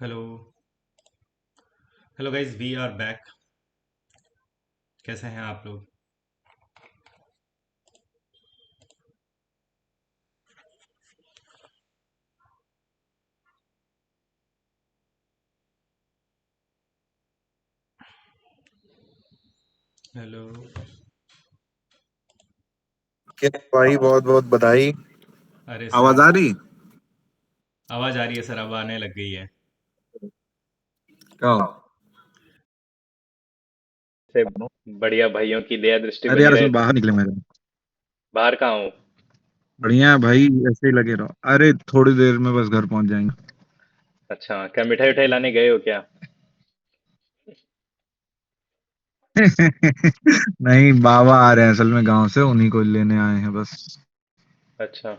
Hello. Hello guys, we are back. कैसे हैं आप लोग? हेलो। क्या भाई, बहुत बहुत बधाई। अरे आवाज सर, आ रही? आवाज़ आ रही है सर, अब आने लग गई है। क्या? से बढ़िया भाइयों की दया दृष्टि अरे बनी यार, रहे। उसमें बाहर निकले मेरे। बाहर कहाँ हूँ? बढ़िया है भाई, ऐसे ही लगे रहो। अरे थोड़ी देर में बस घर पहुंच जाएंगे। अच्छा, क्या मिठाई उठाई लाने गए हो क्या? नहीं, बाबा आ रहे हैं असल में गांव से, उन्हीं को लेने आए हैं बस। अच्छा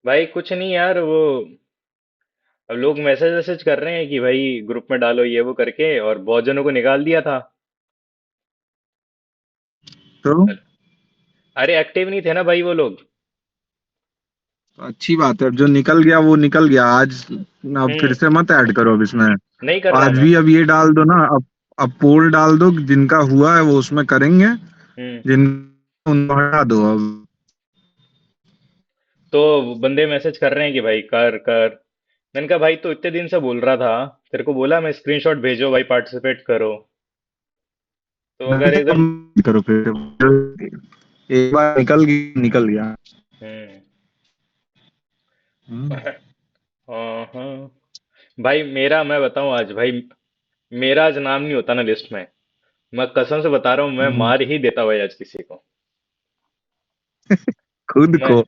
भाई, कुछ नहीं यार, वो अब लोग मैसेज वैसेज कर रहे हैं कि भाई ग्रुप में डालो ये वो करके, और बहुत जनों को निकाल दिया था। तो अरे एक्टिव नहीं थे ना भाई वो लोग। अच्छी बात है, अब जो निकल गया वो निकल गया आज। अब फिर हम्म। से मत ऐड करो अब इसमें। नहीं कर रहा आज मैं। भी अब ये डाल दो ना। अब पोल डाल दो, जिनका हुआ है वो उसमें करेंगे। हम्म। जिन उनको हटा दो अब। तो बंदे मैसेज कर रहे हैं कि भाई कर कर। मैंने कहा भाई, तो इतने दिन से बोल रहा था, तेरे को बोला मैं स्क्रीनशॉट भेजो भाई, पार्टिसिपेट करो। तो मैं अगर क्या, एकदम। अब करो फिर। एक बार निकल गया निकल गया। हम्म। हम्म। हाँ हाँ। भाई मेरा, मैं बताऊं आज भाई, मेरा आज नाम नहीं होता ना लिस्ट में। मैं कसम से बता रहा हूँ, मैं हम्म। मार ही देता भाई आज किसी को। खुद मैं को।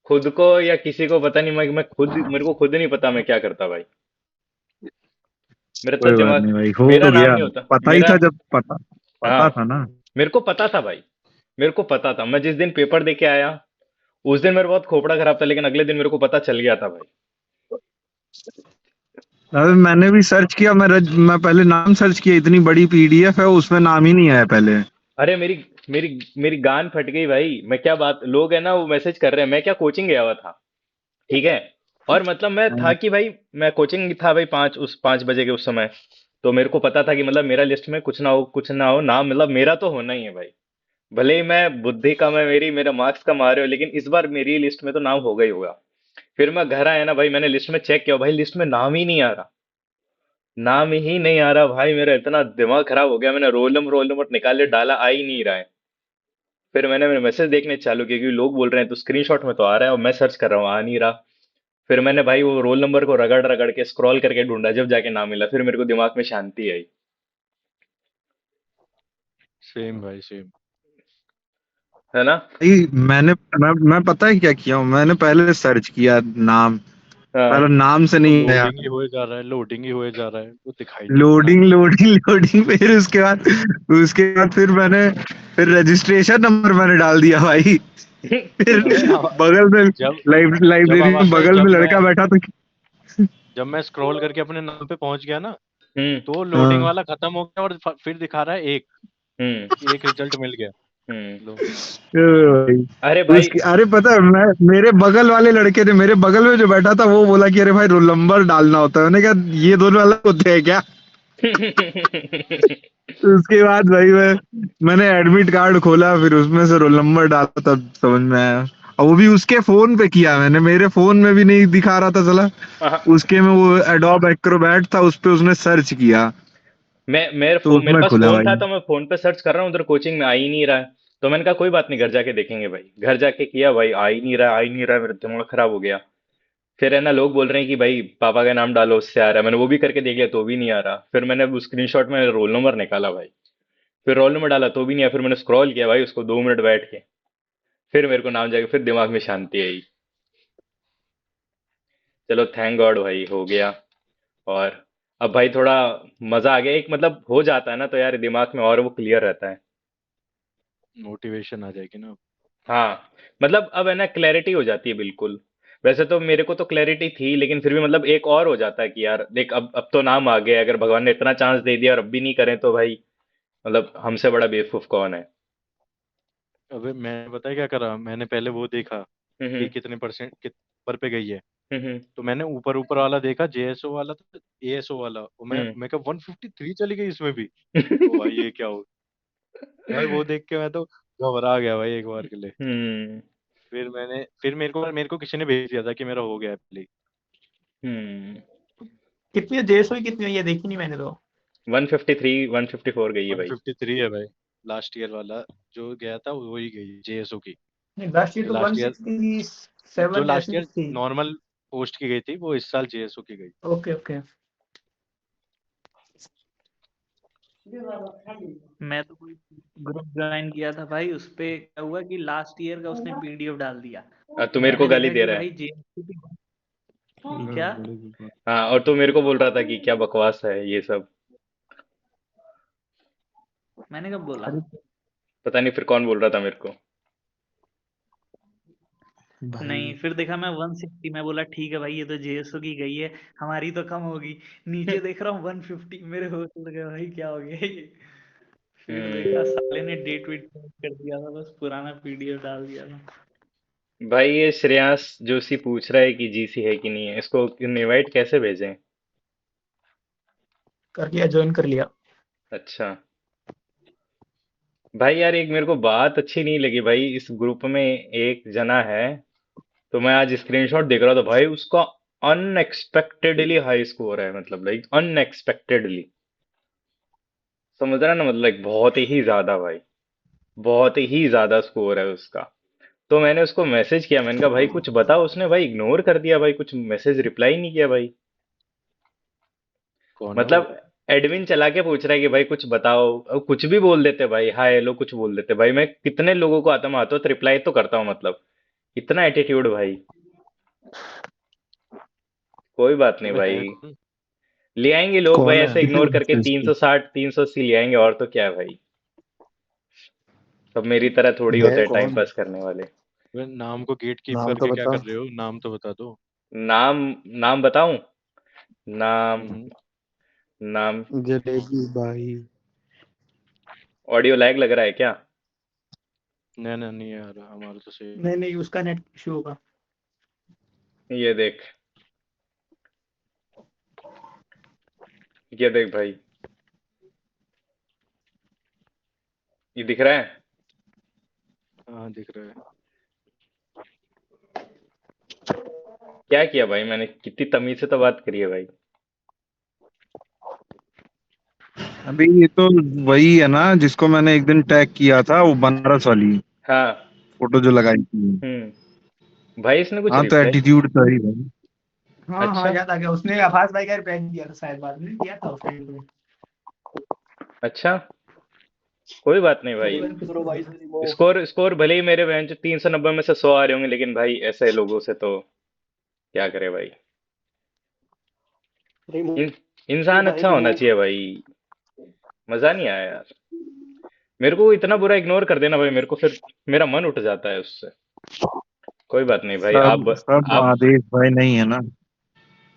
खुद को या किसी को पता नहीं, मैं खुद, मेरे को खुद नहीं पता मैं क्या करता भाई। मेरा तो कोई बात दिमाग, नहीं भाई, हो मेरा तो नाम गया। नहीं होता पता ही मेरा। था जब पता पता हाँ, था ना। मेरे को पता था भाई। मेरे को पता था, मैं जिस दिन पेपर दे के आया उस दिन मेरा बहुत खोपड़ा खराब था, लेकिन अगले दिन मेरे को पता चल गया था भाई। अरे मैंने भी सर्च किया, मैं पहले नाम सर्च किया, इतनी बड़ी पीडीएफ है उसमें नाम ही नहीं आया पहले। अरे मेरी मेरी मेरी गान फट गई भाई। मैं क्या बात, लोग है ना वो मैसेज कर रहे हैं, मैं क्या कोचिंग गया हुआ था, ठीक है। और मतलब मैं था हाँ। कि भाई, मैं कोचिंग था भाई, 5 बजे के उस समय। तो मेरे को पता था कि मतलब मेरा लिस्ट में कुछ ना हो कुछ ना हो, नाम मतलब मेरा तो होना ही है भाई। भले ही मैं बुद्धि कम है मेरी, मेरा मार्क्स कम आ रहे हो, लेकिन इस बार मेरी लिस्ट में तो नाम होगा ही होगा। फिर मैं घर आया ना भाई, मैंने लिस्ट में चेक किया भाई, लिस्ट में नाम ही नहीं आ रहा। नाम ही नहीं आ रहा भाई, मेरा इतना दिमाग खराब हो गया। मैंने रोल नंबर निकाले, डाला, आ ही नहीं रहा है। फिर मैंने मेरे मैसेज देखने चालू किए, क्योंकि लोग बोल रहे हैं तो स्क्रीनशॉट में तो आ रहा है, और मैं सर्च कर रहा हूँ आ नहीं रहा। फिर मैंने भाई वो रोल नंबर को रगड़ रगड़ के स्क्रॉल करके ढूंढा, जब जाके नाम मिला, फिर मेरे को दिमाग में शांति आई। सेम भाई सेम। है ना। भाई मैं पता है क्या किया हूँ, मैंने पहले सर्च किया नाम। हाँ। पहले नाम से वो नहीं आया। लोडिंग ही हुए जा रहा है, लोडिंग ही हुए जा रहा है, वो दिखाई नहीं दे रहा। लोडिंग लोडिंग लोडिंग, फिर उसके बाद फिर रजिस्ट्रेशन नंबर मैंने डाल दिया भाई। फिर अबे बगल में जब जब लाइब्रेरी में आवाज है, बगल में लड़का बैठा था। जब मैं स्क्रॉल करके अपने नाम पे पहुंच गया ना, हम्म। तो लोडिंग हाँ। वाला खत्म हो गया और फिर दिखा रहा है एक, हम्म। कि एक रिजल्ट मिल गया। हम्म। लो। भाई अरे भाई। उसकी, अरे पता है, मैं मेरे बगल वाले लड़के ने, मेरे बगल में जो बैठा था वो बोला कि अरे भाई रोल नंबर डालना होता है। मैंने कहा ये दोनों अलग होते हैं क्या? तो उसके बाद भाई मैंने एडमिट कार्ड खोला, फिर उसमें से रोल नंबर डाला, तब समझ में आया। और वो भी उसके फोन पे किया मैंने, मेरे फोन में भी नहीं दिखा रहा था साला। उसके में वो एडोब एक्रोबैट था, उस पे उसने सर्च किया, तो मेरे उसमें पास खुला फोन था, भाई। तो मैं फोन पे सर्च कर रहा हूँ, उधर कोचिंग में आ ही नहीं रहा है। तो मैंने कहा कोई बात नहीं, घर जाके देखेंगे भाई। घर जाके किया भाई, आ ही नहीं रहा, आ ही नहीं रहा, मेरा दिमाग खराब हो गया। फिर है ना, लोग बोल रहे हैं कि भाई पापा का नाम डालो उससे आ रहा है। मैंने वो भी करके देख लिया तो भी नहीं आ रहा। फिर मैंने स्क्रीनशॉट में रोल नंबर निकाला भाई, फिर रोल नंबर डाला तो भी नहीं आया। फिर मैंने स्क्रॉल किया भाई उसको 2 मिनट बैठ के, फिर मेरे को नाम जाके, फिर दिमाग में शांति आई। चलो थैंक गॉड भाई, हो गया। और अब भाई थोड़ा मजा आ गया, एक मतलब हो जाता है ना तो यार दिमाग में और वो क्लियर रहता है। मोटिवेशन आ जाएगी ना। हाँ, मतलब अब है ना क्लैरिटी हो जाती है बिल्कुल। वैसे तो मेरे को तो क्लैरिटी थी, लेकिन फिर भी मतलब एक और हो जाता है कि यार देख, अब तो नाम आ गया, अगर भगवान ने इतना चांस दे दिया और अब भी नहीं करें तो भाई, मतलब हमसे बड़ा बेवकूफ कौन है। अबे मैं पता है क्या करा, मैंने पहले वो देखा हम्म। कि कितने परसेंट कित पर पे गई है। तो मैंने ऊपर ऊपर वाला देखा, जेएसओ वाला था, एएसओ वाला, और मैं हम्म। मैं कहा 153 चली गई इसमें भी। ओ भाई ये क्या हो, भाई वो देख के मैं तो घबरा गया भाई एक बार के लिए। हम्म। फिर मेरे को किसी ने भेज दिया था कि मेरा हो गया है प्ले। हम्म। कितनी जेएस हुई, कितनी हुई ये देखी नहीं मैंने तो। 153 154 गई है भाई। 153 है भाई। लास्ट ईयर वाला जो गया था वो ही गई जेएसओ की। नहीं लास्ट ईयर तो लास्ट ईयर, जो 167 लास्ट ऐसी ईयर कुछ थी। नॉर्मल पोस्ट की गई थी वो इस साल जेएसओ की गई। Okay okay. मैं तो कोई ग्रुप ज्वाइन किया था भाई, उस पे क्या हुआ कि लास्ट ईयर का उसने पीडीएफ डाल दिया। तू मेरे को मैंने गाली देखा दे कि रहा भाई है। जेएसपी क्या। हाँ, और तू मेरे को बोल रहा था कि क्या बकवास है ये सब। मैंने कब बोला। पता नहीं फिर कौन बोल रहा था मेरे को। नहीं फिर देखा मैं 160, मैं बोला ठीक है भाई ये तो जेएसओ की गई है, हमारी तो कम होगी। नीचे देख रहा हूँ 150, मेरे होश उड़ गए भाई क्या हो गया ये। फिर देखा हम्म। साले ने डेट वेट चेंज कर दिया था, बस पुराना पीडीएफ डाल दिया था। भाई ये श्रेयांश जोशी पूछ रहा है कि जीसी है कि नहीं है, इसको इनवाइट कैसे भेजें? कर लिया, ज्वाइन कर लिया। अच्छा। भाई यार एक मेरे को बात अच्छी नहीं लगी भाई, इस ग्रुप में एक जना है, तो मैं आज स्क्रीनशॉट देख रहा था भाई, उसका अनएक्सपेक्टेडली हाई स्कोर है, मतलब लाइक अनएक्सपेक्टेडली। समझ रहा है ना, मतलब like, बहुत ही ज्यादा भाई, बहुत ही ज्यादा स्कोर है उसका। तो मैंने उसको मैसेज किया, मैंने कहा भाई कुछ बताओ, उसने भाई इग्नोर कर दिया भाई, कुछ मैसेज रिप्लाई नहीं किया भाई। कौन है वो? मतलब एडमिन चला के पूछ रहा है कि भाई कुछ बताओ, अब कुछ भी बोल देते भाई, हाय हेलो कुछ बोल देते भाई, मैं कितने लोगों को आता मैं आता तो रिप्लाई तो करता हूँ, मतलब इतना एटीट्यूड भाई। कोई बात नहीं अबे है भाई, कौन? ले आएंगे लोग भाई, कौन ऐसे इग्नोर करके है? 360 380 ले आएंगे, और तो क्या है भाई। सब मेरी तरह थोड़ी है होते हैं टाइम कौन? पास करने वाले। अबे नाम को गेट कीप नाम तो करके क्या बता। कर रहे हो, नाम तो बता दो। नाम, नाम बताऊं? नाम, हम्म। नाम। जलेबी भाई। ऑडियो लैग लग रहा है क्या? नहीं नहीं नहीं यार, हमारा तो सही है। नहीं नहीं उसका नेट इशू होगा। ये देख, ये देख भाई, ये दिख रहा है? हाँ दिख रहा है। क्या किया भाई मैंने, कितनी तमीज से तो बात करी है भाई। अभी ये तो वही है ना जिसको मैंने एक दिन टैग किया था, वो बनारस वाली हाँ। फोटो जो लगाई थी। भाई इसने कुछ हाँ तो रिप्लाई। एटीट्यूड तो ही भाई। हाँ हाँ अच्छा। याद आ गया, उसने आभास भाई का रिप्लाई दिया था शायद, बाद में किया था उस टाइम पे। अच्छा, कोई बात नहीं भाई। स्कोर स्कोर भले ही मेरे बेंच 390 में से 100 आ रहे होंगे, लेकिन भाई ऐसे लोगों से तो क्या करे भाई। इन, इंसान अच्छा होना चाहिए भाई। मजा नहीं आया यार, मेरे को इतना बुरा इग्नोर कर देना भाई, मेरे को फिर मेरा मन उठ जाता है उससे। कोई बात नहीं भाई, सब सब आप। आदेश भाई नहीं है ना।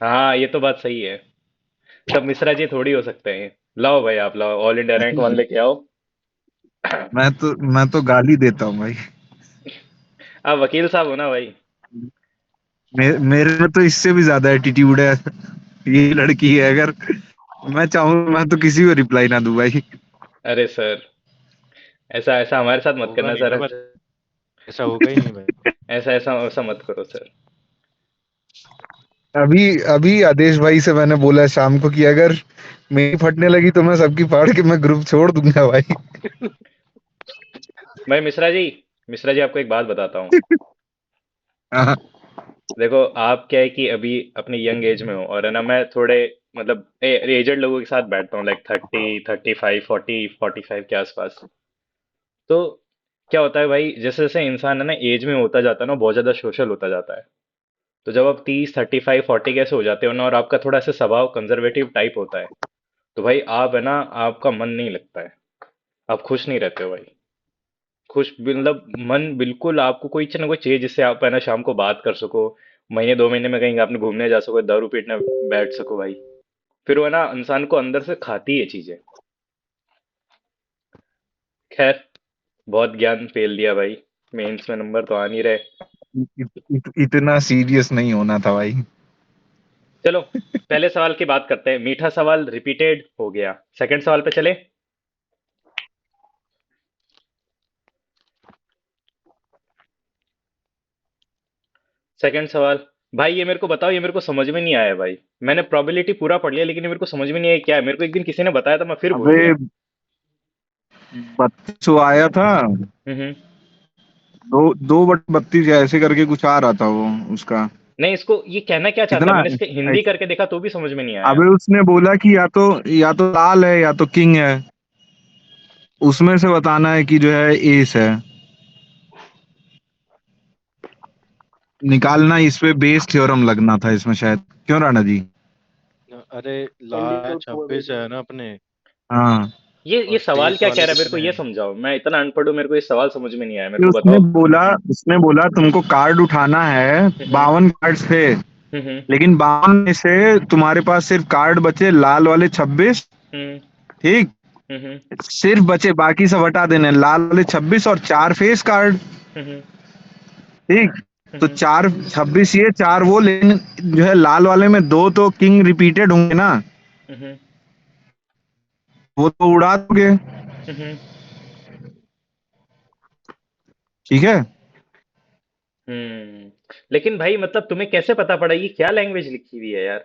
हाँ ये तो बात सही है, सब मिश्रा जी थोड़ी हो सकते हैं। लाओ भाई, आप लाओ, ऑल इंडिया रैंक वन लेके आओ। मैं तो गाली देता हूँ भाई। आप वकील साहब हो ना भाई। मेरे में तो इससे भी ज्यादा एटीट्यूड है। ये लड़की है, अगर मैं चाहूँ मैं तो किसी को रिप्लाई ना दूं भाई। अरे सर, ऐसा ऐसा हमारे साथ मत होगा करना नहीं ना, सर। पर ऐसा होगा ही नहीं भाई। ऐसा ऐसा ऐसा मत करो सर। अभी अभी आदेश भाई से मैंने बोला शाम को कि अगर मेरी फटने लगी तो मैं सबकी फाड़ के मैं ग्रुप छोड़ दूंगा भाई। भाई मिश्रा जी, मिश्रा जी आपको एक बात बताता हूँ। हाँ, देखो आप क्या है कि अभी अपनी यंग एज में हो, और है ना मैं थोड़े मतलब एजेड लोगों के साथ बैठता हूँ, लाइक 30 35 40 45 के आसपास। तो क्या होता है भाई, जैसे जैसे इंसान है ना एज में होता जाता है ना, बहुत ज्यादा सोशल होता जाता है। तो जब आप 30 35 40 कैसे हो जाते हो ना, और आपका थोड़ा सा स्वभाव कंजर्वेटिव टाइप होता है, तो भाई आप है ना, आपका मन नहीं लगता है, आप खुश नहीं रहते हो भाई। खुश मतलब मन बिल्कुल, आपको कोई ना कोई चाहिए जिससे आप है ना शाम को बात कर सको, महीने 2 महीने में कहीं आपने घूमने जा सको, दारू पीटने बैठ सको भाई। फिर वो है ना इंसान को अंदर से खाती है चीजें। खैर, बहुत ज्ञान फेल दिया भाई, मेंस में नंबर तो आ नहीं रहे। इतना सीरियस नहीं होना था भाई। चलो पहले सवाल की बात करते हैं। मीठा सवाल रिपीटेड हो गया, सेकंड सवाल पे चले। सेकंड सवाल, भाई ये मेरे को बताओ, ये मेरे को समझ में नहीं आया भाई। मैंने प्रोबेबिलिटी पूरा पढ़ लिया, लेकिन ये मेरे को समझ में नहीं आया क्या है। मेरे को एक दिन किसी ने बताया था, मैं फिर भूल अबे गया। 32 आया था। हम्म। दो 2/32 ऐसे करके कुछ आ रहा था वो उसका। नहीं, इसको ये कहना क्या चाहता है, कितना? मैंने इसके हिंदी करके देखा तो भी समझ में नहीं आया। अबे उसने बोला कि या तो लाल है या तो किंग है, उसमें से बताना है कि जो है एस है। निकालना, इस पे बेस थ्योरम लगना था इसमें शायद, क्यों राणा जी? अरे लाया 26 है ना अपने। हाँ। ये और सवाल फेस क्या कह वाले रहा है, मेरे को कितने ये हैं? समझाओ। मैं इतना अनपढ़ हूँ, मेरे को ये सवाल समझ में नहीं आया, मेरे कि को उसने बताओ। बोला उसने बोला तुमको कार्ड उठाना है, हम्म। 52 कार्ड थे, हम्म। लेकिन 52 में से तुम्हारे पास सिर्फ कार्ड बचे लाल वाले 26। हम्म। ठीक। हम्म। सिर्फ बचे, बाकी सब हटा देने, लाल वाले 26 और 4 फेस कार्ड। हम्म। ठीक। तो हम्म। 4 26 ये 4 वो, लेकिन जो है लाल वाले में दो तो किंग रिपीटेड होंगे ना, हम्म। वो तो उड़ा दोगे। हम्म। ठीक है। लेकिन भाई मतलब तुम्हें कैसे पता पड़ा, ये क्या लैंग्वेज लिखी हुई है यार।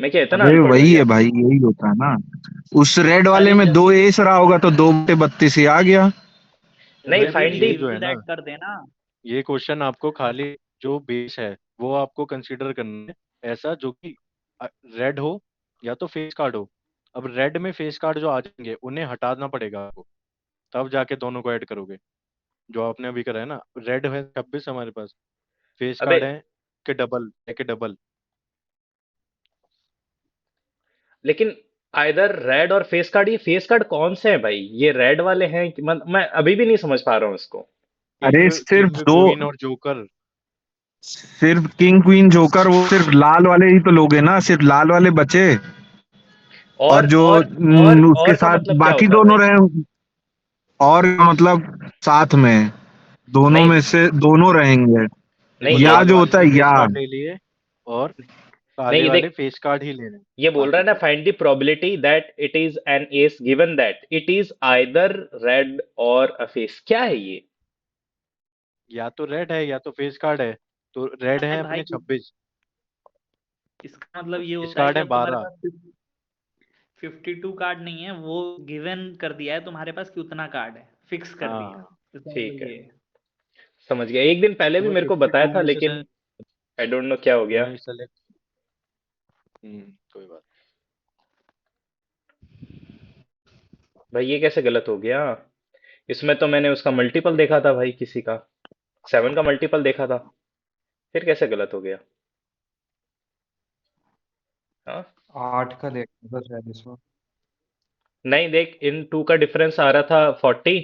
मैं क्या इतना अबे अनपढ़ हूँ वही है क्या। भाई, यही होता है ना। उस रेड वाले अरे में जब दो भी एस रहा होगा तो 2/32 ही आ गया। नहीं, जब भी फाइंड दी। ये बिलीव जो है इन ना, दैट कर देना। ये क्वेश्चन आपको खाली जो बेस है वो आपको कंसीडर करना है, ऐसा जो कि रेड हो या तो फेस कार्ड हो। अब रेड में फेस कार्ड जो आ जाएंगे उन्हें हटाना पड़ेगा आपको, तब जाके दोनों को ऐड करोगे। जो आपने अभी करा है ना, रेड है 26 हमारे पास, फेस अबे कार्ड है के डबल। लेकिन आइदर रेड और फेस कार्ड, ये फेस कार्ड कौन से हैं भाई, ये रेड वाले हैं मैं अभी भी नहीं समझ पा रहा हूँ इसको। किंग अरे सिर्फ किंग दो, क्वीन और जोकर। सिर्फ किंग क्वीन जोकर, वो सिर्फ लाल वाले ही तो लोगे ना, सिर्फ लाल वाले बचे। और जो उसके और का साथ मतलब क्या बाकी होता है दोनों भाई। रहे, और मतलब साथ में दोनों नहीं में से दोनों रहेंगे। देखो नहीं, या लाल जो वाले होता ने है फेस या। कार्ड ले लिए और नहीं, काले ये वाले देख, फेस कार्ड ही लेने हैं, ये बोल रहा बाकी है ना, सब। Find the probability that it is an S given that it is either red और अ फेस, क्या है ये। या तो रेड है या तो फेस कार्ड है। तो रेड अरे है भाई अपने 26, इसका मतलब ये फेस होता है कार्ड कि है अब तुम्हारे 12। पास 52 कार्ड नहीं है, वो गिवन कर दिया है तुम्हारे पास कि उतना कार्ड है, फिक्स कर दिया। हाँ, इसका ठीक मतलब है, ये है। समझ गया। एक दिन पहले तो भी भाई मेरे को बताया 52 था, में से लेकिन आई डोंट नो क्या हो गया। तुम्हें सेलेक्ट। कोई बात। भाई ये कैसे गलत हो गया, इसमें तो मैंने उसका मल्टीपल देखा था भाई, किसी का 7 का मल्टीपल देखा था, फिर कैसे गलत हो गया। हाँ। 8 का देखा था शायद इसमें। नहीं देख, इन टू का डिफरेंस आ रहा था 40,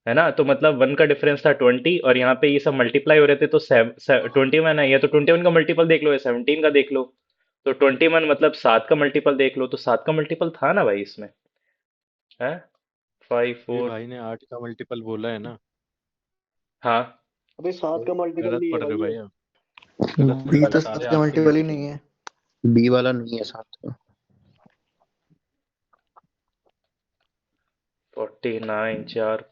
है ना, तो मतलब 1 का डिफरेंस था 20, और यहाँ पे ये सब मल्टीप्लाई हो रहे थे तो 21 है, या तो 21 का मल्टीपल देख लो या 17 का देख लो। तो 21 मतलब 7 का मल्टीपल देख लो, तो 7 का मल्टीपल था ना भाई इसमें, है। फाइव भी फोर भाई ने 8 का मल्टीपल बोला है ना। हाँ। अबे 7 का मल्टीपल गलत नहीं है पढ़ रहे भाई हो ये। भाई आप। गलत पढ़ बी रहे हो, तो सारे 7 का 8 के मल्टीपल ही मल्टीपल। नहीं है। बी वाला नहीं है 7 का। 49 4,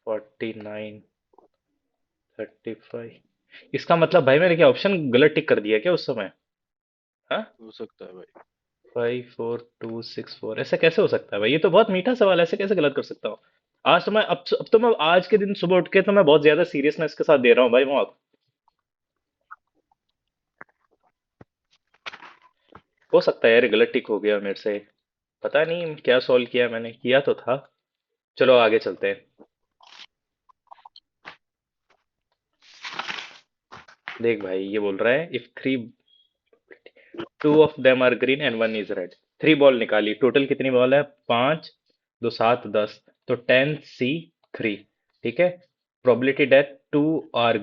49, 35, इसका मतलब भाई मैंने क्या ऑप्शन गलत टिक कर दिया क्या उस समय। हाँ। हो सकता है भाई। 54264, ऐसा कैसे हो सकता है भाई, ये तो बहुत मीठा सवाल है, ऐसे कैसे गलत कर सकता हूँ। आज तो मैं अब तो मैं आज के दिन सुबह उठ के तो मैं बहुत ज्यादा सीरियसनेस के साथ दे रहा हूँ भाई मौत। हो सकता है यार ये गलत टिक हो गया मेरे से, पता नहीं क्या सॉल्व किया, मैंने किया तो था। चलो आगे चलते हैं। देख भाई ये बोल रहा है, if three, two of them are green and one is red. 3 ball निकाली, टोटल कितनी बॉल है, 5, 2 7 10, तो 10C3। ठीक है। प्रोबेबिलिटी डेथ, 2 आर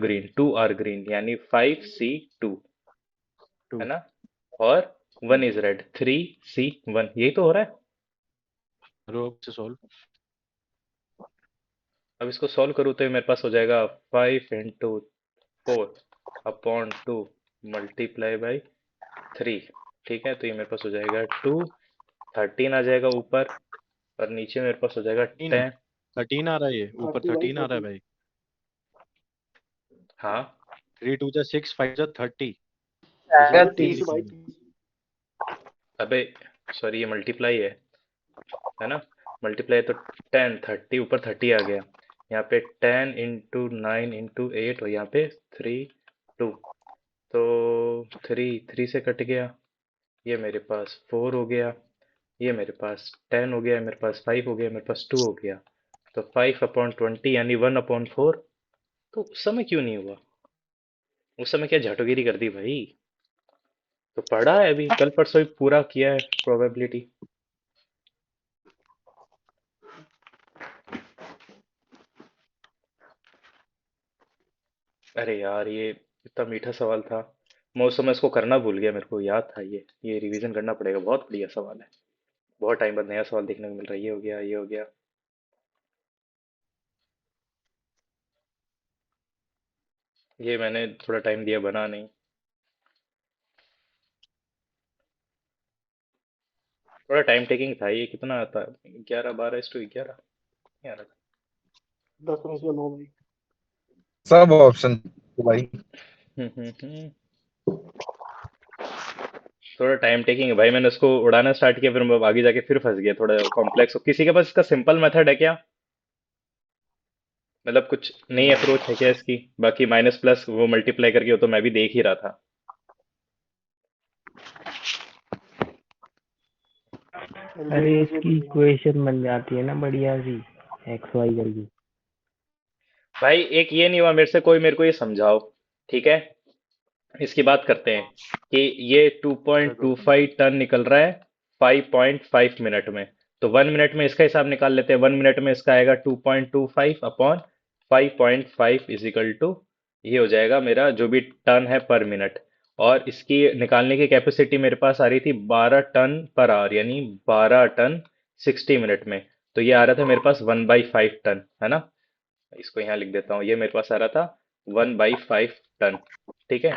ग्रीन यानी 5C2, है 2। ना। और 1 इज रेड, 3C1, यही तो हो रहा है। करो अब से सॉल्व। अब इसको सॉल्व करूँ तो ये मेरे पास हो जाएगा 5 इंटू 4 अपॉन 2 मल्टीप्लाई बाई 3, ठीक है। तो ये मेरे पास हो जाएगा 2, 13 आ जाएगा ऊपर, और नीचे मेरे पास हो जाएगा 10। 13 आ रहा है, ये ऊपर 13 आ रहा है भाई। हाँ 3 2 जा 6 5 जा 30, आएगा इसलिए 3 30। लिखा मैंने। अबे सॉरी, ये मल्टीप्लाई है ना। मल्टीप्लाई तो 10, 30 ऊपर 30 आ गया, यहाँ पे 10 इंटू 9 इंटू 8, और यहाँ पे 3 2, तो 3 से कट गया, ये मेरे पास 4 हो गया, ये मेरे पास 10 हो गया, मेरे पास 5 हो गया, मेरे पास 2 हो गया। तो 5/20 यानी 1/4। तो उस समय क्यों नहीं हुआ? उस समय क्या झाटोगिरी कर दी भाई? तो पढ़ा है अभी, कल परसों ही पूरा किया है प्रोबेबिलिटी। अरे यार, ये इतना मीठा सवाल था, मैं उस समय इसको करना भूल गया, मेरे को याद था ये रिवीजन करना पड़ेगा। बहुत बढ़िया सवाल है, बहुत टाइम बाद नया सवाल देखने को मिल रहा है। ये हो गया, ये हो गया। ये मैंने थोड़ा टाइम दिया, बना नहीं। थोड़ा टाइम टेकिंग था। ये कितना आता है? 11 12:11 नहीं आ रहा 10 में से 9 भाई। सब ऑप्शन भाई। था। थोड़ा टाइम टेकिंग है भाई, मैंने उसको उड़ाना स्टार्ट किया, फिर मैं आगे जाके फिर फंस गया थोड़ा कॉम्प्लेक्स। किसी के पास इसका सिंपल मेथड है क्या? मतलब कुछ नई अप्रोच है क्या इसकी? बाकी माइनस प्लस वो मल्टीप्लाई करके, वो तो मैं भी देख ही रहा था। अरे इसकी इक्वेशन बन जाती है ना बढ़िया सी, एक्स वाई करके। भाई एक ये नहीं हुआ मेरे से, कोई मेरे को ये समझाओ, ठीक है। इसकी बात करते हैं कि ये चलो 2.25 टन निकल रहा है 5.5 मिनट में। तो 1 मिनट में इसका हिसाब निकाल लेते हैं। 1 मिनट में इसका आएगा 2.25/5.5 इजिकल टू, ये हो जाएगा मेरा जो भी टन है पर मिनट। और इसकी निकालने की कैपेसिटी मेरे पास आ रही थी 12 टन/आवर, यानी 12 टन 60 मिनट में। तो ये आ रहा था मेरे पास 1/5 टन, है ना। इसको यहाँ लिख देता हूँ, ये मेरे पास आ रहा था 1/5 टन, ठीक है।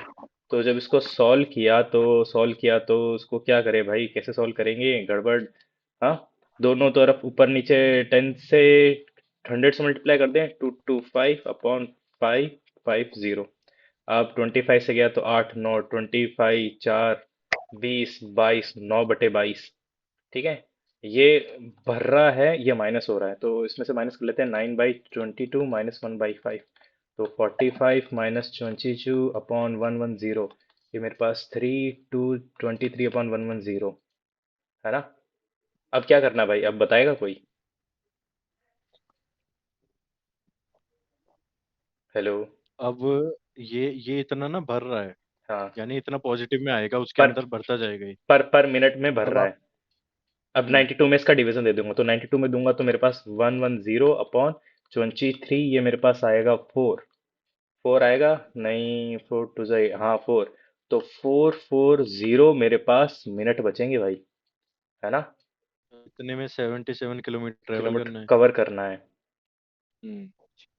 तो जब इसको सॉल्व किया तो उसको क्या करे भाई, कैसे सॉल्व करेंगे, गड़बड़। हाँ, दोनों तरफ ऊपर नीचे 10 से 100 से मल्टीप्लाई कर दें, 225/550। अब 25 से गया तो 8 9, 25 4 20 22, 9/22, ठीक है। ये भर रहा है, ये माइनस हो रहा है, तो इसमें से माइनस कर लेते हैं। 9/22 माइनस 1/5, तो 45 माइनस 22/110। ये मेरे पास 3 2 23/110, है ना। अब क्या करना भाई, अब बताएगा कोई? हेलो। अब ये इतना ना भर रहा है, हाँ, यानी इतना पॉजिटिव में आएगा, उसके पर अंदर बढ़ता जाएगा ये। पर मिनट में भर अब रहा आप है। अब 92 में इसका डिवीजन दे दूंगा, तो 92 में दूंगा तो मेरे पास 110/23, ये मेरे पास आएगा 4। 4 आएगा नहीं, 4 2 जाए, हाँ 4। तो 440 मेरे पास मिनट बचेंगे भाई, है ना। इतने में 77 किलोमीटर ट्रेवल किलोमीटर करना है। कवर करना है। हम्म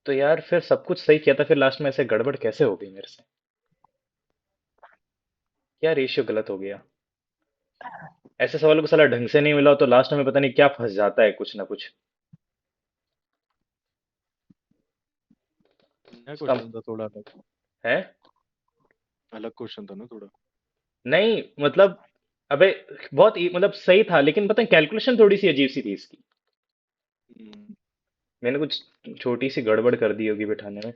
तो यार फिर सब कुछ सही किया था, फिर लास्ट में ऐसे गड़बड़ कैसे हो गई मेरे से? क्या रेशियो गलत हो गया? ऐसे सवालों को साला ढंग से नहीं मिला तो लास्ट में पता नहीं क्या फंस जाता है, कुछ ना कुछ। नया सम क्वेश्चन था थोड़ा अलग। है। अलग क्वेश्चन था ना थोड़ा। नहीं मतलब, अबे बहुत मतलब सही था, लेकिन पता है कैलकुलेशन थोड़ी सी अजीब सी थी इसकी। हम्म, मैंने कुछ छोटी सी गड़बड़ कर दी होगी बिठाने में।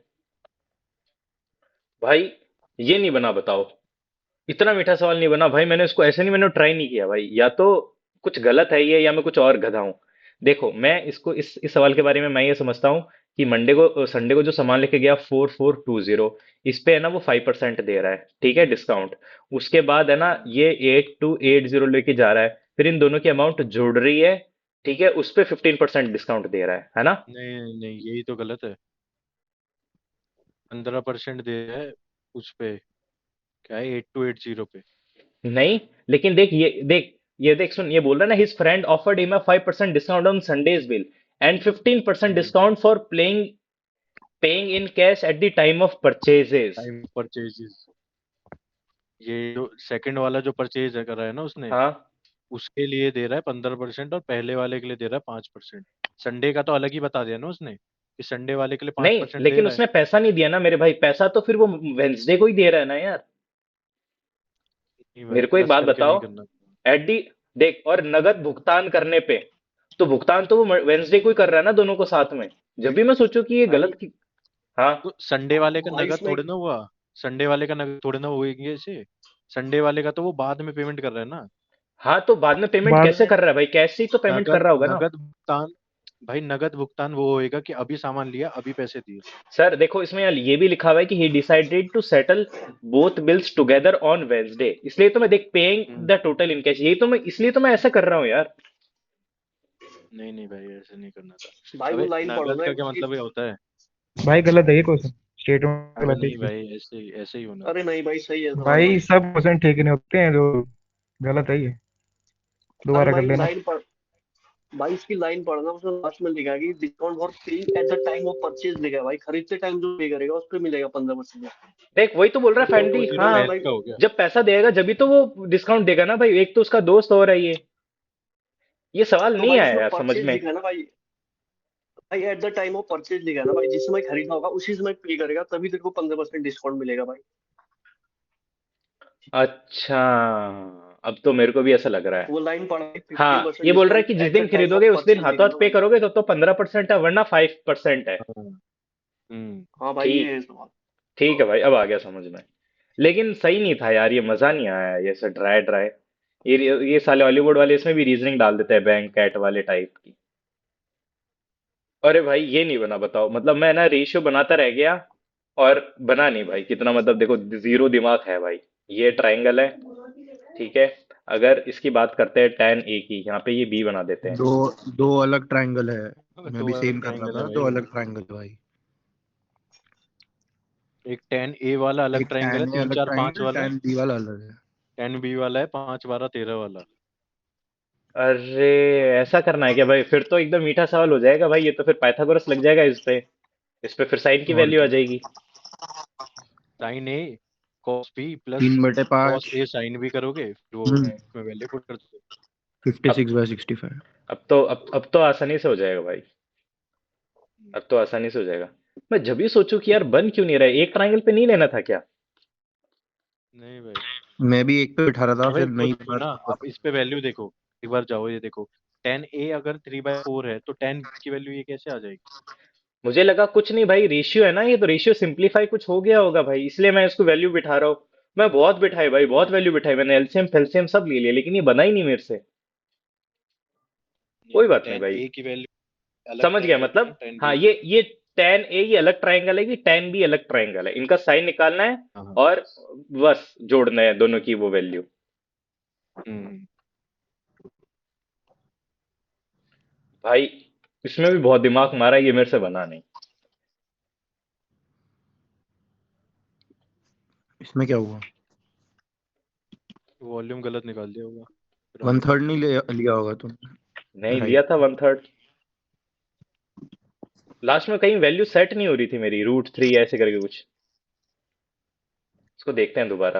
भाई ये नहीं बना, बताओ। इतना मीठा सवाल नहीं बना भाई, मैंने इसको ऐसे नहीं, मैंने ट्राई नहीं किया भाई। या तो कुछ गलत है ये, या मैं कुछ और गधा हूं। देखो मैं इसको इस सवाल के बारे में मैं ये समझता हूँ कि मंडे को संडे को जो सामान लेके गया 4420, इस पे है ना वो 5% दे रहा है, ठीक है, डिस्काउंट। उसके बाद है ना ये 8280 लेके जा रहा है, फिर इन दोनों की अमाउंट जुड़ रही है, ठीक है, उस पे 15% डिस्काउंट दे रहा है ना। नहीं नहीं नहीं, यही तो गलत है। 15% दे रहा है उस पे, क्या है, 8280 पे। नहीं, लेकिन देख, ये देख सुन, ये बोल रहा है ना, his friend offered him a 5% discount on Sundays bill and 15% hmm discount for paying in cash at the time of purchases. Time purchases. ये जो सेकंड वाला जो परचेज कर रहा है ना उसने, हाँ उसके लिए दे रहा है 15% और पहले वाले के लिए दे रहा है 5%। संडे का तो अलग ही बता दिया ना उसने कि संडे वाले के लिए नहीं, 5% दे लेकिन रहा है। उसने पैसा नहीं दिया ना मेरे भाई, पैसा तो फिर वो वेंसडे को ही दे रहा है ना यार। नहीं भाई, मेरे को एक प्लस बात करके बताओ, नहीं करना। एट दी देख, और नगद भुगतान करने पे, तो भुगतान तो वो वेंसडे को ही कर रहा है ना दोनों को साथ में। जब भी मैं सोचू कि ये भाई गलत की। हाँ तो संडे वाले का भाई नगद इसमें थोड़े ना हुआ, संडे वाले का नगद थोड़े ना हुएंगे ऐसे। संडे वाले का तो वो बाद में पेमेंट कर रहा है ना। हाँ, तो बाद में पेमेंट बाद कैसे कर रहा है भाई? कैश से ही तो पेमेंट कर नगद रहा होगा ना। नगद भुगतान, भाई नगद भुगतान वो होएगा कि अभी सामान लिया अभी पैसे दिए। सर देखो, इसमें ये भी लिखा हुआ है कि he decided to settle both bills together on Wednesday, इसलिए तो मैं देख paying the total in cash, यही तो मैं, इसलिए तो मैं ऐसा कर रहा हूँ यार। नहीं नहीं भाई, ऐसे नहीं करना था। भाई वो अबे लाइन पढ़ो नगद ना का क्या उसकी। मतलब ये होता है? भाई गलत है ये क्वेश्चन, स्टेटमेंट अबे गलत है नहीं इसकी। भाई, ऐसे ही होना। अरे नहीं भाई सही है सवाल भाई भाई। सब क्वेश्चन ठीक नहीं होते हैं, जो गलत है ये, अरे दोबारा कर भाई लेना। लाइन पढ़, भाई इसकी लाइन पढ़ना, उसमें लास्ट में लिखा है कि discount for paying at the time of purchase लिखा है भाई, खरीदते टाइम जो पे करेगा उस पर मिलेगा 15%। देख वही तो बोल रहा है तो फैंडी, ये तो हाँ। इसमें मैथ भाई, का हो गया। जब पैसा देगा जब भी तो वो डिस्काउंट देगा ना भाई, एक तो उसका दोस्त हो रहा है ये सवाल तो नहीं भाई आया इसमें यार समझ परचेज में। लिखा है ना भाई, भाई at the time of purchase लिखा है ना भाई, जिस समय खरीदा होगा उसी समय पे करेगा तभी तेरे को 15% डिस्काउंट मिलेगा भाई। अच्छा, अब तो मेरे को भी ऐसा लग रहा है। वो लाइन पढ़ा है हाँ, 15% ये बोल रहा है डिस्काउंट कि जिस एट दिन द टाइम खरीदोगे ऑफ उस दिन परचेज हाथों लिखा है हाथ ना पे भाई। करोगे तो 15% है, वरना 5% है। हाँ। हाँ भाई ये ठीक, है सवाल। ठीक है भाई, अब आ गया समझ में। लेकिन सही नहीं था यार, ये मजा नहीं आया ये सब ड्राई ड्राई। ये साले हॉलीवुड वाले इसमें भी रीजनिंग डाल देते हैं, बैंक कैट वाले टाइप की। अरे भाई ये नहीं बना, बताओ, मतलब मैं ना रेशियो बनाता रह गया और बना नहीं भाई, कितना मतलब देखो, जीरो दिमाग है भाई। ये ट्रायंगल है, ठीक है। अगर इसकी बात करते हैं tan a की, यहाँ पे ये b बना देते हैं। दो दो अलग ट्रायंगल है। मैं दो भी अलग सेम कर रहा ट्रायंगल है था, भाई दो वो। अलग ट्रायंगल है भाई। एक tan A वाला अलग एक ट्रायंगल है, tan ए 3 अलग 4 5 ट्रायंगल, वाला। tan बी वाला अलग है। tan B वाला है 5 12 13 वाला। अरे ऐसा करना है क्या भाई? फिर तो एकदम मीठा सवाल हो जाएगा भाई, ये तो फिर पाइथागोरस लग जाएगा इस पे फिर साइन की और वैल्यू आ क्या, जाएगी। sin A cos B plus 3/5। cos A sin B करोगे, फिर वो हम्म उसमें वैल्यू पुट कर दो। 56/65। अब तो आसानी से हो जाएगा भाई। अब तो आसानी से हो जाएगा। मैं जब भी सोचूं कि यार बन क्यों नहीं रहा है, एक ट्रायंगल पे नहीं लेना था क्या? नहीं भाई। मैं भी एक पे बिठा रहा था, अबे फिर खुद नहीं देखो ना, आप इस पे वैल्यू देखो, एक बार जाओ ये देखो। tan A अगर 3/4 है तो tan B की वैल्यू ये कैसे आ जाएगी? मुझे लगा कुछ नहीं भाई, रेशियो है ना, ये तो रेशियो सिंप्लीफाई कुछ हो गया होगा भाई, इसलिए मैं इसको वैल्यू बिठा रहा हूँ। मैं बहुत बिठाई भाई, बहुत वैल्यू बिठाई मैंने, एलसीएम फेलसीएम सब ले लिया, लेकिन ये बना ही नहीं मेरे से। नहीं, कोई बात नहीं tan भाई, A की वैल्यू अलग समझ गया ट्रायंगल पे है, मतलब। tan हाँ, B। ये tan ए ये अलग ट्रायंगल है कि tan बी अलग ट्रायंगल है, इनका साइन निकालना है हाँ हाँ। और बस जोड़ना है दोनों की वो वैल्यू। हम्म। भाई इसमें भी बहुत दिमाग मारा, ये मेरे से बना नहीं। इसमें क्या हुआ? वॉल्यूम गलत निकाल दिया होगा, फिर आ गया। 1/3 नहीं लिया होगा तुमने। नहीं ढाई। लिया था 1/3। लास्ट में कहीं वैल्यू सेट नहीं हो रही थी मेरी, √3 ऐसे करके कुछ। इसको देखते हैं दोबारा।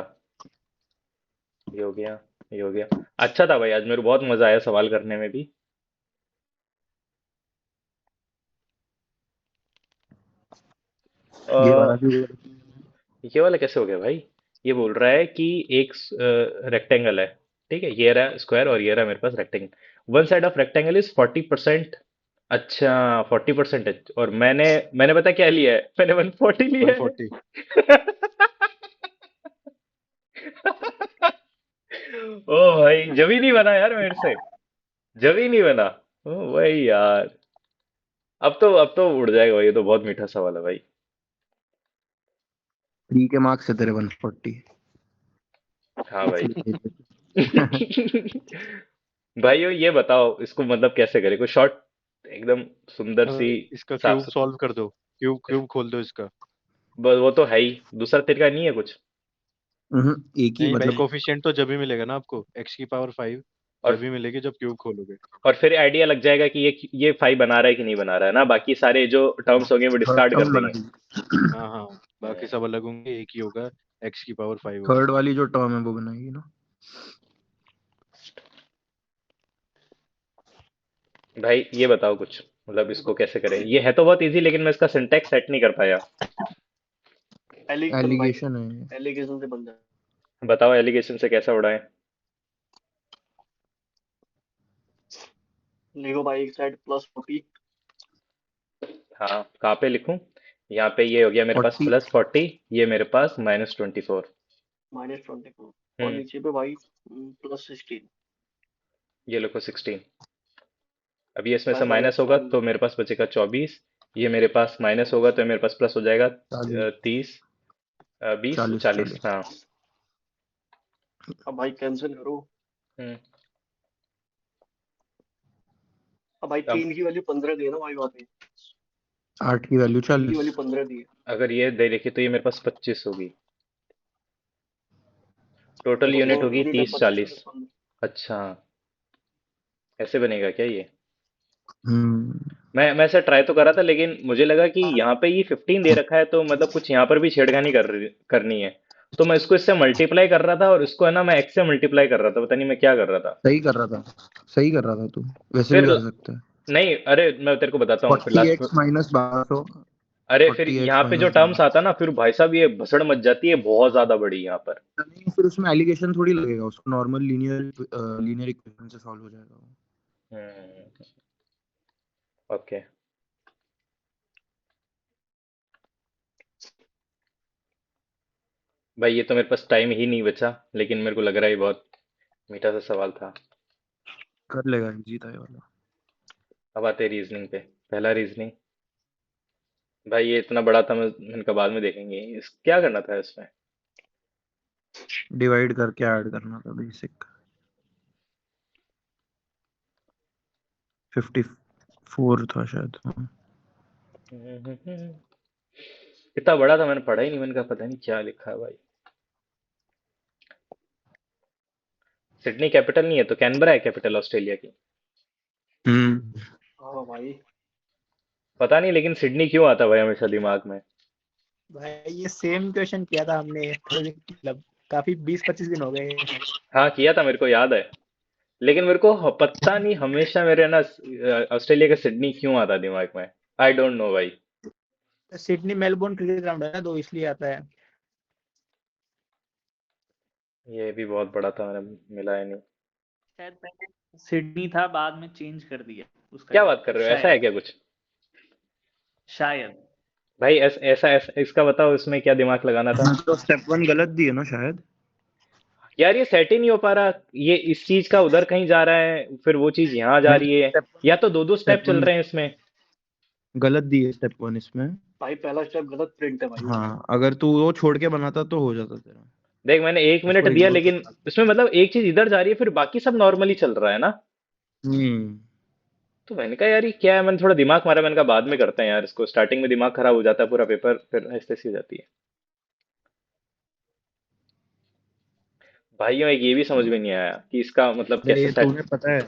ये हो गया, ये हो गया। अच्छा था भाई, आज मेरे को बहुत मजा आया सवाल करने में भी। ये वाला अ, भी ये वाला कैसे हो गया भाई? ये बोल रहा है कि एक रेक्टेंगल है, ठीक है, ये रहा स्क्वायर और ये रहा मेरे पास rectangle. One side of rectangle is 40%। अच्छा, 40% है, और मैंने मैंने पता क्या लिया है, मैंने 140 लिया है। 140। ओ भाई, जब ही नहीं बना यार मेरे से, जब ही नहीं बना। ओ भाई यार, अब तो उड़ जाएगा भाई, ये तो बहुत मीठा सवाल है भाई। 3 के मार्क्स है तेरे 140। हाँ भाई। इसलिए भाइयों ये बताओ, इसको मतलब कैसे करें, कोई शॉर्ट एकदम सुंदर सी, इसका साफ क्यूब सुथरा। सॉल्व कर दो, क्यूब क्यूब खोल दो इसका। बस वो तो है ही, दूसरा तरीका नहीं है कुछ? एक ही नहीं भाई, मतलब। कोफिशिएंट तो जब भी मिलेगा ना आपको, x की पावर 5 और जब भी मिलेगी जब क्यूब खोलोगे। और फिर आइडिया लग जाएगा कि ये फाइव बना रहा है कि नहीं बना रहा है ना, बाकी सारे जो टर्म्स होंगे वो थर्ड डिस्कार्ड कर टर्म देंगे। बनाएगी। हाँ हाँ, बाकी सब अलग होंगे, एक ही होगा, x की पावर 5 होगा। थर्ड वाली जो टर्म है वो बनाएगी ना। भाई ये बताओ कुछ, मतलब इसको कैसे करें? ये है तो बहुत इजी, लेकिन मैं इसका सिंटैक्स सेट नहीं कर पाया। एलिगेशन भाई, एलिगेशन है। एलिगेशन से बन जाए। बताओ एलिगेशन से कैसा उड़ाएं? लिखो भाई एक साइड +40 हाँ, कहाँ पे लिखूं? यहाँ पे ये हो गया मेरे पास 40 +40, ये मेरे पास -24। -24 और हम्म, नीचे पे भाई +16 ये लिखो 16। अब ये इसमें से भाई माइनस होगा -5 तो मेरे पास बचेगा 24। ये मेरे पास माइनस होगा तो मेरे पास प्लस हो जाएगा 40 30, 20, 40 40। 40। हाँ। अब भाई कैंसिल करो। हम्म, अब भाई अब 3 की वैल्यू 15 दी है ना भाई, वहाँ पे 8 की वैल्यू 3 की 40। वैल्यू 15 दी है। अगर ये दे देखिए तो ये मेरे पास 25 होगी। टोटल तो यूनिट होगी यूनिट है 30, 25 40। + 15। अच्छा, ऐसे बनेगा क्या ये? हम्म। मैं ऐसे ट्राई तो करा था, लेकिन मुझे लगा कि यहाँ पे ये 15 दे रखा है तो मतलब कुछ यहाँ पर भी छेड़खानी करनी है। तो मैं इसको इससे मल्टीप्लाई कर रहा था और इसको है ना मैं एक्स से मल्टीप्लाई कर रहा था, पता नहीं मैं क्या कर रहा था। सही कर रहा था, सही कर रहा था तू, वैसे भी फिर कर सकता है। नहीं, अरे मैं तेरे को बताता हूँ फिर 40x माइनस 1200। अरे फिर 40x यहाँ पे जो माइनस टर्म्स 1200। आता ना, फिर भाई साहब ये भसड़ मच जाती है बहुत ज्यादा बड़ी यहाँ पर। नहीं, फिर उसमें एलिगेशन थोड़ी लगेगा, उसको नॉर्मल लीनियर लीनियर इक्वेशन से सॉल्व हो जाएगा वो। हम्म, ओके। भाई ये तो मेरे पास टाइम ही नहीं बचा, लेकिन मेरे को लग रहा है ये बहुत मीठा सा सवाल था। कर लेगा, जीता है वाला। अब आते रीजनिंग पे। पहला रीजनिंग। भाई ये इतना बड़ा था, मैंने कहा बाद में देखेंगे, क्या करना था इसमें? डिवाइड करके ऐड करना था, बेसिक। 54 था शायद। हाँ। इतना बड़ा था, मैंने पढ़ा ही नहीं, मैंने कहा पता नहीं क्या लिखा है भाई। सिडनी कैपिटल नहीं है तो कैनबरा है कैपिटल ऑस्ट्रेलिया की। हम्म। हाँ भाई पता नहीं, लेकिन सिडनी क्यों आता भाई हमेशा दिमाग में। भाई ये सेम क्वेश्चन किया था हमने थोड़े दिन, मतलब काफी 20-25 दिन हो गए। हाँ किया था, मेरे को याद है। लेकिन मेरे को पता नहीं हमेशा मेरे ना ऑस्ट्रेलिया का सिडनी क्यों आता दिमाग में। आई डोंट नो भाई। सिडनी मेलबोर्न क्रिकेट ग्राउंड है ना, तो इसलिए आता है। ये भी बहुत बड़ा था, मैंने मिला ही नहीं। शायद पहले सिडनी था, बाद में चेंज कर दिया उसका क्या बात जगह, कर रहे हो, ऐसा है शायद। क्या कुछ? शायद भाई ऐसा इसका बताओ, इसमें क्या दिमाग लगाना था? हाँ, तो स्टेप 1 गलत दिए ना शायद। यार ये सेट ही नहीं हो पा रहा, ये इस चीज का उधर कहीं जा रहा है, फिर वो चीज यहाँ जा रही नहीं, है। या तो दो दो स्टेप स्टेप चल 1 रहे हैं इसमें। गलत दिए, स्टेप 1 इसमें। भाई पहला स्टेप गलत प्रिंट है भाई वो। हाँ, अगर तू वो छोड़ के बनाता तो हो जाता तेरा। देख मैंने 1 मिनट उसको दिया, इग्नोर लेकिन करना। इसमें मतलब एक चीज इधर जा रही है, फिर बाकी सब नॉर्मली चल रहा है ना। हम्म। तो मैंने कहा यार ये क्या है, मैंने थोड़ा दिमाग मारा, मैंने कहा बाद में करते हैं यार इसको, स्टार्टिंग में दिमाग खराब हो जाता है पूरा पेपर, फिर ऐसे सी हो जाती है। भाइयों एक ये भी समझ में नहीं आया कि इसका मतलब अरे कैसे ये सेट। तूने पता है,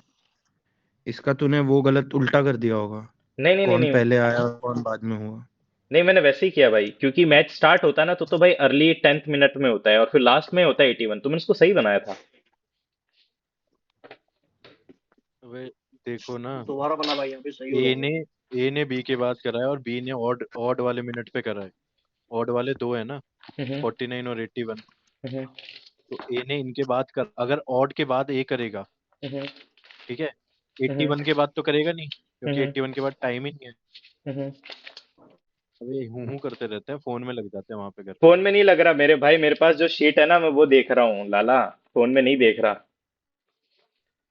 इसका तूने वो गलत उल्टा कर दिया होगा। नहीं नहीं नहीं कौन नहीं। पहले आया और कौन बाद में हुआ। नहीं मैंने वैसे ही किया भाई, क्योंकि मैच स्टार्ट होता है ना तो भाई अर्ली 10th मिनट में होता है और फिर लास्ट में होता है 81, तो मैंने उसको सही बनाया था। वे देखो ना, दोबारा बना भाई, यहाँ पे सही हो ए जाएगा। ने ए ने बी के बाद करा है और बी ने ऑड ऑड वाले मिनट पे करा है। ऑड वाले दो है ना, हम्म 49 और 81। हम्म तो ए ने इनके बाद कर, अगर ऑड के बाद ए करेगा, हम्म ठीक है, हम्म 81 के बाद तो करेगा नहीं, क्योंकि हम्म 81 के बाद टाइम ही नहीं है। हम्म। अबे हूँ करते रहते हैं, फोन में लग जाते हैं वहां पे करने। फोन में नहीं लग रहा मेरे भाई, मेरे पास जो शीट है ना मैं वो देख रहा हूँ लाला, फोन में नहीं देख रहा।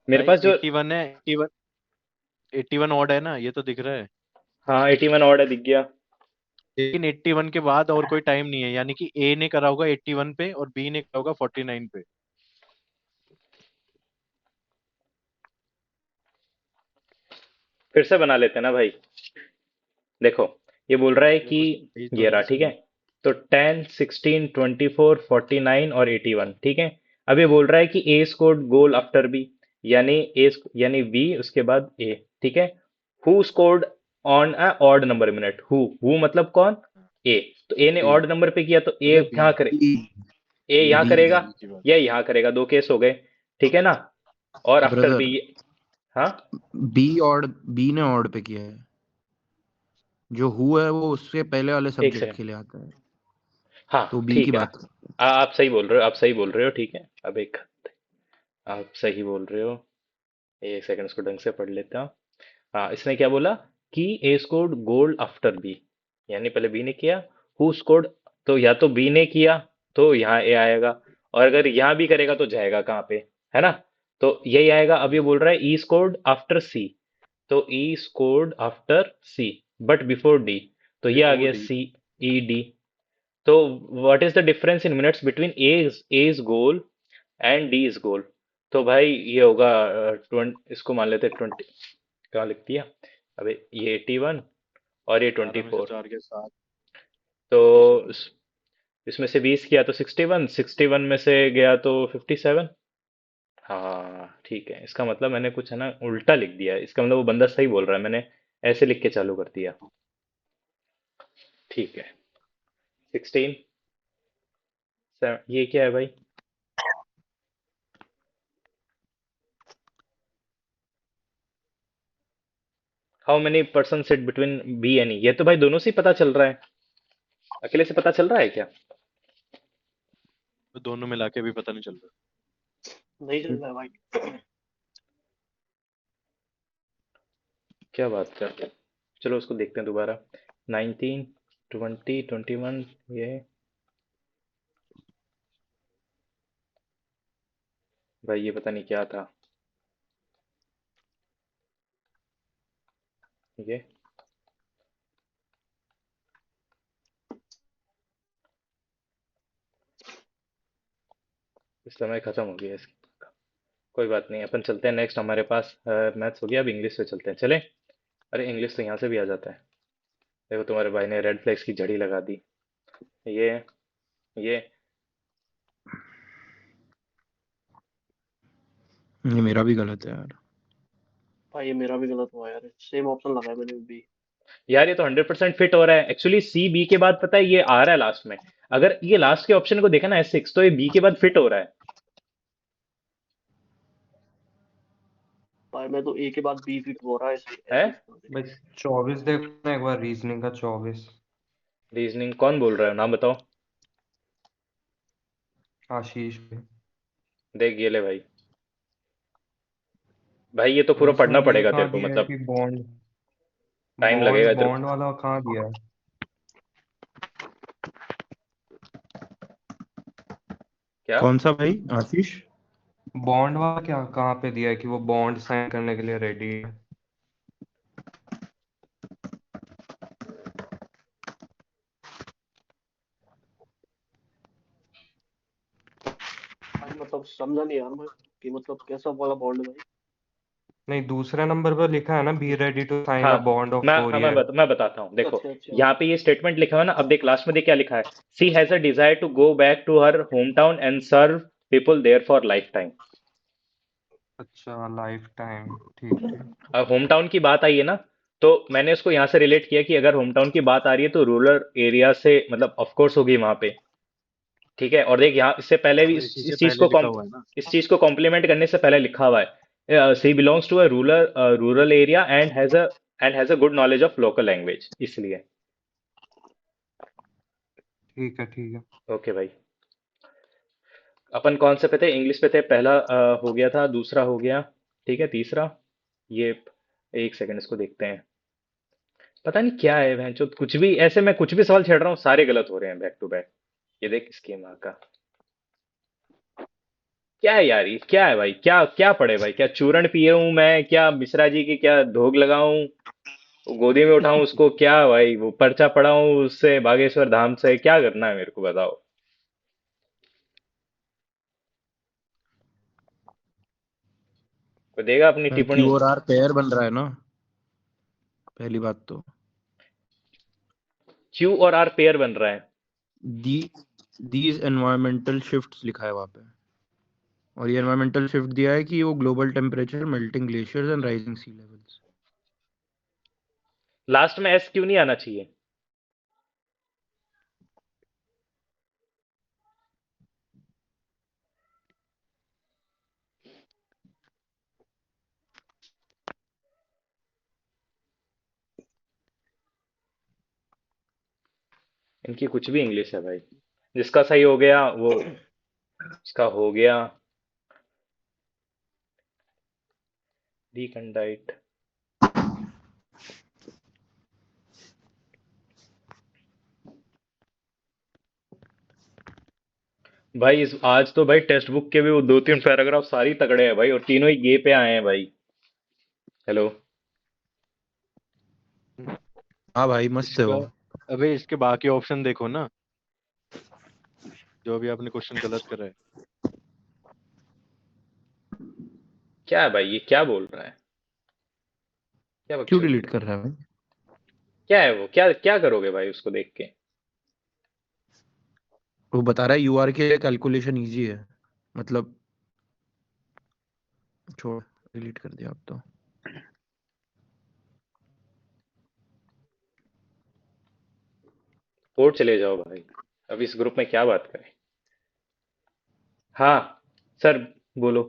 मेरे भाई पास जो 81 है, 81, 81 ऑड है ना, ये तो दिख रहा है। हाँ 81 ऑर्ड है, दिख गया। लेकिन 81 के बाद और कोई टाइम नहीं है, यानी कि ए ने करा होगा 81 पे और बी ने करा होगा 49 पे। फिर से बना लेते हैं ना भाई। देखो ये बोल रहा है कि यही तो ये रहा, ठीक है। तो 10, 16, 24, 49 और 81, ठीक है। अब ये बोल रहा है कि ए स्कोर्ड गोल आफ्टर बी, यानी बी उसके बाद ए, ठीक है। Who scored on a odd number minute, who मतलब कौन, ए। तो ए ने बी ऑड नंबर पे किया तो ए अबे बी यहाँ करे, बी ए यहाँ बी करेगा बी की बात। या यहाँ करेगा, दो केस हो गए, ठीक है ना। और आफ्टर ब्रदर, बी, हाँ बी ने ऑड पे किया है। जो हु है वो उससे पहले वाले एक सब्जेक्ट सेकंड, के लिए आता है, हाँ तो बी की ठीक है, बात कर। आप सही बोल रहे हो, आप सही बोल रहे हो, ठीक है। अब एक, आप सही बोल रहे हो, एक सेकंड इसको ढंग से पढ़ लेता हूँ। हाँ, इसने क्या बोला कि ए स्कोर्ड गोल आफ्टर बी, यानी पहले बी ने किया। हु स्कोर्ड, तो या तो बी ने किया तो यहाँ ए आएगा, और अगर यहाँ भी करेगा तो जाएगा कहाँ पे, है ना। तो यही आएगा। अब ये बोल रहा है ई स्कोर्ड आफ्टर सी, तो E scored after C but before D, तो ये आ बिफोर गया डी। C E D. तो what is the difference in minutes between A is goal and D is goal. तो भाई ये होगा 20, इसको मान लेते हैं 20, कहाँ लिख दिया, अबे ये 81 और ये 11 में से 24, 4 के 7, तो 57। इसमें से 20 किया तो 61, 61 में से गया तो 57। हाँ ठीक है, इसका मतलब मैंने कुछ है ना उल्टा लिख दिया है, इसका मतलब वो बंदा सही बोल रहा है, मैंने ऐसे लिख के चालू कर दिया। ठीक है, 16, ये क्या है भाई, how many person sit between B and E, ये तो भाई दोनों से ही पता चल रहा है, अकेले से पता चल रहा है क्या। तो दोनों मिला के भी पता नहीं चल रहा। नहीं चल रहा है भाई। क्या बात करते हैं, चलो उसको देखते हैं दोबारा। 19, 20, 21, ये भाई ये पता नहीं क्या था ये, समय खत्म हो गया इसका, कोई बात नहीं, अपन चलते हैं नेक्स्ट। हमारे पास मैथ्स हो गया, अब इंग्लिश पे चलते हैं, चले। अरे इंग्लिश तो यहाँ से भी आ जाता है, देखो तुम्हारे भाई ने रेड फ्लैग्स की झड़ी लगा दी। ये ये ये मेरा भी गलत है यार। भाई ये मेरा भी गलत हुआ यार, सेम ऑप्शन लगाया मैंने भी। यार ये तो 100% फिट हो रहा है एक्चुअली, सी बी के बाद पता है ये आ रहा है लास्ट में, अगर ये लास्ट के ऑप्शन को देखा ना S6, तो ये बी के बाद फिट हो रहा है। भाई मैं तो ए के बाद बी फिट हो रहा है, ऐसे है ऐसे इसका देख। भाई 24 देखो ना एक बार, रीजनिंग का 24। रीजनिंग कौन बोल रहा है, नाम बताओ। आशीष पे। देख ये ले भाई, भाई ये तो भाई पूरा इसमें पढ़ना ये पड़ेगा तेरे कहाँ को, दिया है मतलब कि बॉन्ड टाइम बॉन्ड लगेगा तेरे बॉन्ड को। वाला कहाँ दिया है? क्या, कौन सा भाई आशीष? बॉन्ड वाला क्या कहाँ पे दिया है कि वो बॉन्ड साइन करने के लिए रेडी है? भाई मतलब समझा नहीं यार मैं, कि मतलब कैसा वाला बॉन्ड भाई। नहीं, दूसरे नंबर पर लिखा है ना, be ready to sign a हाँ बॉन्ड ऑफ 4 ईयर। मैं बताता हूँ, देखो अच्छा अच्छा। यहाँ पे ये स्टेटमेंट लिखा हुआ है ना, अब देख लास्ट में देख क्या लिखा है, she has a desire to go back to her home town and serve people there for lifetime. अच्छा, लाइफ टाइम, ठीक है। अब होम टाउन की बात आई है ना, तो मैंने उसको यहाँ से रिलेट किया कि अगर होम टाउन की बात आ रही है तो रूरल एरिया से मतलब ऑफ कोर्स होगी वहां पे, ठीक है। और देख यहाँ इससे पहले भी तो इसी से इस चीज पहले को लिखा हुआ है ना। इस चीज को कॉम्प्लीमेंट करने से पहले लिखा हुआ है, she belongs to a rural area and has a good knowledge of local language, इसलिए। ठीक है, ठीक है। ओके भाई, अपन कौन से पे थे, इंग्लिश पे थे, पहला हो गया था, दूसरा हो गया, ठीक है, तीसरा ये, एक सेकंड इसको देखते हैं, पता नहीं क्या है भैंचो, कुछ भी ऐसे मैं कुछ भी सवाल छेड़ रहा हूँ सारे गलत हो रहे हैं बैक टू बैक। ये देख इसकी माँ का, क्या है यार, ये क्या है भाई, क्या क्या पढ़े भाई, क्या चूरण पिए हूँ मैं, क्या मिश्रा जी की क्या धोख लगाऊं, गोदी में उठाऊं उसको, क्या भाई वो पर्चा पढ़ाऊं उससे बागेश्वर धाम से, क्या करना है मेरे को बताओ। कोई देगा अपनी टिप्पणी। क्यू और आर पेयर बन रहा है ना, पहली बात तो। क्यू और आर पेयर बन रहा है, दी दीज एनवायरमेंटल शिफ्ट्स लिखा है वहां पे। और ये एनवायरमेंटल शिफ्ट दिया है कि वो global temperature, melting glaciers and rising sea levels. Last में एस क्यों नहीं आना चाहिए? इनकी कुछ भी इंग्लिश है भाई। जिसका सही हो गया वो उसका हो गया। रिकंडाइट। भाई इस आज तो भाई टेक्स्ट बुक के भी वो 2-3 पैराग्राफ सारी तगड़े हैं भाई, और तीनों ही गे पे आए हैं भाई। हेलो। हाँ भाई मस्त है इसका वो। अबे इसके बाकी ऑप्शन देखो ना, जो अभी आपने क्वेश्चन गलत करा है। क्या है भाई, ये क्या बोल रहा है? क्या क्यों बकचोदी डिलीट है? कर रहा है भाई? क्या है वो, क्या क्या करोगे भाई उसको देख के? वो बता रहा है यूआर के लिए कैलकुलेशन इजी है, मतलब छोड़, डिलीट कर दिया अब तो। कोर्ट चले जाओ भाई, अब इस ग्रुप में क्या बात करें। हाँ सर, बोलो।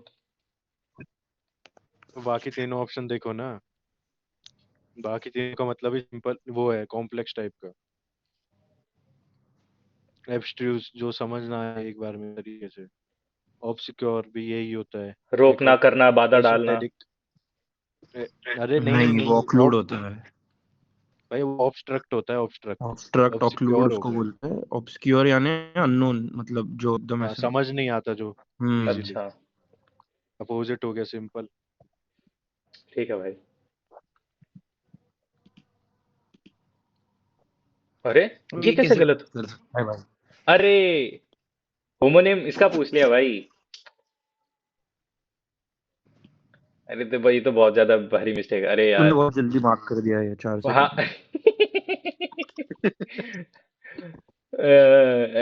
तो बाकी तीनों ऑप्शन देखो ना, बाकी तीनों का मतलब ही सिंपल वो है, कॉम्प्लेक्स टाइप का, एब्स्ट्रूज जो समझ ना आए एक बार में तरीके से। ऑब्सक्योर भी यही होता है, एक रोकना करना, बाधा डालना। एसोटेरिक। अरे नहीं नहीं, वो नहीं, ऑक्लूड होता है। भाई वो ऑब्स्ट्रक्ट होता है, ऑब्स्ट्रक्ट। ऑब्स्ट्रक्ट ऑक्लूड ऑब्सक्योर हो उसको गए। बोलते हैं। ऑब्सक्योर यानी अननोन, मतलब जो एकदम हाँ, ऐसे। समझ नहीं आता जो इजीली। अच्छा अपोजिट हो गया सिंपल। ठीक है भाई। अरे ये ये कैसे कैसे गलत? कर सकता है भाई? अरे होमोनिम इसका पूछ लिया भाई। अरे तो भाई ये तो बहुत ज्यादा भारी मिस्टेक, अरे तूने यार। बहुत जल्दी मार्क कर दिया ये 4 सेकंड हाँ में।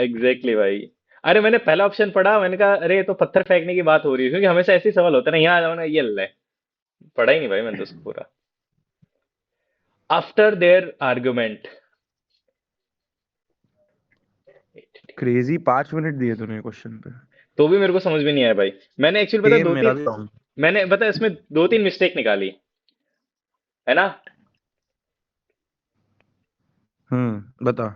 एग्जैक्टली भाई। अरे मैंने पहला ऑप्शन पढ़ा, मैंने कहा अरे ये तो पत्थर फेंकने की बात हो रही है, क्योंकि हमेशा ऐसे ही सवाल होता है ना, यहाँ जाओ ना, ये ले। पढ़ा ही नहीं भाई मैंने तो उसको पूरा। After their argument. Crazy 5 minute दिए तूने क्वेश्चन पे। तो भी मेरे को समझ में नहीं आया भाई। मैंने एक्चुअली पता सेम दो मेरा तीन, भी रॉन्ग। मैंने पता इसमें 2-3 मिस्टेक निकाली है ना। बता।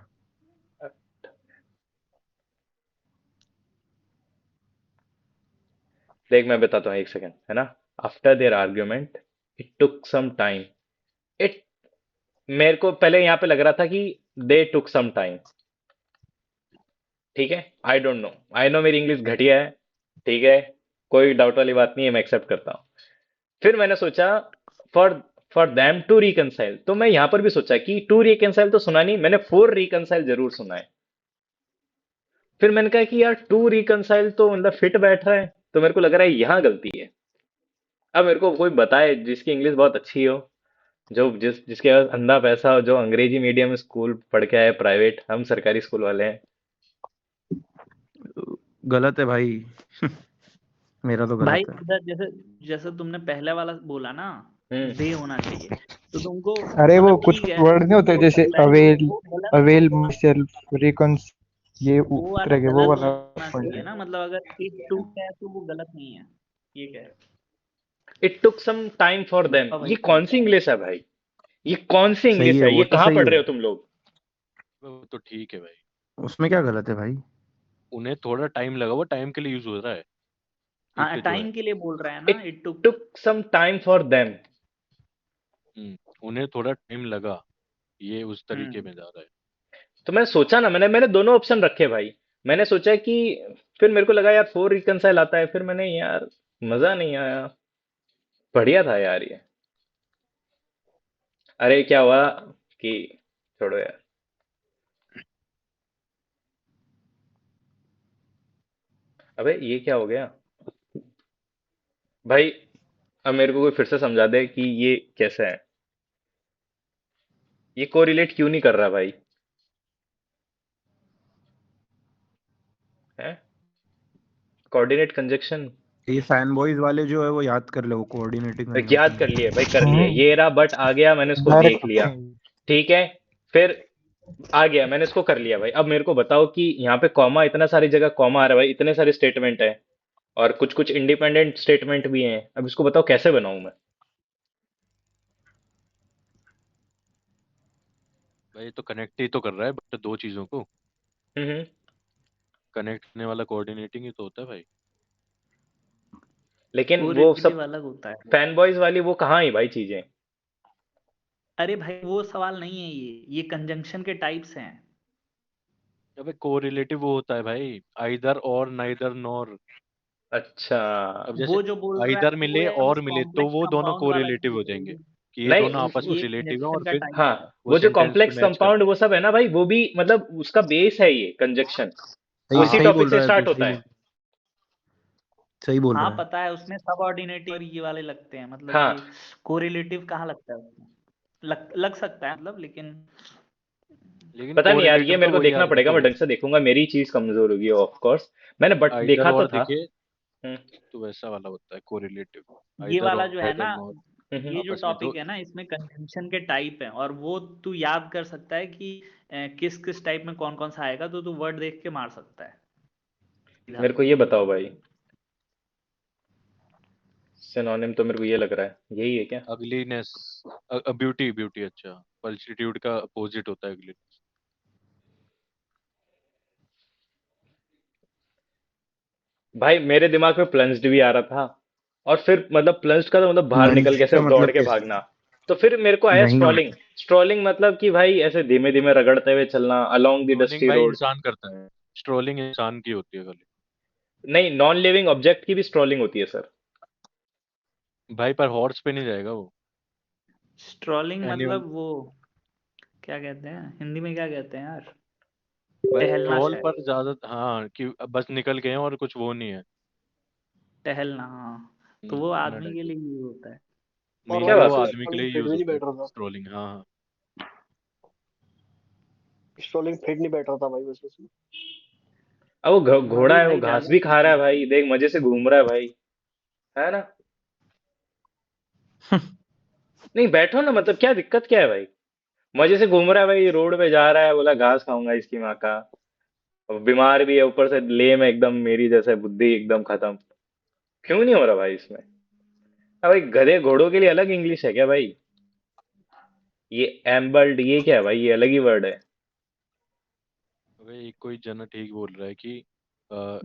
देख मैं बताता हूँ, एक सेकंड, है ना। After their argument it took some time. It मेरे को पहले यहाँ पे लग रहा था कि दे टुक सम टाइम। ठीक है, I don't know, I know मेरी इंग्लिश घटिया है। ठीक है, कोई डाउट वाली बात नहीं है, मैं एक्सेप्ट करता हूँ। फिर मैंने सोचा for for them to reconcile, तो मैं यहां पर भी सोचा कि टू रिकनसाइल तो सुना नहीं मैंने, फोर रिकनसाइल जरूर सुना है। फिर मैंने कहा कि यार टू रिकनसाइल तो मतलब फिट बैठ रहा है, तो मेरे को लग रहा है यहां गलती है। अब मेरे को कोई बताए जिसकी इंग्लिश बहुत अच्छी हो, जो जिसके पास अंधा पैसा हो, जो अंग्रेजी मीडियम स्कूल पढ़ के आए प्राइवेट, हम सरकारी स्कूल वाले हैं। गलत है भाई। मेरा तो भाई गलत है। इधर जैसे जैसे तुमने पहले वाला बोला ना, हम्म। दे होना चाहिए, तो तुमको अरे वो मतलब कुछ ठीक कुछ है वर्ड नहीं होते जो जैसे पहला है अवेल, वो गलत, अवेल माई सेल्फ, रिकॉन्स, ये वो वाला तरह के वो गलत वाला होना पॉइंट चाहिए है। ना, मतलब अगर इट टुक है तो वो गलत नहीं है, ये कह रहे it took some time for हो। देम, हाँ भाई ये सही कौन सी कह रहे इंग्लिश है भाई? ये कौन सी सही इंग्लिश है, है? वो ये तो कहाँ सही पढ़ रहे है। हो तुम लोग? वो तो ठीक है भाई, उसमें क्या गलत है भाई? उन्हें थोड़ा टाइम लगा, वो टाइम के लिए यूज हो रहा है। हाँ इट जो है, टाइम के लिए बोल रहा है ना, it it took. Took some time for them. उन्हें थोड़ा टाइम लगा, ये उस तरीके हम्म में जा रहा है। तो मैं सोचा ना, मैंने मैंने दोनों ऑप्शन रखे भाई। मैंने सोचा कि फिर मेरे को लगा यार फोर रिकनसाइल आता है, फिर मैंने यार मजा नहीं आया। बढ़िया था यार ये। अरे क्या हुआ कि, छोड़ो यार। अबे ये क्या हो गया भाई? अब मेरे को कोई फिर से समझा दे कि ये कैसे है, ये कोरिलेट क्यों नहीं कर रहा भाई? है कोऑर्डिनेट कंजक्शन। ये फैन बॉयज वाले जो है वो याद कर ले, वो कोऑर्डिनेटिंग याद कर लिए भाई, कर लिए, ये रहा बट आ गया, मैंने उसको देख लिया, ठीक है। फिर आ गया, मैंने इसको कर लिया भाई। अब मेरे को बताओ कि यहाँ पे कॉमा, इतना सारी जगह कॉमा आ रहा है भाई, इतने सारे स्टेटमेंट है और कुछ कुछ इंडिपेंडेंट स्टेटमेंट भी हैं। अब इसको बताओ कैसे बनाऊं मैं। भाई तो कनेक्ट ही तो कर रहा है बट दो चीजों को हम्म। कनेक्ट करने वाला कोऑर्डिनेटिंग ही तो होता है भाई। लेकिन वो सब कोरिलेटिव अलग होता है। फैन बॉयज वाली वो कहाँ है भाई चीजें। अरे भाई वो सवाल नहीं है, ये कंजंक्शन के टाइप्स हैं। अबे कोरिलेटिव वो होता है भाई, आइदर और, नाइदर नॉर। अच्छा। अब जैसे वो जो बोल रहा आइदर है वो मिले है उस और मिले तो कॉम्प्लेक्स वो दोनों कंपाउंड वाला कोरिलेटिव हो जो जाएंगे कि ये दोनों नहीं, आपस में ये रिलेटिव है कंजंक्शन और का फिर टाइप हाँ, है। वो वो जो सेंटेंस पे कॉम्प्लेक्स मैच कर कंपाउंड वो सब है ना भाई, वो भी मतलब उसका बेस है ये कंजक्शन, सही उसी सही टॉपिक बोल से रहा है तू, स्टार्ट सही होता बोल है। सही बोल हाँ रहा है। पता है, उसमें सबऑर्डिनेटिव और ये वाले लगते हैं, मतलब हाँ, ये कोरिलेटिव कहाँ लगता है उसमें? लग सकता है मतलब, लेकिन लेकिन पता नहीं यार, ये कोरिलेटिव का मेरे को वही देखना याद पड़ेगा, मैं रखो, ढंग से देखूंगा, मेरी चीज कमजोर होगी ऑफ कोर्स। मैंने बट आइदर देखा तो और था। दिखे हम्म। तो वैसा वाला होता है कोरिलेटिव। ये आइदर वाला और जो है नाइदर ना, नॉर हम्म। ये जो आपस में तो टॉपिक है ना, इसमें कंजंक्शन के टाइप है, और वो तू याद कर सकता है कि किस किस टाइप में कौन कौन सा आएगा, तो तू वर्ड देख के मार सकता है सीधा। मेरे को ये बताओ भाई, सिनोनिम तो मेरे को ये लग रहा है यही है क्या। अगलीनेस, ब्यूटी, ब्यूटी अच्छा, पल्टिट्यूड का अपोजिट होता है अगलीनेस। भाई मेरे दिमाग में प्लंज्ड भी आ रहा था, और फिर मतलब प्लंज्ड का तो मतलब बाहर निकल के प्लंज ऐसे का दौड़ मतलब के कैसे? भागना। तो फिर मेरे को आया नहीं, स्ट्रॉलिंग। स्ट्रॉलिंग मतलब कि भाई ऐसे धीमे धीमे रगड़ते हुए चलना अलोंग द स्ट्रोलिंग डस्टी भाई रोड। इंसान करता है, स्ट्रोलिंग इंसान की होती है खाली। नहीं, नॉन लिविंग ऑब्जेक्ट की भी स्ट्रॉलिंग होती है सर। भाई पर हॉर्स पे नहीं जाएगा वो। स्ट्रॉलिंग एनिमल, मतलब वो क्या कहते हैं हिंदी में, क्या कहते हैं यार? भाई टहलना स्ट्रोल शायद। पर ज्यादा, हाँ कि बस निकल गए हैं और कुछ वो नहीं है। टहलना, हाँ। तो वो नट आदमी है। के लिए यूज होता है। और क्या भाई मेनली वो बात उससे कर। आदमी के स्ट्रॉलिंग लिए फिट यूज भी नहीं होता है बैठ रहा था। स्ट्रोलिंग, हाँ हाँ। स्ट्रॉलिंग फिट नहीं बैठ रहा था भाई वैसे उसमें। अब वो वो घोड़ा भी है, वो भाई घास ज्यादा भी खा रहा है confusing भाई, देख मजे से घूम रहा है भाई, है ना। नहीं बैठो ना, मतलब क्या दिक्कत क्या है भाई। मजे से घूम रहा है भाई, रोड पे जा रहा है, बोला घास खाऊंगा इसकी माँ का। अब बीमार भी है ऊपर से, लेम एकदम मेरी जैसे, बुद्धि एकदम खत्म। क्यों नहीं हो रहा भाई इसमें। अब भाई गधे घोड़ों के लिए अलग इंग्लिश है क्या भाई। ये एम्बल्ड ये क्या है भाई, ये अलग ही वर्ड है। अबे एक कोई जना ठीक बोल रहा है कि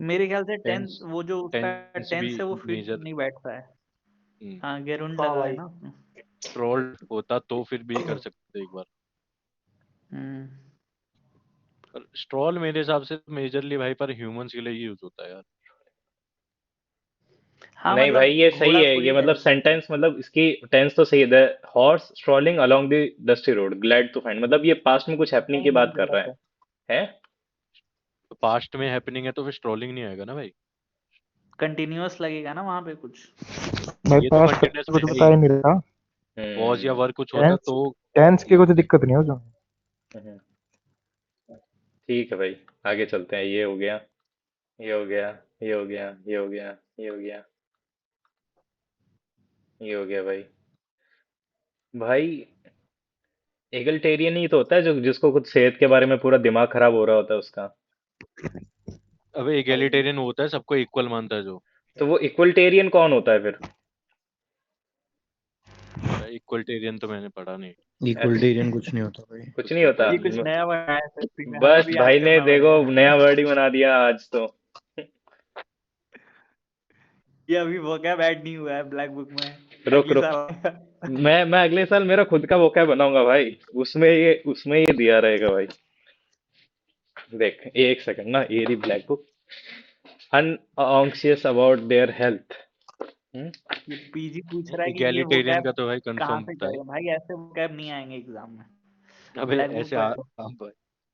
मेरे ख्याल से टेंस, टेंस, वो जो उसका टेंस भी टेंस है वो फिट मेजर। नहीं बैठता है। हाँ, गेरुंड हाँ लगा है भाई। ना उसमें। स्ट्रोल होता तो फिर भी कर सकते थे एक बार। हम्म। पर स्ट्रोल मेरे हिसाब से मेजरली भाई पर ह्यूमंस के लिए यूज होता है यार। हाँ नहीं भाई ये मतलब सही घोड़ा है, थोड़ी ये मतलब टहलता है। सेंटेंस, मतलब इसकी टेंस तो सही है। The horse strolling along the dusty road glad to find, मतलब ये पास्ट में कुछ हैपनिंग की नहीं नहीं, बात कर रहा गलत है। है। तो पास्ट में हैपनिंग है तो फिर स्ट्रोलिंग नहीं आएगा ना भाई। कंटिन्यूअस लगेगा ना वहां पे कुछ। भाई ये तो पास्ट का कंटिन्यूअस में कुछ है बता ही। ही नहीं रहा। वॉज या हम्म। वर कुछ होता टेंस तो टेंस की यूज कुछ होता। दिक्कत नहीं हो उसमें। हम्म। ठीक है भाई, आगे चलते हैं। ये हो गया, ये हो गया, ये हो गया, ये हो गया, ये हो गया, ये हो गया भाई। भाई एगल्टेरियन ही तो होता है जो, जिसको कुछ सेहत के बारे में पूरा दिमाग खराब हो रहा होता है उसका। अबे एगेलिटेरियन होता है, सबको इक्वल मानता है जो। तो वो इक्वलिटेरियन कौन होता है फिर। भाई इक्वलिटेरियन तो मैंने पढ़ा नहीं। इक्वलिटेरियन कुछ नहीं होता भाई। कुछ कुछ नहीं पता होता। ये नहीं कुछ है। नया वर्ड आया है हिस्ट्री में, हमें बस भी याद भाई ने करना देखो पड़ेगा। नया वर्ड ही बना दिया आज तो। ये अभी वोकैब ऐड नहीं हुआ है ब्लैक बुक में, रुक अगली रुक, साल आएगा। मैं अगले साल मेरा खुद का वोकैब बनाऊंगा भाई, उसमें ये दिया रहेगा भाई। देख एक सेकंड ना, ये रही black book. Anxious about their health. ये पीजी पूछ रहा है कि ये इगेलिटेरियन वोकैब का तो भाई कहाँ कंफर्म से था ही। करें भाई, ऐसे वोकैब नहीं आएंगे एग्जाम में। अबे ब्लैक बुक ऐसे पढ़ो। आप भाई,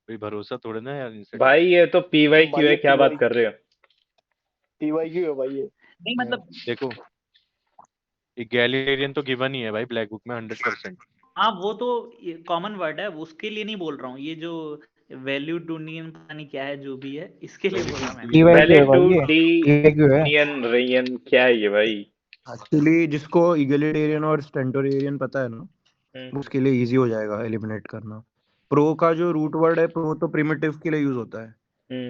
कोई भरोसा थोड़े ना यार इन भाई सेटिंग्स पे। ये तो पीवाई क्यू भाई है, ये क्या बात कर रहे हो। पीवाई क्यू है भाई ये। नहीं मतलब, देखो इगेलिटेरियन तो गिवन ही है भाई ब्लैक बुक में 100%। हाँ वो तो कॉमन वर्ड है, उसके लिए नहीं बोल रहा हूँ। ये जो वैल्यूटोनियन पता नहीं क्या है, जो भी है, इसके लिए बोला मैंने। पीवाईक्यू है भाई, ये पीवाईक्यू है। वैलेंटूडिनियन रेयन क्या है ये भाई? एक्चुअली जिसको इगलिटेरियन और स्टेंटोरियन पता है ना, हम्म, उसके लिए इजी हो जाएगा एलिमिनेट करना। प्रो का जो रूट वर्ड है, प्रो तो प्रिमिटिव के लिए यूज होता है,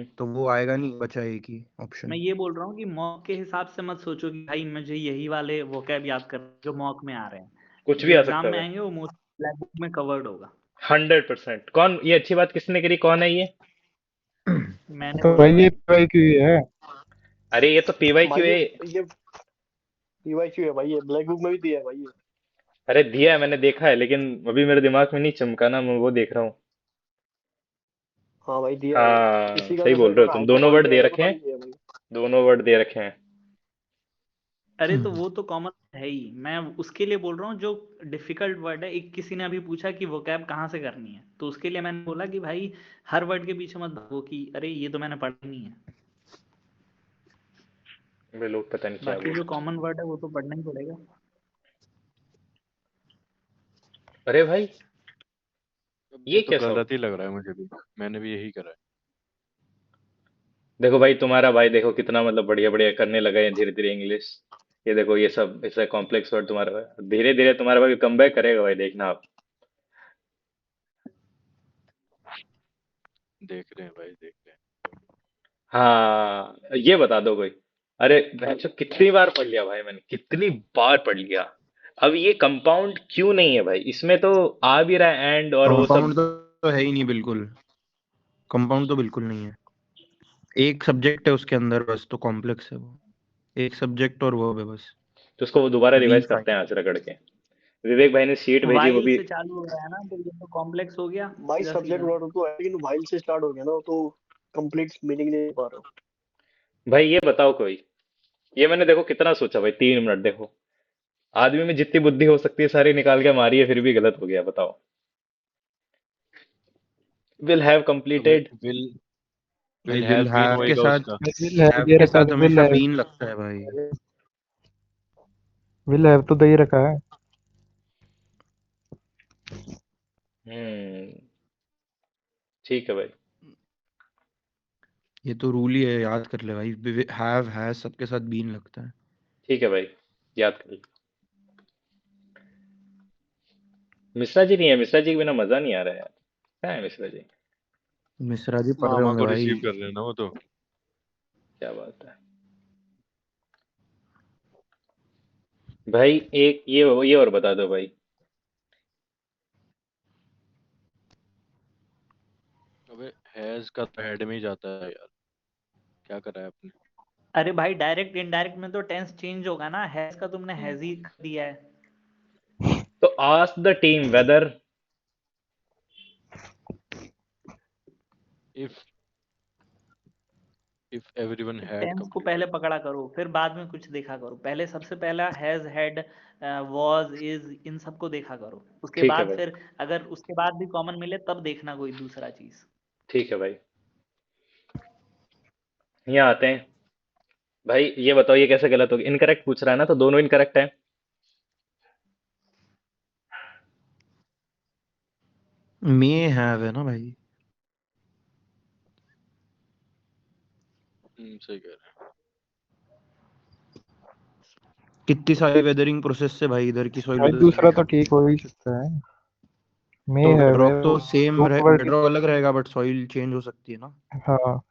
तो वो आएगा नहीं, बचा एक ही मैं ऑप्शन। ये बोल रहा हूँ कि मॉक के हिसाब से मत सोचो कि भाई मुझे यही वाले वोकैब याद कर जो मॉक में आ रहे हैं। कुछ भी जो आ एग्जाम सकता है में भाई। आएंगे वो मोस्ट ब्लैक बुक में कवर्ड होगा। 100%। कौन ये अच्छी बात किसने करी? कौन है ये? मैंने तो बोला भाई ये भाई। पीवाईक्यू ही है। अरे ये तो पीवाईक्यू भाई है। ये पीवाईक्यू है भाई, ये ब्लैक बुक में भी दिया है भाई ये। अरे दिया है, मैंने देखा है, लेकिन अभी मेरे दिमाग में नहीं चमका ना, मैं वो देख रहा हूँ। हाँ भाई दिया है, हाँ इसी का सही तो बोल सर रहे हो थोड़ा तुम, हाइपर दोनों वर्ड दे कॉन्फिडेंट है तो रखे हैं। तभी दिया है भाई। दोनों वर्ड दे रखे हैं। अरे तो वो तो कॉमन है ही, मैं उसके लिए बोल रहा हूँ जो डिफिकल्ट वर्ड है। एक किसी ने अभी पूछा कि वोकैब कहाँ से करनी है, तो उसके लिए मैंने बोला कि भाई हर वर्ड के पीछे मत भागो कि अरे ये तो मैंने पढ़ा नहीं है। वे लोग पता नहीं क्या बाकी बोल जो रहे कॉमन वर्ड है वो तो पढ़ना ही पड़ेगा। हैं। अरे भाई ये ये तो कैसा हो? गलत ही लग रहा है मुझे भी, मैंने भी यही करा है। देखो भाई तुम्हारा भाई देखो कितना मतलब बढ़िया बढ़िया करने लगा है धीरे धीरे इंग्लिश। ये देखो ये सब ऐसा कॉम्प्लेक्स वर्ड तुम्हारा धीरे धीरे तुम्हारा भाई कमबैक करेगा भाई, देखना आप। देख रहे हैं भाई, देख रहे हाँ ये बता दो कोई। अरे बहनचोद कितनी बार पढ़ लिया भाई मैंने, कितनी बार पढ़ लिया। अब ये कंपाउंड क्यों नहीं है भाई? इसमें तो आ भी रहा है एंड और वो सब। कंपाउंड तो है ही नहीं बिल्कुल, कंपाउंड तो बिल्कुल नहीं है। एक सब्जेक्ट है उसके अंदर बस, तो कॉम्प्लेक्स है वो। एक सब्जेक्ट और वर्ब है बस। तो उसको वो दोबारा वी रिवाइज करते फाइन। हैं आज रगड़ के। विवेक भाई ने शीट भेजी वो वाइल भी। से चालू हो रहा है ना, तो ये तो कॉम्प्लेक्स हो गया भाई सीधा सब्जेक्ट सीधा। वर्ड तो है, लेकिन वाइल से स्टार्ट हो गया ना तो कंप्लीट मीनिंग नहीं पा रहा हूँ। भाई ये बताओ कोई। ये मैंने देखो कितना सोचा भाई, 3 मिनट देखो। आदमी में जितनी बुद्धि हो सकती है सारी निकाल के मारी है, फिर भी गलत हो गया, बताओ। विल हैव हैं। Will completed. विल भाई will will have been have के होएगा साथ, उसका। विल हैव हैव दे के रखा है, साथ तो विल हमेशा हैव, बीन लगता है भाई। विल हैव तो दे ही रखा है। हम्म। ठीक है भाई। ये तो रूल ही है, याद कर ले भाई। हैव हैज सबके साथ बीन लगता है। ठीक है भाई, याद कर लो। मिश्रा जी नहीं है, मिश्रा जी के बिना मजा नहीं आ रहा है यार। क्या है मिश्रा जी? मिश्रा जी पढ़ रहे मामा होंगे को भाई। रिसीव कर रहे हैं ना वो तो। क्या बात है भाई। एक ये और बता दो भाई। अबे हैज का तो हेड में ही जाता है यार, क्या करा है आपने। अरे भाई डायरेक्ट इनडायरेक्ट में तो टेंस चेंज होगा ना, हैज का तुमने हैज ही दिया है। तो ask the team whether. If if everyone had tense को पहले कंप्लीटेड। पकड़ा करो, फिर बाद में कुछ देखा करो। पहले सबसे पहला हैज, हैड, वाज, इज, इन सबको देखा करो। उसके ठीक है बाद भाई। फिर अगर उसके बाद भी कॉमन मिले तब देखना कोई दूसरा चीज। ठीक है भाई। यहाँ आते हैं। भाई ये बताओ ये कैसे गलत हो गया? इनकरेक्ट पूछ रहा है ना, तो दोनों इनकरेक्ट है। मे हैव है ना भाई। सही कह रहे हैं। कितनी सारी वेदरिंग प्रोसेस से भाई इधर की सॉइल भाई बदल दूसरा सकती तो है। ठीक हो ही सकता है। मे तो हैव है बेडरॉक तो वो, सेम रूट वर्ड। बेडरॉक अलग रहेगा, बट सॉइल चेंज हो सकती है ना। हाँ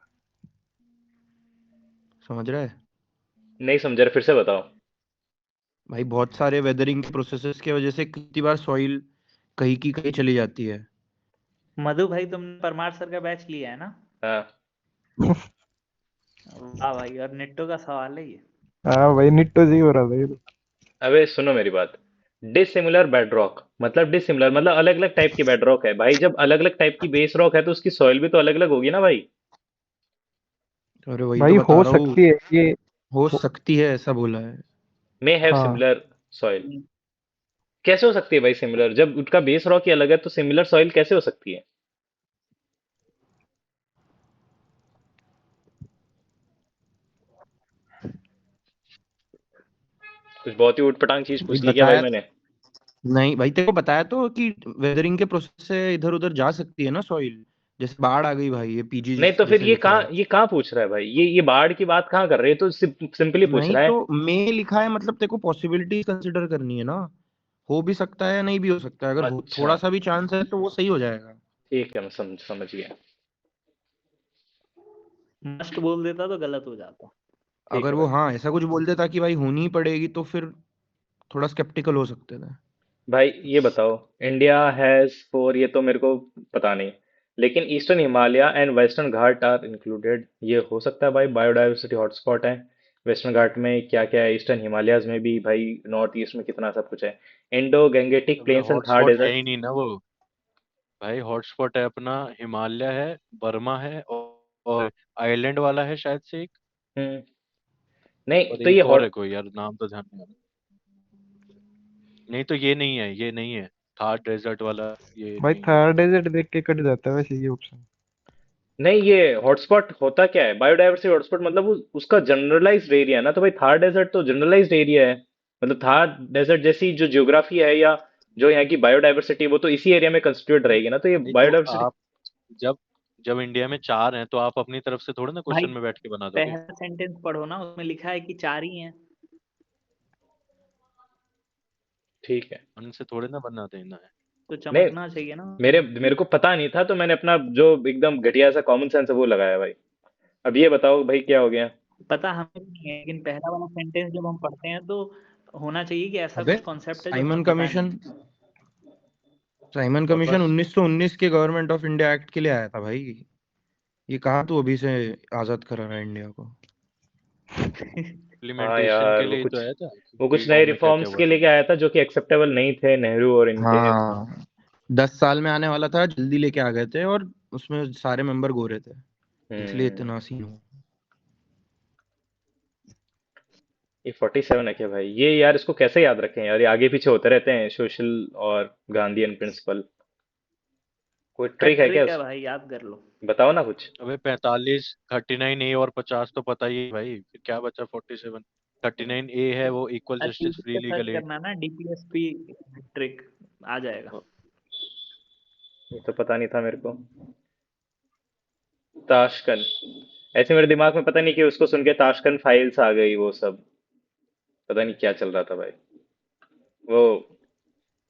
समझ रहा है नहीं समझ रहे, फिर से बताओ। भाई? बहुत सारे वेदरिंग प्रोसेसेस की वजह से कितनी बार सॉइल कहीं की कहीं चली जाती है। मधु भाई तुमने परमार सर का बैच लिया है ना? हाँ। वाह भाई, और निट्टो का सवाल है ये। हाँ भाई, निट्टो जी हो रहा था ये तो। अबे सुनो मेरी बात। डिसिमिलर बेडरॉक मतलब डिसिमिलर मतलब अलग अलग टाइप की बेडरॉक है भाई। जब अलग अलग टाइप की बेस रॉक है तो उसकी सॉइल भी तो अलग अलग होगी ना भाई। अरे वही तो भाई बता हो रहा हूँ, सकती है ये। हो हो, सकती है ऐसा बोला है। मे हैव हाँ सिमिलर सॉइल। कैसे हो सकती है भाई सिमिलर? जब उनका बेस रॉक ही अलग है तो सिमिलर सॉइल कैसे हो सकती है? कुछ बहुत ही उटपटांग चीज भाई पूछ ली क्या भाई बताया मैंने? नहीं भाई, तेरे को बताया तो कि वेदरिंग के प्रोसेस से इधर उधर जा सकती है ना सॉइल। जैसे बाढ़ आ गई भाई, ये पीजी नहीं तो फिर जैसे लिख रहा है। ये कहाँ पूछ रहा है भाई, ये बाढ़ की बात कहाँ कर रहे हैं, तो सिंपली पूछ नहीं रहा है। तो में लिखा है, मतलब तेरे को पॉसिबिलिटी कंसिडर करनी है ना, हो भी सकता है नहीं भी हो सकता है, अगर अच्छा थोड़ा सा भी चांस है तो वो सही हो जाएगा। ठीक है, मैं समझ गया। मस्ट बोल देता तो गलत हो जाता। ठीक अगर है वो भाई। हाँ ऐसा कुछ बोल देता कि भाई होनी ही पड़ेगी, तो फिर थोड़ा स्केप्टिकल हो सकते थे। भाई ये बताओ, इंडिया हैज फोर, ये तो मेरे को पता नहीं, लेकिन eastern Himalaya and western Ghat are included, ये हो सकता है भाई, बायोडायवर्सिटी हॉटस्पॉट है। वेस्टर्न घाट में क्या क्या है, ईस्टर्न हिमालयाज में भी भाई, नॉर्थ ईस्ट में कितना सब कुछ है। इंडो गैंगेटिक अबे प्लेन्स एंड थार हॉटस्पॉट है डेजर्ट। ही नहीं ना वो भाई। हॉटस्पॉट है अपना हिमालय है, बर्मा है, और आइलैंड वाला है शायद से एक, हम्म। नहीं और तो ये एक और है हॉट कोई, यार नाम तो ध्यान नहीं आ रहा। नहीं तो ये नहीं है, ये नहीं है थार डेजर्ट वाला, ये भाई नहीं है। थार डेजर्ट देख के कट जाता है वैसे ये ऑप्शन। नहीं, ये हॉटस्पॉट होता क्या है, बायोडायवर्सिटी हॉटस्पॉट मतलब उसका जनरलाइज्ड एरिया है ना, तो भाई थार डेजर्ट तो जनरलाइज्ड एरिया है। मतलब थार डेजर्ट जैसी जो ज्योग्राफी है, या जो यहाँ की बायोडायवर्सिटी, वो तो इसी एरिया में कंस्टिट्यूट रहेगी ना, तो ये नहीं तो बायोडायवर्सिटी। आप जब जब इंडिया में चार हैं तो आप अपनी तरफ से थोड़ा ना भाई क्वेश्चन में बैठ के बना दोगे। पहला सेंटेंस पढ़ो ना, उसमें लिखा है कि 4 ही हैं। ठीक है। उनसे थोड़े ना बना देना है। तो नहीं, चमकना चाहिए ना मेरे उसमें। मेरे को पता नहीं था, तो मैंने अपना जो एकदम घटिया सा कॉमन सेंस है वो लगाया भाई। अब ये बताओ भाई, क्या हो गया। पता हमें भी नहीं है, लेकिन पहला वाला सेंटेंस जब हम पढ़ते हैं तो होना चाहिए कि ऐसा अबे कुछ कॉन्सेप्ट है जो हमें साइमन पता नहीं कमीशन, है। साइमन कमीशन बकवास। 1919 के गवर्नमेंट ऑफ इंडिया एक्ट के लिए आया था भाई। ये कहाँ तू अभी से आजाद करा रहा है इंडिया को। हाँ इम्प्लीमेंटेशन के यार, लिए ही तो आया था वो कि कुछ नए गाँव में क्या क्या रिफॉर्म्स हुआ के था। लेके आया था, जो कि एक्सेप्टेबल नहीं थे नेहरू और इनके। हाँ, 10 साल में आने वाला था, जल्दी लेके आ गए थे, और उसमें सारे मेंबर गोरे थे, इसलिए हम्म। इतना सीन हुआ। ये 47 है क्या भाई, ये यार इसको कैसे याद रखें यार, ये आगे पीछे होते रहते हैं, सोशल और गांधीयन प्रिंसिपल। कोई का ट्रिक है क्या ट्रिक है उस, भाई, याद कर लो। बताओ ना कुछ। अबे 45, 39A और 50 तो पता ही है भाई, फिर क्या बचा 47। 39A है वो इक्वल जस्टिस यूट्यूब फ्री पे सर्च लीगल एड। करना ना डीपीएसपी ट्रिक, आ जाएगा। ये तो पता नहीं था मेरे को। ताशकन, ऐसे मेरे दिमाग में पता नहीं कि उसको सुन के ताशकन फाइल्स आ गई, वो सब पता नहीं क्या चल रहा था भाई। वो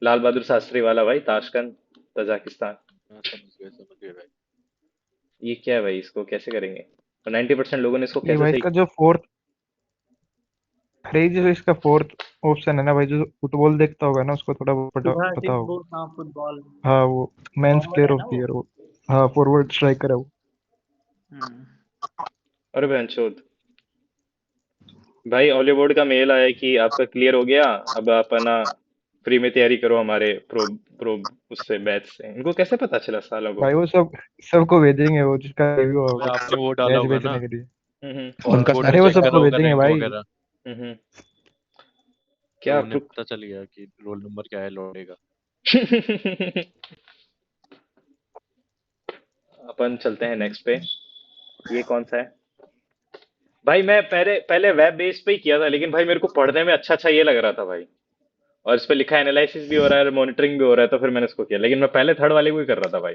लाल बहादुर शास्त्री वाला भाई, ताशकन, तजाकिस्तान। हाँ, समझ गए भाई। ये क्या है भाई, इसको कैसे करेंगे, तो 90% लोगों ने इसको ये कैसे भाई सही। इसका जो फोर्थ, अरे ये जो इसका फोर्थ ऑप्शन है ना भाई, जो फुटबॉल देखता होगा ना उसको थोड़ा वो पता पता सुभाषित होगा। बोस, हाँ फुटबॉल। हाँ वो मेंस फॉरवर्ड प्लेयर है ऑफ ना द वो। ईयर वो। हाँ फॉरवर्ड स्ट्राइकर है वो। हम्म। अरे बहनचोद, भाई हॉलीवुड का मेल आया कि आपका क्लियर हो गया, अब आप है ना फ्री में तैयारी करो हमारे प्रो प्रो उससे बैच से। इनको कैसे पता चला सालों को। भाई वो सब सबको भेजेंगे वो जिसका रिव्यू अबे होगा आपने वो डाला बैच होगा ना, भेजने के लिए। हम्म। उनका ऑनबोर्ड अरे में वो चेक सर्टिफिकेट। करा सबको होगा भेजेंगे रैंक भाई। वगैरह। हम्म। तो क्या उन्हें प्रू- पता चल गया कि रोल नंबर क्या है लौड़े का। अपन चलते हैं नेक्स्ट पे। ये कौन सा है भाई, मैं पहले पहले वेब बेस पे ही किया था, लेकिन भाई मेरे को पढ़ने में अच्छा अच्छा ये लग रहा था भाई, और इस पे लिखा एनालिसिस भी हो रहा है, मॉनिटरिंग भी हो रहा है, तो फिर मैंने इसको किया, लेकिन मैं पहले थर्ड वाले को ही कर रहा था भाई।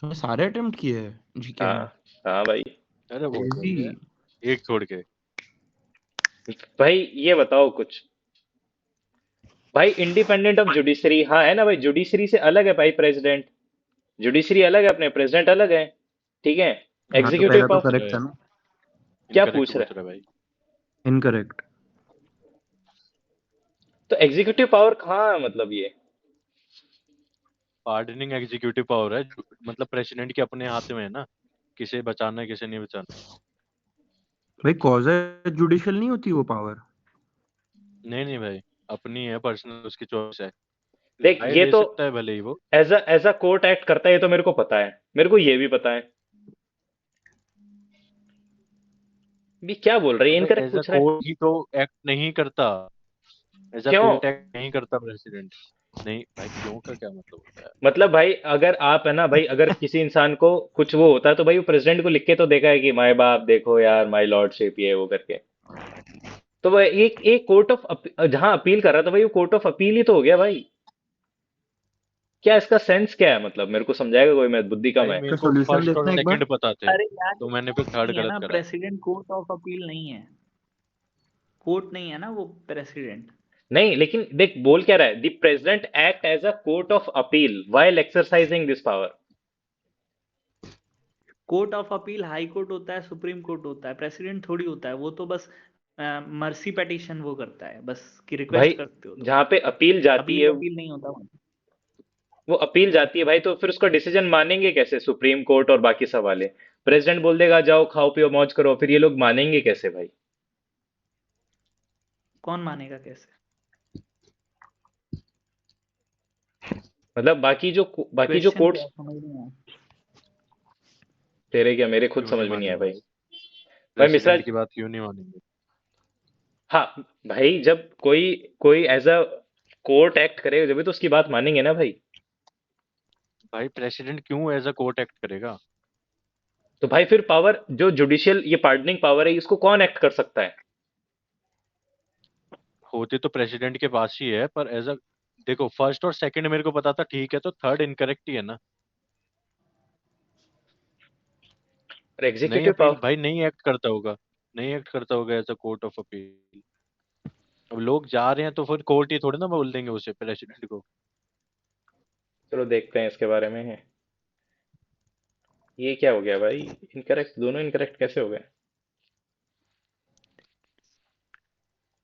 हमने सारे अटेम्प्ट किए हैं जीके में। हाँ हाँ भाई। अरे वो तो क्रेजी। है, एक छोड़ के। भाई ये बताओ कुछ, भाई इंडिपेंडेंट ऑफ जुडिशरी, हाँ है ना भाई, जुडिशरी से अलग है भाई प्रेसिडेंट, जुडिशरी अलग है अपने, प्रेसिडेंट अलग है, ठीक है। हाँ तो एग्जीक्यूटिव पहला तो पावर, पूछ रहा करेक्ट है, था ना। क्या इनकरेक्ट पूछ रहे पूछ हैं, रहा है भाई। इनकरेक्ट। तो एग्जीक्यूटिव पावर कहाँ है मतलब ये। पार्डनिंग एग्जीक्यूटिव पावर है, मतलब प्रेसिडेंट के अपने हाथ में है ना, किसे बचाना है किसे नहीं बचाना। भाई कॉज जुडिशियल नहीं होती वो पावर। नहीं नहीं भाई, अपनी है पर्सनल, उसकी चॉइस है। देख राय ये दे तो सकता है भले ही वो। एज अ कोर्ट एक्ट करता है, ये तो मेरे को पता है, मेरे को ये भी पता है। भी क्या बोल रही है, अबे इनकरेक्ट एज अ पूछ रहा है। कोर्ट ही तो एक्ट नहीं करता, एज अ क्यों, कोर्ट एक्ट नहीं करता प्रेसिडेंट। नहीं भाई, क्यों का क्या मतलब होता है। मतलब भाई अगर आप है ना भाई, अगर किसी इंसान को कुछ वो होता है, तो भाई वो प्रेसिडेंट को लिख के तो देखा है कि माय बाप देखो यार, माय लॉर्डशिप, ये वो करके। तो भाई एक एक कोर्ट ऑफ जहां अपील कर रहा था भाई, वो कोर्ट ऑफ अपील ही तो हो गया भाई। क्या इसका सेंस क्या है, मतलब मेरे को समझाएगा कोई, मैं बुद्धि कम भाई है। मेरे इसका को सॉल्यूशन फर्स्ट और देखना एक बार। सेकंड पता थे, अरे यार तो मैंने फिर थर्ड नहीं है गलत ना, करा। प्रेसिडेंट कोर्ट ऑफ अपील नहीं है, कोर्ट नहीं है ना वो प्रेसिडेंट। नहीं लेकिन देख बोल क्या रहा है, the president act as a court of appeal while exercising this power. Court of appeal high court होता है, सुप्रीम कोर्ट होता है, प्रेसिडेंट थोड़ी होता है। वो तो बस मर्सी पिटीशन वो करता है बस, कि भाई रिक्वेस्ट करते हो तुम। जहाँ पे अपील जाती है, अपील अपील नहीं होता वहाँ। वो अपील जाती है भाई, तो फिर उसका डिसीजन मानेंगे कैसे सुप्रीम कोर्ट और बाकी सब वाले? प्रेसिडेंट बोल देगा जाओ खाओ पियो मौज करो, फिर ये लोग मानेंगे कैसे भाई? कौन मानेगा कैसे? मतलब बाकी जो क्वेश्चन क्या कोर्ट्स, है, समझ नहीं आया। तेरे क्या मेरे खुद क्यों नहीं समझ में नहीं आया मानेंगे? भाई। भाई मिश्रा, प्रेसिडेंट की बात क्यों नहीं मानेंगे? हाँ भाई, जब कोई कोई एज अ कोर्ट एक्ट करेगा जब भी तो उसकी बात मानेंगे ना भाई। भाई प्रेसिडेंट क्यों एज अ कोर्ट एक्ट करेगा? तो भाई फिर पावर जो जुडिशियल ये पार्डनिंग पावर है, इसको कौन एक्ट कर सकता है? होते तो प्रेसिडेंट के पास ही है, पर एज अ, देखो फर्स्ट और सेकंड मेरे को पता था, ठीक है, तो थर्ड इनकरेक्ट ही है ना। और नहीं एग्जीक्यूटिव अपील पावर, भाई, नहीं एक्ट करता होगा, नहीं एक्ट करता होगा as a court of appeal. अब लोग जा रहे हैं तो फिर कोर्ट ही थोड़ी ना बोल देंगे उसे, प्रेसिडेंट को। चलो देखते हैं इसके बारे में। ये क्या हो गया भाई, इनकरेक्ट, दोनों इनकरेक्ट कैसे हो गए?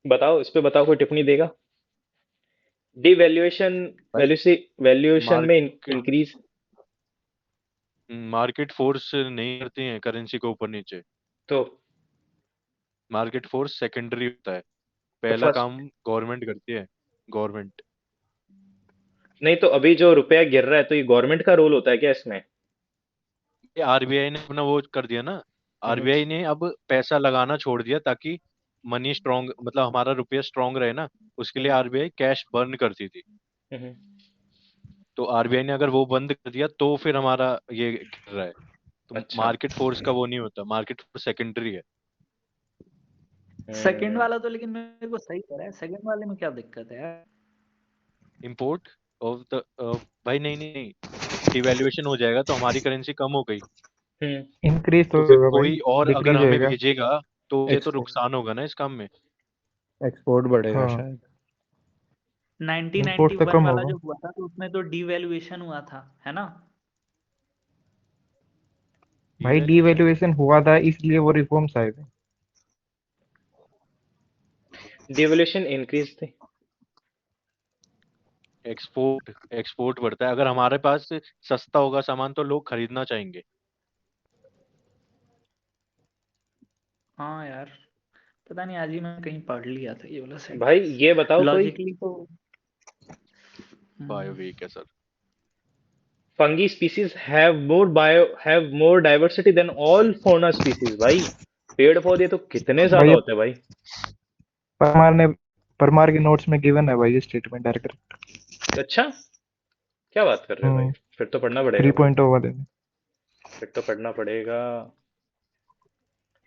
बताओ इस पे, बताओ कोई टिप्पणी देगा। डिवैल्यूएशन, भाई वैल्यूएशन में मार्केट इंक्रीज। मार्केट फोर्स नहीं करती है करेंसी को ऊपर नीचे। तो मार्केट फोर्स सेकेंडरी होता है, तो पहला फर्स्ट, काम गवर्नमेंट करती है, गवर्नमेंट। नहीं तो अभी जो रुपया गिर रहा है तो ये गवर्नमेंट का रोल होता है क्या इसमें? आरबीआई ने अपना वो कर दिया ना, हम्म, आरबीआई ने अब पैसा लगाना छोड़ दिया ताकि मनी स्ट्रांग, मतलब हमारा रुपया स्ट्रांग रहे ना, उसके लिए हम्म, आरबीआई कैश बर्न करती थी। हम्म, तो आरबीआई ने अगर वो बंद कर दिया तो फिर हमारा ये गिर रहा है। तो अच्छा। मार्केट फोर्स का वो नहीं होता, मार्केट फोर्स सेकेंडरी है। सेकंड हम्म, वाला तो लेकिन मेरे को सही कह रहा है, सेकंड वाले में क्या दिक्कत है यार? इम्पोर्ट ऑफ द, भाई नहीं नहीं नहीं, डिवैल्यूएशन हो जाएगा तो हमारी करेंसी कम हो गई, हम्म, इंक्रीज तो तो फिर होगा भाई, कोई और अगर डिक्रीज हमें होएगा। भेजेगा तो ये तो एक्सपोर्ट नुकसान होगा ना इस काम में। एक्सपोर्ट बढ़ेगा हाँ, शायद। इंपोर्ट तो 1991 कम वाला होगा जो हुआ था तो उसमें तो डिवैल्यूएशन हुआ था, है ना? भाई, डिवैल्यूएशन डीवैल्यूएशन हुआ था इसलिए वो रिफॉर्म्स आए थे। डिवैल्यूएशन इंक्रीज थे। एक्सपोर्ट एक्सपोर्ट बढ़ता है, अगर हमारे पास सस्ता होगा सामान तो लोग खरीदना चाहेंगे। हाँ यार, पता नहीं, आज ही मैं कहीं पढ़ लिया था ये वाला भाई सेंटेंस। ये बताओ कोई, लॉजिकली तो बायो वीक है sir. Fungi species have more diversity than all fauna species. भाई पेड़ पौधे तो कितने भाई ज्यादा ये होते हैं भाई। परमार ने परमार के नोट्स में गिवन है भाई, ये स्टेटमेंट डायरेक्ट। अच्छा, क्या बात कर रहे हो भाई? फिर तो पढ़ना पड़ेगा भाई, 3.0 वाले में। फिर तो पढ़ना पड़ेगा।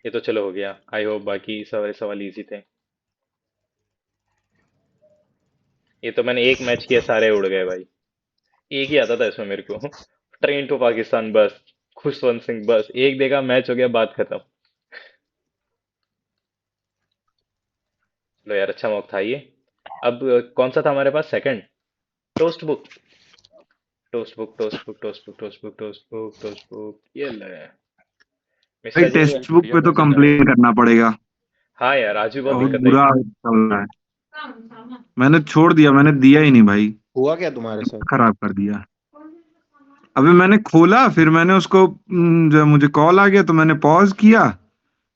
ये तो चलो हो गया, आई होप बाकी सारे सवाल इजी थे। ये तो मैंने एक मैच किया सारे उड़ गए भाई। एक ही आता था इसमें मेरे को, ट्रेन टू पाकिस्तान बस, खुशवंत सिंह बस, एक देखा मैच हो गया बात खत्म। लो यार अच्छा मौका था ये। अब कौन सा था हमारे पास second? Toast book, toast book, toast book, toast book, toast book, toast book, toast book, ये ले भाई मिश्रा जी। ये टेक्स्ट बुक बढ़िया पे तो क्वेश्चन था यार। कंप्लेन करना पड़ेगा। हाँ यार आज भी बहुत बहुत दिक्कत आई। बुरा चल रहा है। मैंने छोड़ दिया, मैंने दिया ही नहीं भाई, हुआ क्या तुम्हारे साथ? खराब कर दिया। अभी मैंने खोला, फिर मैंने उसको जब मुझे कॉल आ गया तो मैंने पॉज किया,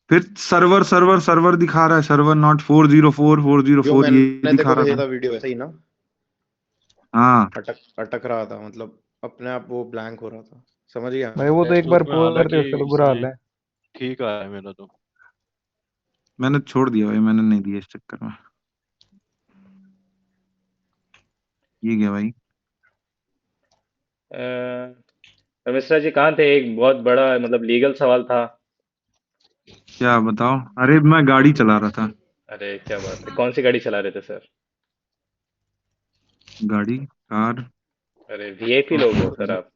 फिर सर्वर सर्वर सर्वर दिखा रहा है, सर्वर नॉट 404 जो 404 ये मैंने दिखा देखो रहा भेजा था। था वीडियो वैसे ही ना, हाँ अटक अटक रहा था, मतलब अपने आप वो ब्लैंक हो रहा था। समझ गया भाई मैं। वो तो टेक्स्ट एक बार बुक में पॉज करते हालांकि उसका तो बुरा हाल सही है। ठीक आया है मेरा तो। मैंने छोड़ दिया भाई, मैंने नहीं दिया इस चक्कर में। ये क्या भाई? मिश्रा जी कहाँ थे? एक बहुत बड़ा मतलब लीगल सवाल था। क्या बताओ? अरे मैं गाड़ी चला रहा था। अरे क्या बात है, कौन सी गाड़ी चला रहे थे सर? गाड़ी, कार। अरे वीआईपी लोग हो सर आप,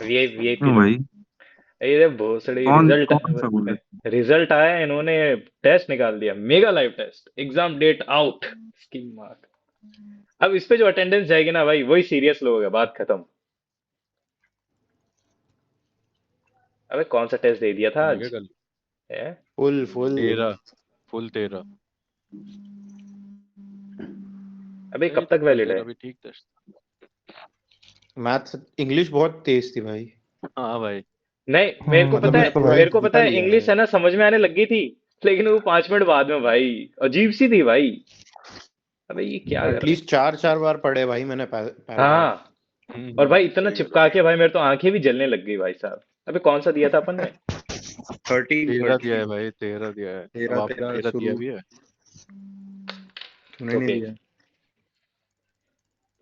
वीआईपी क्यों लोग। भाई? अरे भोसड़ी, कौन रिजल्ट कौन सा बोले? रिजल्ट आया, इन्होंने टेस्ट निकाल दिया, mega live test, exam date out, scheme mark. अब इस पे जो अटेंडेंस जाएगी ना भाई, वही सीरियस लोग है, बात खत्म। अबे कौन सा टेस्ट दे दिया था मैं क्या आज? कर है? Full 13 full 13। अबे नहीं कब तब तक तो वैलिड है? तेरा भी ठीक टेस्ट। मैथ्स इंग्लिश बहुत तेज थी भाई। हाँ भाई। नहीं, मेरे को मतलब पता मैंने है, पूरा मेरे एक को पता घंटा है लिया इंग्लिश है। है ना, समझ में आने लगी थी, लेकिन वो 5 मिनट बाद में भाई अजीब सी थी भाई। अबे ये क्या कर रहे हैं? एटलीस्ट 4 4 बार पढ़े भाई मैंने पैराग्राफ। हाँ, और भाई इतना सही चिपका कर के भाई मेरे तो आंखें भी जलने लग गई भाई साहब। अबे कौन सा दिया था अपन ने? 13 13 दिया है 13 भाई, 13 दिया है। अब 13 आपको 13 13 दिया शुरू भी है। तूने नहीं ओके, दिया।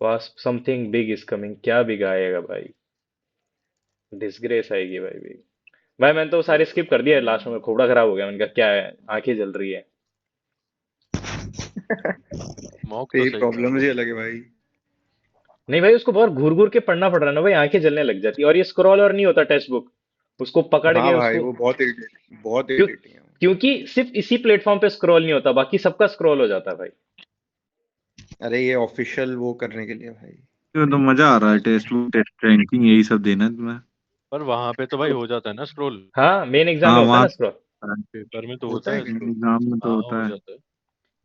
पास समथिंग बिग इज कमिंग। क्या बिग आएगा भाई? डिसग्रेस आएगी भाई बिग। भाई मैंने तो सारे स्किप कर दिया, लास्ट में खोपड़ा खराब हो गया, मैंने कहा क्या है, आंखें जल रही है। मॉक तो तेरी सही था। प्रॉब्लम ही अलग है भाई। नहीं भाई, उसको बहुत घूर घूर के पढ़ना पड़ रहा है ना भाई, आंखें जलने लग जाती है, और ये स्क्रॉल और नहीं होता टेक्स्ट बुक, उसको पकड़ हाँ के भाई उसको। वो बहुत क्यों? इरिटेटिंग है। क्योंकि सिर्फ इसी प्लेटफॉर्म पे स्क्रॉल नहीं होता, बाकी सबका स्क्रॉल हो जाता है भाई। अरे ये ऑफिशियल वो करने के लिए भाई। क्यों, तो मजा आ रहा है टेस्ट टेस्ट रैंकिंग यही सब देना है तुम्हें? पर वहां पे तो भाई हो जाता है ना स्क्रॉल। हाँ, मेन एग्जाम में हाँ होता है वहाँ ना स्क्रॉल। पेपर में तो होता होता है है क्या? स्क्रॉल। एग्जाम में तो हाँ होता हो है। जाता है।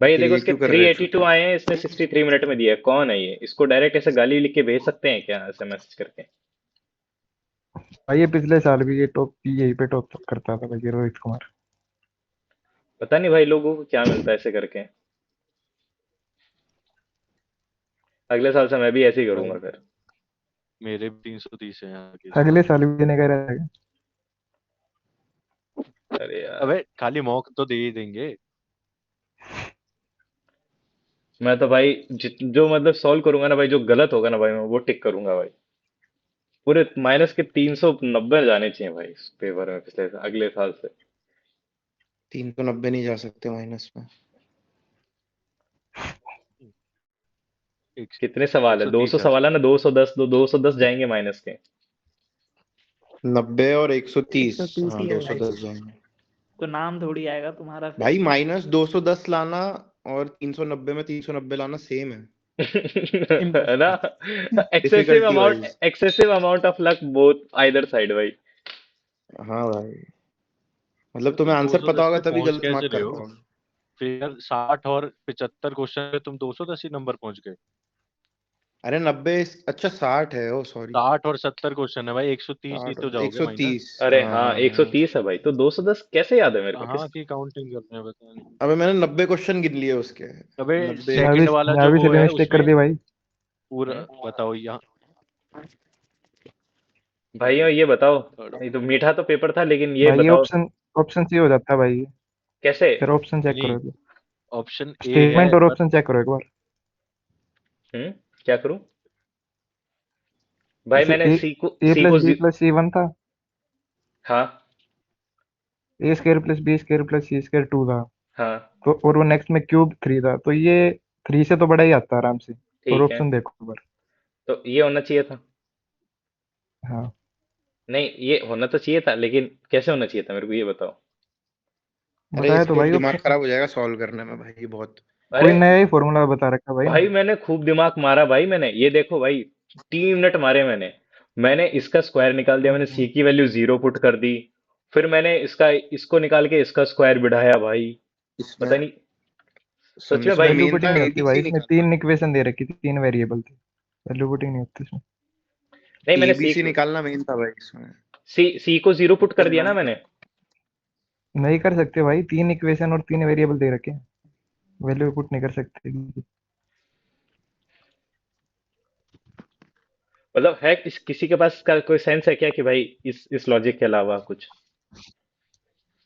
भाई ये फिर देखो, ये इसके क्यों कर रहे हैं 382 छुट्टी? आए हैं, इसने 63 मिनट में दिया है। कौन है ये? इसको डायरेक्ट ऐसे गाली लिख के भेज सकते हैं क्या, ऐसे मैसेज करके? भाई ये पिछले साल भी ये टॉप यही पे टॉप करता था भाई, ये रोहित कुमार। पता नहीं भाई लोगों को क्या मिलता है ऐसे करके। अगले साल से मैं भी ऐसे ही भाई करूंगा फिर। मेरे भी 330 है यहाँ के अगले स्कोर। साल भी देने का रहेगा। अरे यार, अबे खाली मॉक तो दे ही देंगे। मैं तो भाई जो मतलब सॉल्व करूंगा ना भाई, जो गलत होगा ना भाई, मैं वो टिक करूंगा भाई। पूरे माइनस के 390 जाने चाहिए भाई इस पेपर में, पिछले अगले साल से। 390 नहीं जा सकते माइनस में। एक कितने सवाल है? 130 200 जा सवाल है सकते। ना, 210, 210 जाएंगे माइनस के। 90 और 130। 130 हाँ ही है भाई, 210 जाएंगे। तो नाम थोड़ी आएगा तुम्हारा फिर। भाई माइनस 210 लाना और 390 में 390 लाना सेम है। है ना? Excessive difficulty amount, wise. Excessive amount of luck both either side भाई। हाँ भाई मतलब तुम तुम्हें आंसर पता 210 होगा पे तभी पहुंच गलत कैसे मार्क रहे कर हो? पाओगे। फिर 60 और 75 क्वेश्चन में तुम 210 ही नंबर पहुंच गए। अरे 90। अच्छा 60 है, ओ सॉरी। 60 और 70 क्वेश्चन है भाई, 130 ही 60 तो एक जाओगे सौ माइनस। तीस अरे हाँ हाँ, हाँ हाँ। 130 है भाई, तो 210 कैसे याद है मेरे को? कहाँ की काउंटिंग करते हैं पता नहीं। अबे मैंने 90 क्वेश्चन गिन लिए उसके। अबे 90। मैं भी सेकंड वाला मैं जो भी वो सिली है मिस्टेक कर उसमें दी भाई। पूरा हम्म? बताओ यहाँ। भाई ये बताओ, ये तो मीठा तो पेपर था, लेकिन ये भाई ये बताओ ऑप्शन ऑप्शन सी हो जाता है भाई ये। कैसे। फिर ऑप्शन चेक नहीं, करो, ऑप्शन ए स्टेटमेंट है और पर ऑप्शन चेक करो एक बार। क्या करूं? भाई जैसे मैंने ए ए सी प्लस को बी प्लस सी वन था, हाँ A square plus B square plus C square two था, हाँ, तो और वो नेक्स्ट में क्यूब थ्री था, तो ये थ्री से तो बड़ा ही आता है आराम से। और ठीक है, ऑप्शन देखो एक बार। तो ये होना चाहिए था। हाँ नहीं, ये होना तो चाहिए था, लेकिन कैसे होना चाहिए था मेरे को ये बताओ। अरे बताया इस तो पे भाई दिमाग ऑप्शन, खराब हो जाएगा सॉल्व करने में भाई, ये बहुत। कोई अरे नया ही फॉर्मूला बता रखा है भाई भाई इन्होंने। मैंने खूब दिमाग मारा भाई, मैंने ये देखो भाई, 3 मिनट मारे मैंने। मैंने इसका स्क्वायर निकाल दिया, मैंने सी की वैल्यू 0 पुट कर दी। फिर मैंने इसको निकाल के इसका स्क्वायर बिठाया भाई। इसमें पता नहीं, सच सुन, में इसमें भाई। वैल्यू मेन था पुटिंग नहीं होती भाई, एबीसी इसमें निकालना। 3 इक्वेशन दे रखी थी, 3 वेरिएबल थे। वैल्यू पुटिंग नहीं होती इसमें। नहीं, मैंने एबीसी निकालना मेन था भाई इसमें। सी को 0 पुट कर दिया ना नहीं मैंने। नहीं कर सकते भाई, 3 इक्वेशन और 3 वेरिएबल दे रखे हैं, वैल्यू पुट नहीं कर सकते। मतलब है किसी के पास का कोई सेंस है क्या कि भाई इस लॉजिक के अलावा कुछ?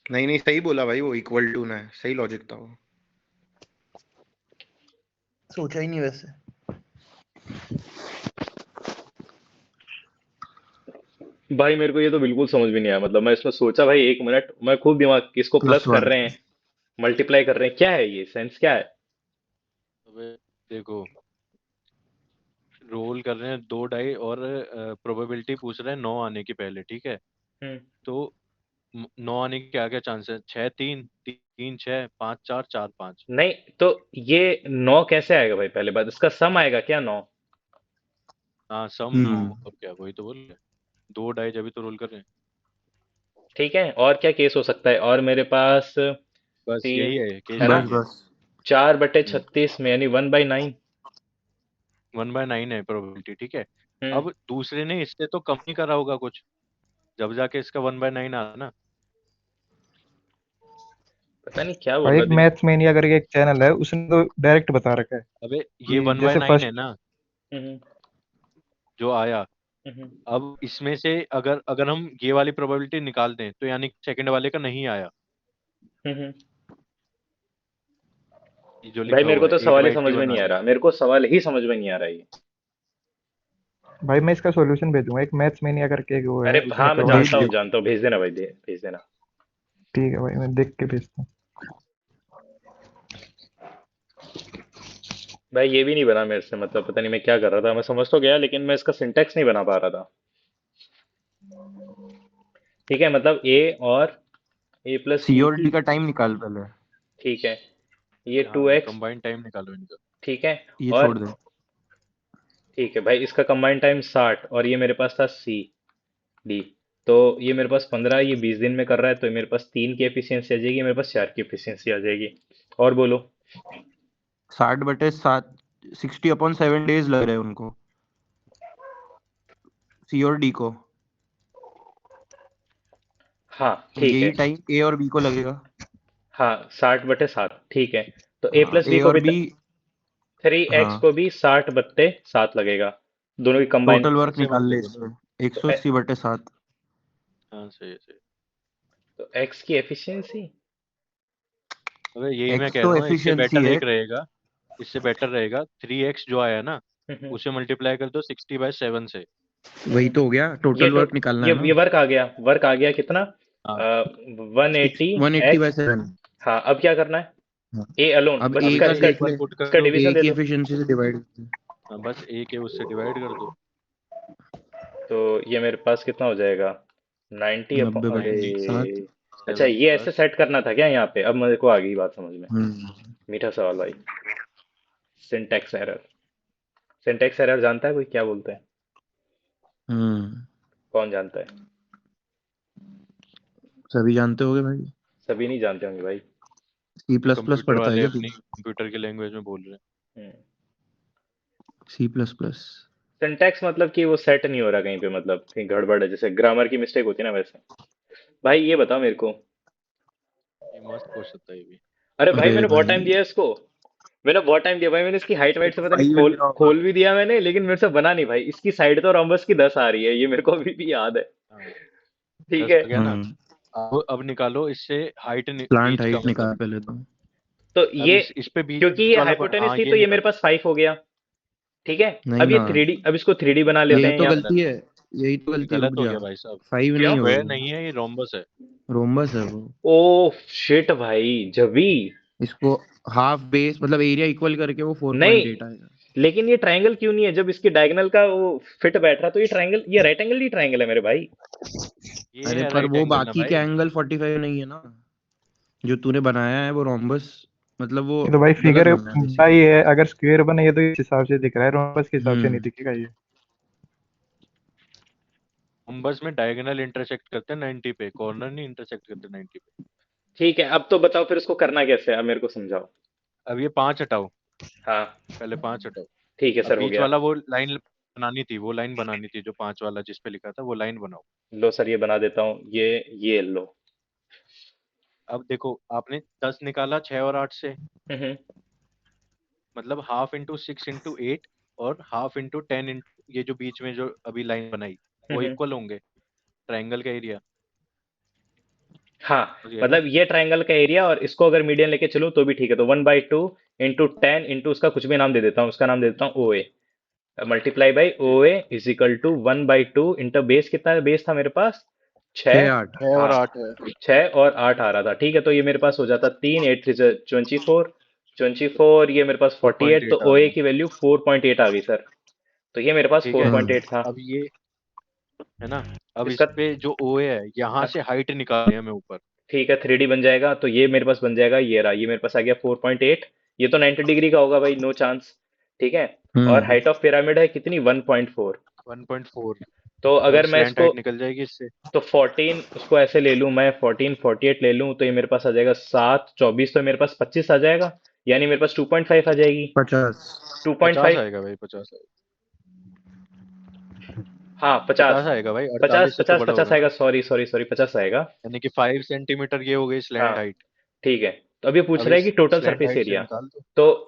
नहीं सही बोला भाई, वो इक्वल टू ना है, सही लॉजिक था वो। सोचा ही नहीं वैसे। भाई मेरे को ये तो बिल्कुल समझ में नहीं आया, मतलब मैं इसमें सोचा भाई 1 मिनट, मैं खूब दिमाग, इसको प्लस प्लस कर वन। रहे हैं, मल्टीप्लाई कर रहे हैं, क्या है ये सेंस क्या है? अबे देखो रोल कर रहे हैं 2 डाई और प्रोबेबिलिटी पूछ रहे हैं 9 आने की पहले, ठीक है? तो 9 आने की क्या क्या चांस है? 6 3 3 6 5 4 4 5। नहीं तो ये 9 कैसे आएगा भाई? पहले बात, इसका सम आएगा क्या 9? हाँ सम 9 और क्या, वही तो बोल रहे हैं। 2 डाई जब भी तो रोल कर रहे हैं। ठीक है, और क्या केस हो सकता है? और मेरे पास बस तीन यही है केस, है ना, यही है। बस 4/36 में यानी 1/9। 1/9 है प्रोबेबिलिटी, ठीक है? अब दूसरे ने इससे तो कम ही करा होगा कुछ, जब जाके इसका 1/9 आया ना। पता नहीं क्या बोल भाई रहा एक दिमाग। मैथ्स मेनिया करके एक चैनल है, उसने तो डायरेक्ट बता रखा है अबे ये कि जैसे 1/9 फर्स्ट है ना जो आया। अब इसमें से अगर अगर हम ये वाली प्रोबेबिलिटी निकाल दें तो यानी सेकंड वाले का नहीं आया, ये जो भाई लिखा मेरे को हुआ है तो सवाल ही समझ में 8/81 नहीं आ आ रहा रहा, मेरे को सवाल ही समझ में नहीं आ रहा ये। भाई मैं इसका सॉल्यूशन भेजूंगा, एक मैथ्स मेनिया करके एक वो है, अरे उसने हाँ मैं करवा जानता रखा है। हूँ जानता हूँ, भेज देना भाई, भेज देना। ठीक है भाई, मैं देख के भेजता हूँ। भाई ये भी नहीं बना मेरे से, मतलब पता नहीं मैं क्या कर रहा था, मैं समझ तो गया लेकिन मैं इसका सिंटेक्स नहीं बना पा रहा था। ठीक है, मतलब ए और ए प्लस सी बी और की, डी का टाइम निकाल पहले, ठीक है, ये है। हाँ 2x, कंबाइंड टाइम निकालो इनका। ठीक है, ये और छोड़ दे। ठीक है भाई, इसका कंबाइंड टाइम 60 और ये मेरे पास था सी डी, तो ये मेरे पास 15, ये 20 दिन में कर रहा है, तो मेरे पास 3 की एफिशिएंसी आ जाएगी, मेरे पास 4 की एफिशिएंसी आ जाएगी। और बोलो। 60/7, 60/7 डेज लग रहे हैं उनको, सी और डी को। हाँ तो ठीक यही है, टाइम ए और बी को लगेगा। हाँ 60/7 ठीक है, तो ए हाँ प्लस बी ए को और भी बी। 3x हाँ को भी 60/7 लगेगा, दोनों की कंबाइन। टोटल वर्क ऐसे मत निकाल ले देखो ना। इससे, तो 180/7। हाँ सही है, सही है। तो x की एफिशिएंसी, अबे यही मैं एक्स कह तो रहा हूँ, इससे एफिशिएंसी बेटर है। एक रहेगा, इससे बेटर रहेगा 3x जो आया ना, उसे मल्टीप्लाई कर दो 60/7 से। वही तो हो गया, ये टोटल तो वर्क निकालना है ना। ये वर्क आ गया, वर्क आ गया कितना? हाँ 180x। 180/7। हाँ अब क्या करना है? ए अलोन, अब बस ए अब इसका का इसे इसका एक देख बार ले, पुट कर इसका दो। डिवीजन ए दे की दो। एफिशिएंसी से डिवाइड। हाँ बस ए के उससे डिवाइड कर दो। तो ये मेरे पास कितना हो जाएगा? 90 90 अपॉन, बटे अरे 7। अच्छा 7 ये ऐसे बस। सेट करना था क्या यहाँ पे? अब मेरे को आ गई बात समझ में। हम्म मीठा सवाल भाई। सिंटैक्स एरर, सिंटैक्स एरर जानता है कोई क्या बोलते हैं? हम्म कौन जानता है? सभी जानते होगे भाई। सभी नहीं जानते होंगे भाई। C++ कंप्यूटर पढ़ता है वाले क्या तू? अपनी कंप्यूटर की लैंग्वेज में बोल रहे हम्म। C++। सिंटैक्स मतलब कि वो सेट नहीं हो रहा कहीं पे, मतलब कहीं गड़बड़ है, जैसे ग्रामर की मिस्टेक होती है ना वैसे। भाई ये बताओ मेरे को। हैं। ये मस्त क्वेश्चन था ये भी। अरे भाई अरे मैंने बहुत टाइम भाई दिया है इसको, मैंने बहुत टाइम दिया भाई, मैंने इसकी हाइट वाइट से पता नहीं 5 में खोल मिला होगा। खोल भी दिया मैंने, लेकिन मेरे से बना नहीं भाई। इसकी साइड तो रोम्बस की 10 आ रही है, ये मेरे को अभी भी याद है। हाँ ठीक 10 है, आ गया ना। हम्म अब निकालो इससे हाइट प्लांट बीच का, हाइट मतलब निकाल पहले तो। तो अब ये इस पे बीच क्योंकि बीच ये वाला हाइपोटेनिस हाँ थी ये तो ये मेरे निकालो। पास 5 हो गया। ठीक है, नहीं अब ये ना, 3D, अब इसको 3D बना लेते यही हैं तो या गलती है, यही तो ये गलती है, रुक गलत हो जा। गया भाई साहब। 5 क्यों? नहीं होगा स्क्वायर वो, नहीं है, ये रोम्बस है। रोम्बस है वो। ओ शिट भाई, जबी। इसको हाफ बेस मतलब एरिया इक्वल करके वो नहीं 4.8 आएगा। लेकिन ये ट्रायंगल क्यों नहीं है? जब इसकी डायगोनल का वो फिट बैठ रहा, तो ये ट्रायंगल, ये राइट एंगल ही ट्रायंगल है मेरे भाई। ये अरे है पर राइट वो एंगल ना बाकी के भाई। एंगल 45 नहीं है ना, जो तूने बनाया है वो रोम्बस, मतलब वो ये तो भाई गलत फिगर बना है भाई बेसिकली। है, अगर स्क्वायर बने ये तो इस हिसाब से दिख रहा है, रोम्बस के हिसाब से नहीं हम्म दिखेगा ये। रोम्बस में डायगोनल इंटरसेक्ट करते हैं 90 पे, कॉर्नर नहीं इंटरसेक्ट करते 90 पे। ठीक है, अब तो बताओ फिर उसको करना कैसे है, अब मेरे को समझाओ। अब ये 5 हटाओ, हाँ पहले 5 हटाओ। ठीक है अब सर, हो बीच गया। वाला वो लाइन बनानी थी, वो लाइन बनानी थी जो 5 वाला जिस पे लिखा था, वो लाइन बनाओ। लो सर ये बना देता हूँ, ये लो। अब देखो आपने 10 निकाला 6 और 8 से, हम्म मतलब हाफ इंटू 6 इंटू 8 और हाफ इंटू 10 ये जो बीच में जो अभी लाइन बनाई वो हम्म। इक्वल होंगे ट्रायंगल का एरिया। हाँ हो गया ना। मतलब ये ट्रायंगल का एरिया, और इसको अगर मीडियन लेके चलूँ तो भी ठीक है, तो 1/2 इंटू 10 इंटू उसका कुछ भी नाम दे देता हूँ, उसका नाम दे देता हूँ ओ ए, मल्टीप्लाई बाई ओ ठीक A is equal to 1/2 into base, कितना बेस था मेरे पास? 6। 6 8। 6 हाँ और 8 है। 6 और 8 आ रहा था, ठीक है, तो ये मेरे पास हो जाता 3 8 3 24 24, ये मेरे पास 48, तो 4.8 आ ओ रहा ए है। की वैल्यू 4.8 आ गई सर। तो ये मेरे पास ठीक है 4.8 था। अब ये है ना, अब इस इसका पे जो ओए है यहाँ से हाइट निकालनी है हमें ऊपर। ठीक है 3D बन जाएगा, तो ये मेरे पास बन जाएगा, ये रहा, ये मेरे पास आ गया 4.8। ये तो 90 डिग्री का होगा भाई, नो चांस। ठीक है। और हाइट ऑफ पिरामिड है कितनी, 1.4। 1.4 तो और अगर मैं स्लैंट इसको हाइट निकल जाएगी इससे। तो 14 उसको ऐसे ले लूं मैं, 14 48 ले लूं, तो ये मेरे पास आ जाएगा 7 24, तो मेरे पास 25 आ जाएगा, यानी मेरे पास 2.5 आ जाएगी। 50 50 2.5। आएगा भाई, 50 आएगा। हाँ 50 50। आएगा भाई, 50 48 से तो 50 बड़ा 50 होगा आएगा, ना। सॉरी सॉरी सॉरी, 50 आएगा। यानी कि 5 सेंटीमीटर ये हो गई स्लैंट हाँ हाइट। ठीक है। तो अब ये पूछ अब रहा है इस कि टोटल स्लैंट सरफेस हाइट से एरिया। निकाल दो। तो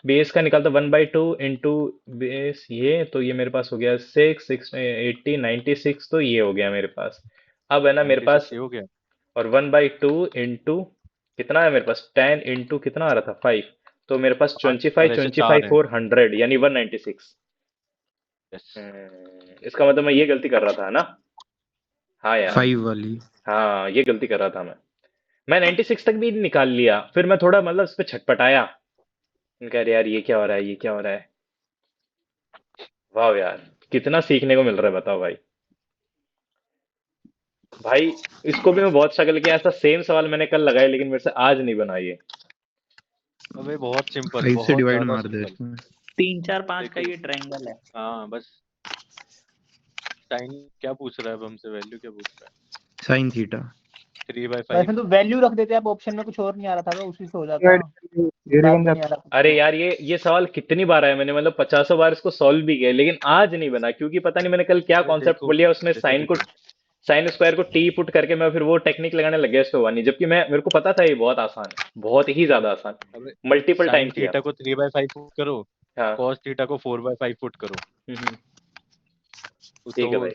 बेस का निकालता 1/2 इंटू बेस, ये तो ये मेरे पास हो गया 6 6 80 96, तो ये हो गया मेरे पास। अब है ना मेरे 96 पास, ये हो गया। और 1/2 इंटू कितना है मेरे पास, 10 इंटू कितना आ रहा था 5, तो मेरे पास 5 25 और ऐसे 25 4 हैं। 400 यानी 196। यस। इसका मतलब मैं ये गलती कर रहा था ना। हाँ यार। 5 वाली। हाँ ये गलती कर रहा था मैं 96 तक भी निकाल लिया, फिर मैं थोड़ा मतलब इस पे छटपटाया। मैं कह रहा यार ये क्या हो रहा है, ये क्या हो रहा है। वाह यार, कितना सीखने को मिल रहा है बताओ भाई। भाई इसको भी मैं बहुत स्ट्रगल किया, ऐसा सेम सवाल मैंने कल लगाया लेकिन मेरे से आज नहीं बना ये। अबे बहुत सिंपल, 5 से बहुत डिवाइड ज्यादा मार दे सिंपल। इसमें। 3 4 5 का देखो ये ट्रायंगल है। हाँ बस। साइन क्या पूछ रहा है अब हमसे, वैल्यू क्या पूछ रहा साइन थीटा। है? 3/5। वैसे तो वैल्यू रख देते आप ऑप्शन में, कुछ और नहीं आ रहा था तो उसी से हो जाता। ये बाद बन में नहीं आ जाता। रहा कुछ अरे तो। यार ये सवाल कितनी बार आया, मैंने मतलब 50 बार इसको सॉल्व भी किया लेकिन आज नहीं बना, क्योंकि पता नहीं मैंने कल क्या अरे कॉन्सेप्ट देखो बोलिया उसमें, देखो देखो साइन स्क्वायर को टी पुट करके मैं फिर वो टेक्निक लगाने लग गया इसको हुआ नहीं, जबकि मैं मेरे को पता था ये बहुत आसान है, बहुत ही ज्यादा आसान। अबे मल्टीपल टाइम साइन किया। थीटा को 3/5 फुट करो, हाँ। कॉस थीटा को 4/5 फुट करो। हम्म, तो ठीक है वो भाई।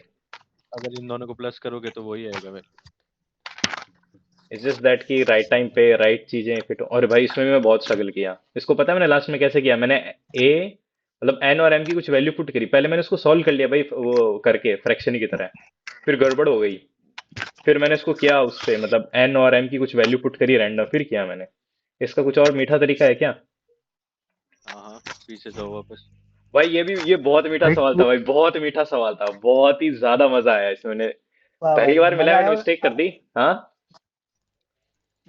अगर इन दोनों को प्लस करोगे तो वही आएगा भाई। इट्स जस्ट दैट कि राइट टाइम पे राइट चीजें फिट, और भाई इसमें भी मैं बहुत स्ट्रगल किया। इसको पता है मैंने लास्ट में कैसे किया, मैंने ए मतलब एन और एम की कुछ वैल्यू पुट करी, पहले मैंने उसको सॉल्व कर लिया भाई वो करके फ्रैक्शन की तरह, फिर गड़बड़ हो गई, फिर मैंने इसको किया उस पे मतलब एन और एम की कुछ वैल्यू पुट करी रैंडम, फिर किया मैंने। इसका कुछ और मीठा तरीका है क्या? हाँ हाँ पीछे जाओ वापस। भाई ये बहुत मीठा भाई सवाल था भाई, बहुत मीठा सवाल था, बहुत ही ज्यादा मजा आया इसमें। मैंने वाह पहली भाई बार मिला मजा मैंने आया। मिस्टेक कर दी। हाँ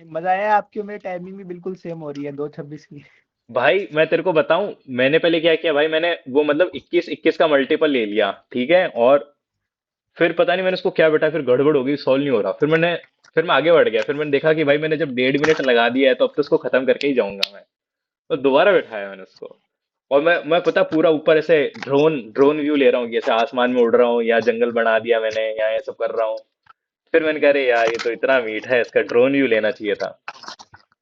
मजा आया आपकी और मेरी टाइमिंग भी बिल्कुल सेम हो रही है 2:26 की। भाई मैं तेरे को बताऊं, मैंने पहले क्या किया भाई, मैंने वो मतलब 21 21 का मल्टीपल ले लिया, ठीक है, और फिर पता नहीं मैंने उसको क्या बैठा, फिर गड़बड़ हो गई, सॉल्व नहीं हो रहा, फिर मैं आगे बढ़ गया, फिर मैंने देखा कि भाई मैंने जब 1.5 मिनट लगा दिया है तो अब तो उसको खत्म करके ही जाऊंगा मैं, तो दोबारा बैठाया मैंने उसको। और मैं पता पूरा ऊपर ऐसे ड्रोन ड्रोन व्यू ले रहा हूँ, जैसे आसमान में उड़ रहा हूँ, या जंगल बना दिया मैंने, या ये सब कर रहा हूँ। फिर मैंने कहा अरे यार ये तो इतना मीठा है, इसका ड्रोन व्यू लेना चाहिए था।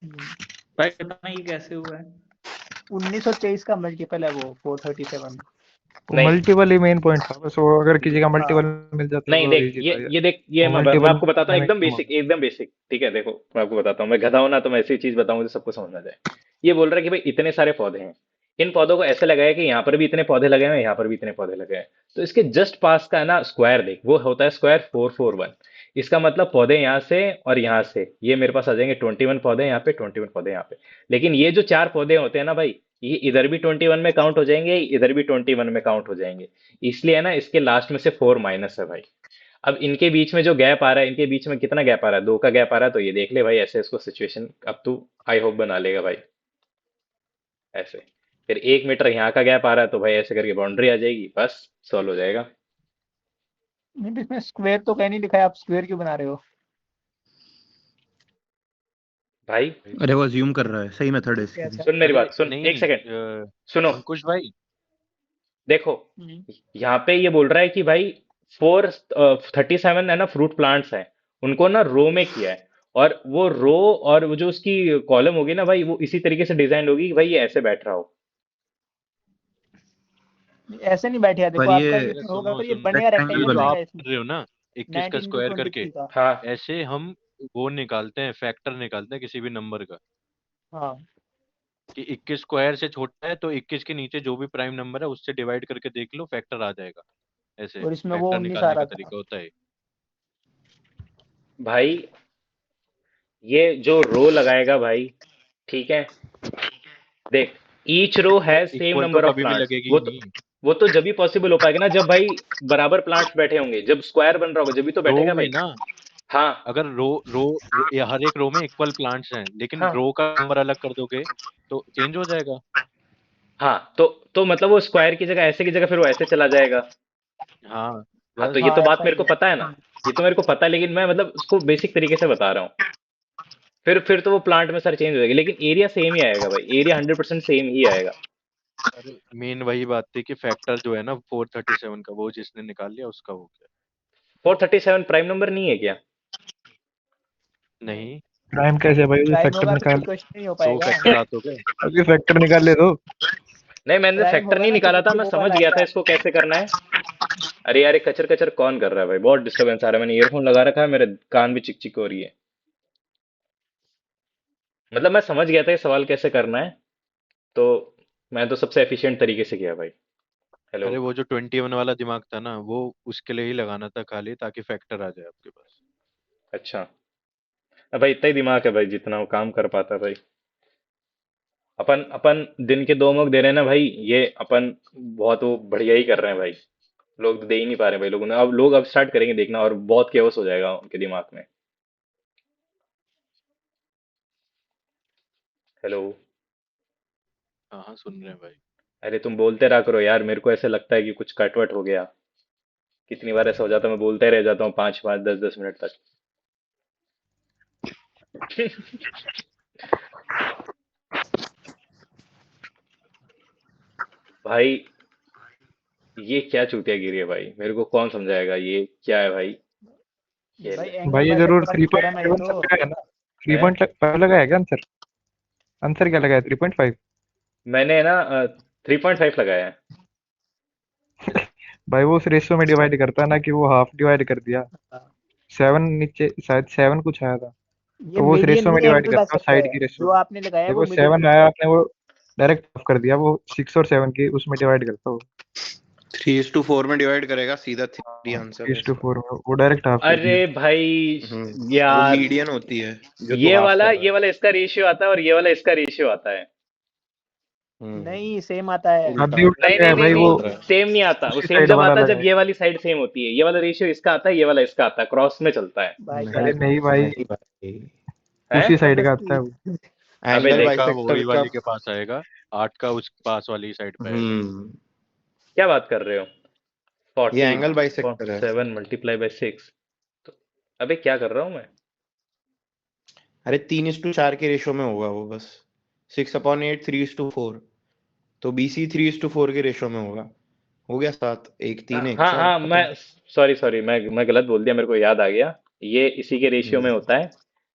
भाई बताना ये कैसे हुआ है? 1923 का मल्टीपल है वो 437। वो नहीं मल्टीपल ही मेन पॉइंट था बस, वो अगर किसी का मल्टीपल मिल जाता नहीं, तो देख इजी ये था ये। ये देख ये वो मैं मल्टीपल आपको बताता हूँ, एकदम मैक्सिमम। बेसिक एकदम बेसिक, ठीक है, देखो मैं आपको बताता हूँ, मैं गधा हूं ना तो मैं ऐसी चीज बताऊंगा जो सबको समझ आ जाए। ये बोल रहा है कि भाई इतने सारे पौधे हैं, इन पौधों को ऐसे लगाया कि यहाँ पर भी इतने पौधे लगे हैं, यहाँ पर भी इतने पौधे लगे हैं, तो इसके जस्ट पास का है ना स्क्वायर देख, वो होता है स्क्वायर 441। इसका मतलब पौधे यहाँ से और यहाँ से ये मेरे पास आ जाएंगे 21 पौधे यहाँ पे, 21 पौधे यहाँ पे। लेकिन ये जो 4 पौधे होते हैं ना भाई, ये इधर भी 21 में काउंट हो जाएंगे, इधर भी 21 में काउंट हो जाएंगे, इसलिए है ना इसके लास्ट में से 4 माइनस है भाई। अब इनके बीच में जो गैप आ रहा है, इनके बीच में कितना गैप आ रहा है, 2 का गैप आ रहा है, तो ये देख ले भाई ऐसे इसको सिचुएशन अब तू आई होप बना लेगा भाई, ऐसे। फिर 1 मीटर यहाँ का गैप आ रहा है, तो भाई ऐसे करके बाउंड्री आ जाएगी, बस सॉल्व हो जाएगा। नहीं तो इसमें स्क्वायर तो कहीं नहीं लिखा है, आप स्क्वायर क्यों बना रहे हो? भाई अरे वो अज्यूम कर रहा है, सही मेथड है इसके कैसा? लिए। सुन मेरी अरे बात, सुन एक नहीं सेकंड, सुनो। अंकुश भाई देखो यहाँ पे ये बोल रहा है कि भाई 37 है ना फ्रूट प्लांट्स हैं, उनको ना रो में किया है, और वो रो और वो जो उसकी कॉलम होगी ना भाई, वो इसी तरीके से डिजाइन होगी कि भाई ये ऐसे बैठ रहा हो। ऐसे नहीं बैठे है, देखो पर ये आपका अरे ये होगा सुनो तो ये सुनो, बनेगा, रेक्टेंगल ये रेक्टेंगल जो बना। बनेगा आप इसमें। कर रहे हो ना 21 का 19 स्क्वायर into करके, 23 का। हाँ ऐसे हम वो निकालते हैं, फैक्टर निकालते हैं किसी भी नंबर का, हाँ कि 21 स्क्वायर से छोटा है तो 21 के नीचे जो भी प्राइम नंबर है उससे डिवाइड करके देख लो, फैक्टर आ जाएगा। ऐसे और इसमें वो फैक्टर 19 आ निकालने रहा का था। तरीका होता है। भाई ये जो रो लगाएगा भाई, ठीक है, देख ईच रो अबे हैज सेम इक्वल तो नंबर ऑफ कभी भी प्लांट्स, लगेगी वो ही तो नहीं। वो तो जब भी पॉसिबल हो पाएगा ना, जब भाई बराबर प्लांट्स बैठे होंगे, जब स्क्वायर बन रहा होगा, जब भी तो रो बैठेगा में भाई। ना, हाँ अगर या हर एक रो में इक्वल प्लांट्स हैं, लेकिन हाँ रो का नंबर अलग कर दोगे तो चेंज हो जाएगा। हाँ, तो मतलब वो स्क्वायर की जगह ऐसे की जगह फिर वो ऐसे चला जाएगा। हाँ हाँ, तो बस। ये हाँ तो बात ऐसा मेरे ही को है। पता है ना, ये तो मेरे को पता है, लेकिन मैं मतलब उसको बेसिक तरीके से बता रहा हूँ। फिर तो वो प्लांट में सर चेंज हो जाएगी, लेकिन एरिया सेम ही आएगा भाई, एरिया 100% सेम ही आएगा। अरे मेन वही बात थी कि फैक्टर जो है ना 437 का, वो जिसने निकाल लिया उसका हो गया। 437 प्राइम नंबर नहीं है क्या? नहीं, प्राइम कैसे है भाई, वो प्राइम फैक्टर होगा तो निकाल। फिर क्वेश्चन नहीं हो दो पाएगा। फैक्टर आते हो गए। अभी फैक्टर निकाल ले दो। नहीं, मैंने प्राइम फैक्टर होगा नहीं ना तो निकाला था, फिर मैं वो समझ वाला गया था आएगा। इसको कैसे करना है। अरे यार, ये कचर कचर कौन कर रहा है भाई, बहुत डिस्टरबेंस आ रहा है, मैंने ईयरफोन लगा रखा है, मेरे कान भी चिक चिक हो रही है। मतलब मैं समझ गया था ये सवाल कैसे करना है, तो मैं तो सबसे एफिशिएंट तरीके से किया भाई। हेलो। अरे वो जो 21 वाला दिमाग था ना, वो उसके लिए ही लगाना था खाली, ताकि फैक्टर आ जाए आपके पास। अच्छा। अब भाई इतना ही दिमाग है भाई, जितना वो काम कर पाता है भाई। अपन अपन दिन के 2 मुख दे रहे हैं ना भाई, ये अपन बहुत वो बढ़िया ही कर रहे हैं भाई। लोग तो दे ही नहीं पा रहे भाई, लोग अब स्टार्ट करेंगे देखना, और बहुत केओस हो जाएगा उनके दिमाग में। हेलो। हाँ हाँ, सुन रहे हैं भाई। अरे तुम बोलते रहा करो यार, मेरे को ऐसे लगता है कि कुछ कटवट हो गया। कितनी बार ऐसा हो जाता है, मैं बोलते रह जाता हूँ 5 5 10 10 मिनट तक। भाई ये क्या चूतिया गिरी है भाई, मेरे को कौन समझाएगा ये क्या है भाई, खेल भाई है। एंगल भाई ये जरूर बाइसेक्टर वाली थ्योरम है ये 3.7 तो। लगाया है ना। हैं? 3.5 लगाया क्या आंसर? आंसर क्या लगाया 3.5? मैंने ना 3.5 लगाया है। भाई वो उस रेशियो में डिवाइड करता है ना, कि वो हाफ डिवाइड कर दिया। 7 नीचे शायद 7 कुछ आया था, ये तो वो उस मीडियन रेशियो में नहीं है, डिवाइड एंगल करता है बाइसेक्टर साइड है की रेशियो जो में। आपने लगाया है, वो देखो मीडियन 7 आया, आपने वो डायरेक्ट ऑफ कर दिया, वो 6 और 7 की उसमें डिवाइड करता हो। 3:4 में डिवाइड करेगा, सीधा 3 आंसर है इसका। 3:4 में वो डायरेक्ट हाफ कर अरे दिया। भाई वो यार, मीडियन होती है जो तू ये हाफ वाला कर रहा ये वाला इसका रेशियो आता है, और ये वाला इसका रेशियो आता है। है। नहीं सेम आता है। उल्टा अभी उल्टा नहीं क्या नहीं है नहीं भाई, उल्टा वो नहीं, बोल रहा है। सेम नहीं आता, वो उसी सेम साइड जब वाला आता है जब लगाया। ये वाली साइड सेम होती है, ये वाला रेशियो इसका आता है, ये वाला इसका आता है, क्रॉस में चलता है। भाई अरे साहब नहीं भाई, नहीं भाई, हैं? उसी साइड का आता है वो। जबरदस्ती। अबे एंगल देख, का बाइसेक्टर वही का। वाली के पास आएगा, 8 का उस पास वाली साइड पे आएगा। क्या बात कर रहे हो? ये 40 एंगल बाइसेक्टर है। 7 मल्टीप्लाई बाई 6। तो अबे क्या कर रहा हूँ मैं? अरे 3:4 के रेशो में होगा वो बस। 6/8 3:4, तो BC 3:4 के रेशो में होगा। हो गया 7, 1 3 1 हाँ चल हाँ, मैं खत्म। सॉरी सॉरी, मैं गलत बोल दिया, मेरे को याद आ गया। ये इसी के रेशियो में होता है,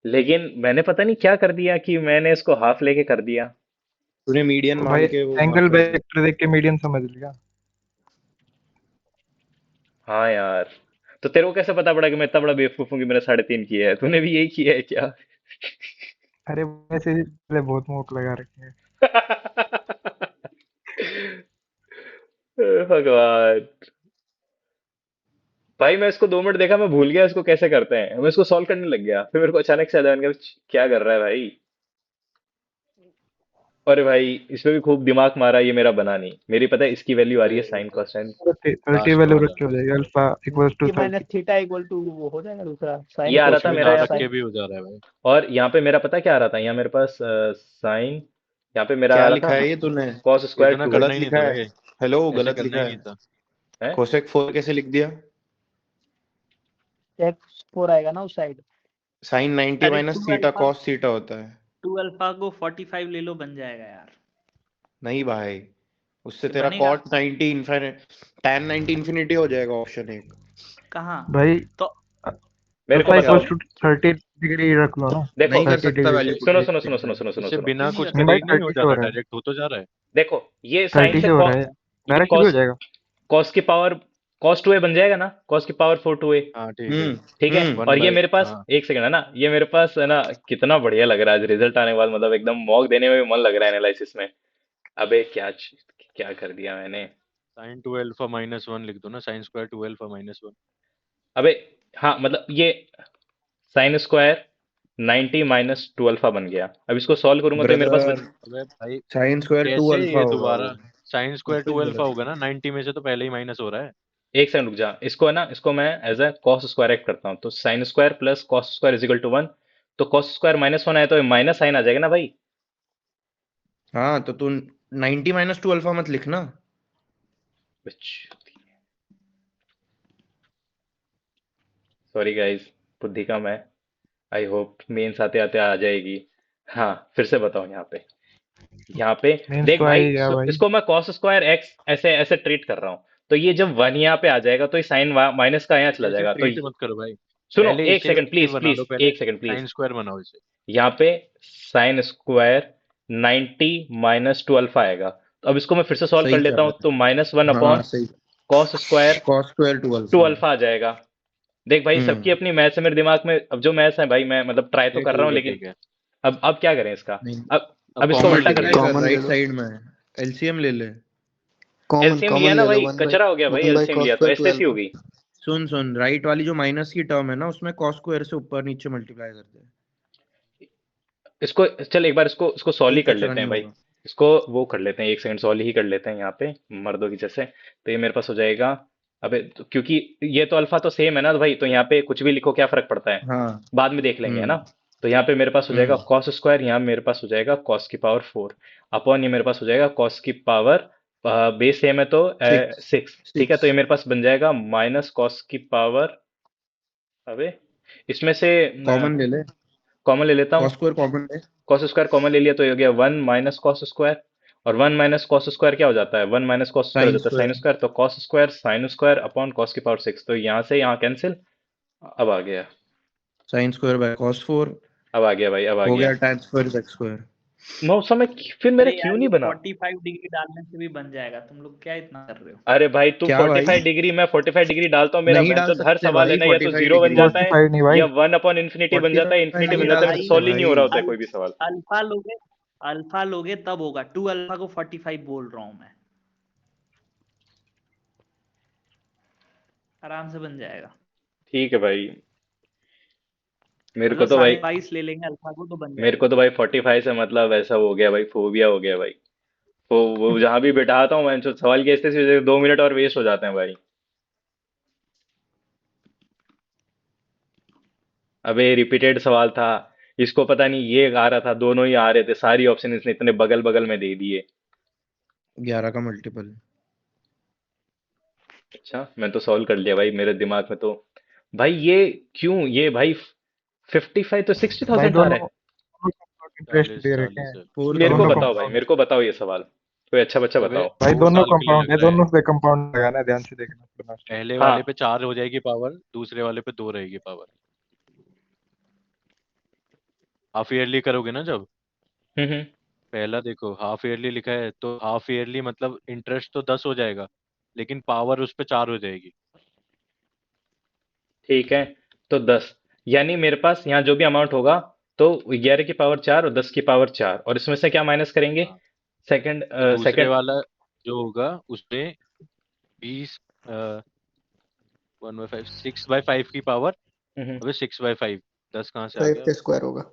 लेकिन मैंने पता नहीं क्या कर दिया कि मैंने इसको हाफ लेके कर दिया। तूने मीडियन तो भाई मान के वो हाफ एंगल कर दिया। वेक्टर देख के मीडियन समझ लिया। हाँ यार, तो तेरे को कैसे पता पड़ा कि मैं इतना बड़ा बेवकूफ हूँ कि मैंने 3.5 किया है? तूने भी यही किया है क्या? अरे वैसे भी पहले बहुत मोक लगा रखे हैं। भगवान। भाई मैं इसको 2 मिनट देखा, मैं भूल गया इसको कैसे करते हैं, मैं इसको सॉल्व करने लग गया, फिर मेरे को अचानक से याद आया, मैंने कहा, क्या कर रहा है भाई? अरे भाई, इसमें भी खूब दिमाग मारा, ये मेरा बना नहीं, मेरी पता है इसकी वैल्यू आ रही है साइन कोसाइन। 30 लास्ट वैल्यू वाला रख के हो जाएगी, अल्फा इक्वल्स टू ये 30। माइनस थीटा इक्वल टू वो हो जाएगा दूसरा साइन ये आ रहा कुछ था भी कोसाइन मेरा ना यहाँ रख पे, के साइन। भी हो जा रहा है भाई। और यहाँ पे मेरा पता क्या आ रहा था, यहाँ मेरे पास साइन, यहाँ पे मेरा आ क्या रहा लिखा था है ये तूने? कॉस स्क्वायर इतना 2। करना गलत ही नहीं लिखा था है। भाई, हेलो, ऐसे गलत करना लिखा ही है। नहीं था। है? कोसेक 4 कैसे लिख दिया? एक्स 4 आएगा ना उस साइड। साइन 90 अरे minus two theta alpha cos theta होता है। टू अल्फा को 45 ले लो, बन जाएगा यार। नहीं भाई, उससे ये तेरा बनेगा कॉट 90 इनफिनिटी, tan 90 इन्फिनिटी हो जाएगा ऑप्शन 1। कहाँ? भाई तो मेरे को अल्फा बताओ, इक्वल्स टू 30 डिग्री रख लो ना। देखो, नहीं कर 30 सकता डिग्री। वैल्यू सुनो पुट सुनो सुनो एक सुनो में। सुनो सुनो इसे सुनो। बिना क्यों नहीं कुछ कर नहीं करे भाई, ही नहीं हो 30 से हो जाता, रहा है। डायरेक्ट हो तो जा रहा है। देखो, ये साइन 30 से से हो रहा है, ये डायरेक्ट भी हो कॉस जाएगा। कॉस की पावर कॉस 2a बन जाएगा ना, कॉस की पावर 4 2a। हाँ ठीक है। हम्म ठीक है, वन और ये बाय मेरे पास हाँ। एक सेकंड है ना, ये मेरे पास है ना, कितना बढ़िया लग रहा है आज रिजल्ट आने के बाद, मतलब एकदम मॉक देने में भी मन लग रहा है एनालिसिस में। अबे क्या कर दिया मैंने? साइन 2 अल्फा -1 लिख दो ना, साइन स्क्वायर 2 अल्फा -1। अबे हाँ, मतलब ये साइन स्क्वायर 90 माइनस 2 अल्फा बन गया। अब इसको सॉल्व करूंगा तो ये मेरे पास ब्रदर, अबे भाई साइन स्क्वायर 2 कैसे अल्फा ये होगा दोबारा वो। साइन स्क्वायर कुछ 2 बोला अल्फा होगा ना, 90 में से तो पहले ही माइनस हो रहा है। एक सेकंड रुक जा, इसको है ना, इसको मैं as a cos square act करता हूँ, तो sine square plus cos square is equal to 1, तो कॉस स्क्वायर -1 आए तो माइनस साइन आ जाएगा ना भाई। हाँ तो तू 90 माइनस 2 अल्फा मत लिखना। सॉरी गाइस, बुद्धि कम है। आई होप मेंस आते आते आ जाएगी। हाँ फिर से बताओ यहाँ पे मीन्स देख तो आ भाई, ही गया भाई। इसको मैं कॉस स्क्वायर एक्स ऐसे ऐसे ट्रीट कर रहा हूँ, तो ये जब 1 यहाँ पे आ जाएगा तो ये साइन माइनस का यहाँ चला ऐसे जाएगा, तो ट्रीट मत करो भाई, सुनो पहले एक इसे सेकंड प्लीज बना लो, प्लीज, पहले एक सेकंड प्लीज। साइन स्क्वायर बनाओ इसे। यहाँ पे साइन स्क्वायर 90 माइनस 2 अल्फा आएगा, तो अब इसको मैं फिर से सॉल्व कर सही कर लेता रहा हूँ, तो -1 है। हाँ अपॉन सही। Cos square cos square 2 2 alpha. Alpha आ जाएगा। देख भाई सबकी अपनी मैथ्स है मेरे दिमाग में, अब जो मैथ्स है भाई मैं मतलब ट्राई तो कर रहा हूँ, लेकिन ठीक है। अब क्या करें इसका, नहीं अब इसको कॉमन उल्टा कर मल्टीप्लाई लेते कर हैं। राइट साइड में, एलसीएम ले ले। एलसीएम लिया ना भाई, कचरा हो गया भाई, एलसीएम लिया तो ऐसे ऐसी हो गई। सुन राइट वाली जो माइनस की टर्म है ना, उसमें कॉस स्क्वायर से ऊपर नीचे मल्टीप्लाई कर दे। इसको चल एक बार इसको सॉल्व ही कोई कर कचरा लेते हैं नहीं भाई, होगा। इसको वो कर लेते हैं, एक सेकंड सॉल्व ही कर लेते हैं यहाँ पे मर्दों की जैसे। तो ये मेरे पास हो जाएगा, अबे तो क्योंकि ये तो अल्फा तो सेम है ना भाई, तो यहाँ पे कुछ भी लिखो क्या फर्क पड़ता है, हाँ बाद में देख लेंगे है ना। तो यहाँ पे मेरे पास हो जाएगा कॉस स्क्वायर, यहाँ मेरे पास हो जाएगा कॉस की पावर 4 अपॉन ये मेरे पास हो जाएगा कॉस की पावर, बेस सेम है तो 6, ठीक है। तो ये मेरे पास बन जाएगा माइनस कॉस की पावर, अबे इसमें से कॉमन ले ले, कॉमन ले लेता हूँ, कॉस स्क्वायर कॉमन ले। कॉस स्क्वायर कॉमन ले लिया तो ये हो गया 1 माइनस कॉस स्क्वायर, और 1 माइनस कॉस स्क्वायर क्या हो जाता है, 1 माइनस कॉस स्क्वायर हो साइन जाता है साइन स्क्वायर। स्क्वायर, तो cos square sine square upon cos की पावर 6, तो यहाँ से यहाँ कैंसिल, अब आ गया, साइन स्क्वायर बाय कॉस 4 अब आ गया भाई, अब आ हो गया। गया tan स्क्वायर x स्क्वायर। मैं उस समय फिर मेरा अरे क्यों यार नहीं ये बना। 45 डिग्री डालने से भी बन जाएगा, तुम लोग क्या इतना कर रहे हो। अरे भाई तुम क्या भाई 45 डिग्री, मैं 45 डिग्री डालता हूँ, मेरा नहीं डाल बेंचो हर सकते सवाल है भाई ना, या तो 45 जीरो बन डिग्री जाता है 45 नहीं भाई। या 1 अपॉन इन्फिनिटी बन जाता है, 45 इन्फिनिटी नहीं बन जाता डाल है, फिर सकते सॉल्व ही नहीं हो रहा होता है भाई। कोई भी सवाल। अल्फा लोगे तब होगा, 2 अल्फा को 45 बोल रहा हूँ मैं, आराम से बन जाएगा। ठीक है भाई, मेरे को मतलब तो भाई 22.5 ले लेंगे अल्फा को तो बन मेरे जाएगा। को तो भाई 45 से मतलब ऐसा हो गया भाई, फोबिया हो गया भाई। वो जहां भी बैठाता हूँ मैं जो सवाल की ऐसे 2 मिनट और वेस्ट हो जाते हैं भाई। अबे रिपीटेड सवाल था, इसको पता नहीं ये आ रहा था, दोनों ही आ रहे थे, सारी ऑप्शन इसने इतने बगल बगल में दे दिए। 11 का मल्टीपल। अच्छा मैं तो सॉल्व कर लिया भाई, मेरे दिमाग में तो भाई ये क्यों, ये भाई 55 तो भाई 60,000 आ रहा दोनों है। इंटरेस्ट 40 दे रखे 40 हैं। है। मेरे को दोनों बताओ भाई, कंपाउंड मेरे को बताओ ये सवाल, कोई अच्छा बच्चा अबे बताओ। भाई 2 दोनों साल के लिए कंपाउंड है, लग रहा है। दोनों से कंपाउंड लगाना है, ध्यान से देखना पड़ना। पहले हाँ वाले पे 4 हो जाएगी पावर, दूसरे वाले पे 2 रहेगी पावर। हाफ ईयरली करोगे ना जब, हम्म। पहला देखो हाफ ईयरली लिखा है, तो हाफ ईयरली मतलब इंटरेस्ट तो 10 हो जाएगा, लेकिन पावर उस पे 4 हो जाएगी। ठीक है, तो 10, यानी मेरे पास यहाँ जो भी अमाउंट होगा, तो 11 की पावर 4 और 10 की पावर 4, और इसमें से क्या माइनस करेंगे, हाँ, सेकंड तो दूसरे सेकंड। वाला जो होगा उसमें 20 1/5 6/5 की पावर। अबे 6/5, 10 कहाँ से आ 5 गया, का स्क्वायर होगा।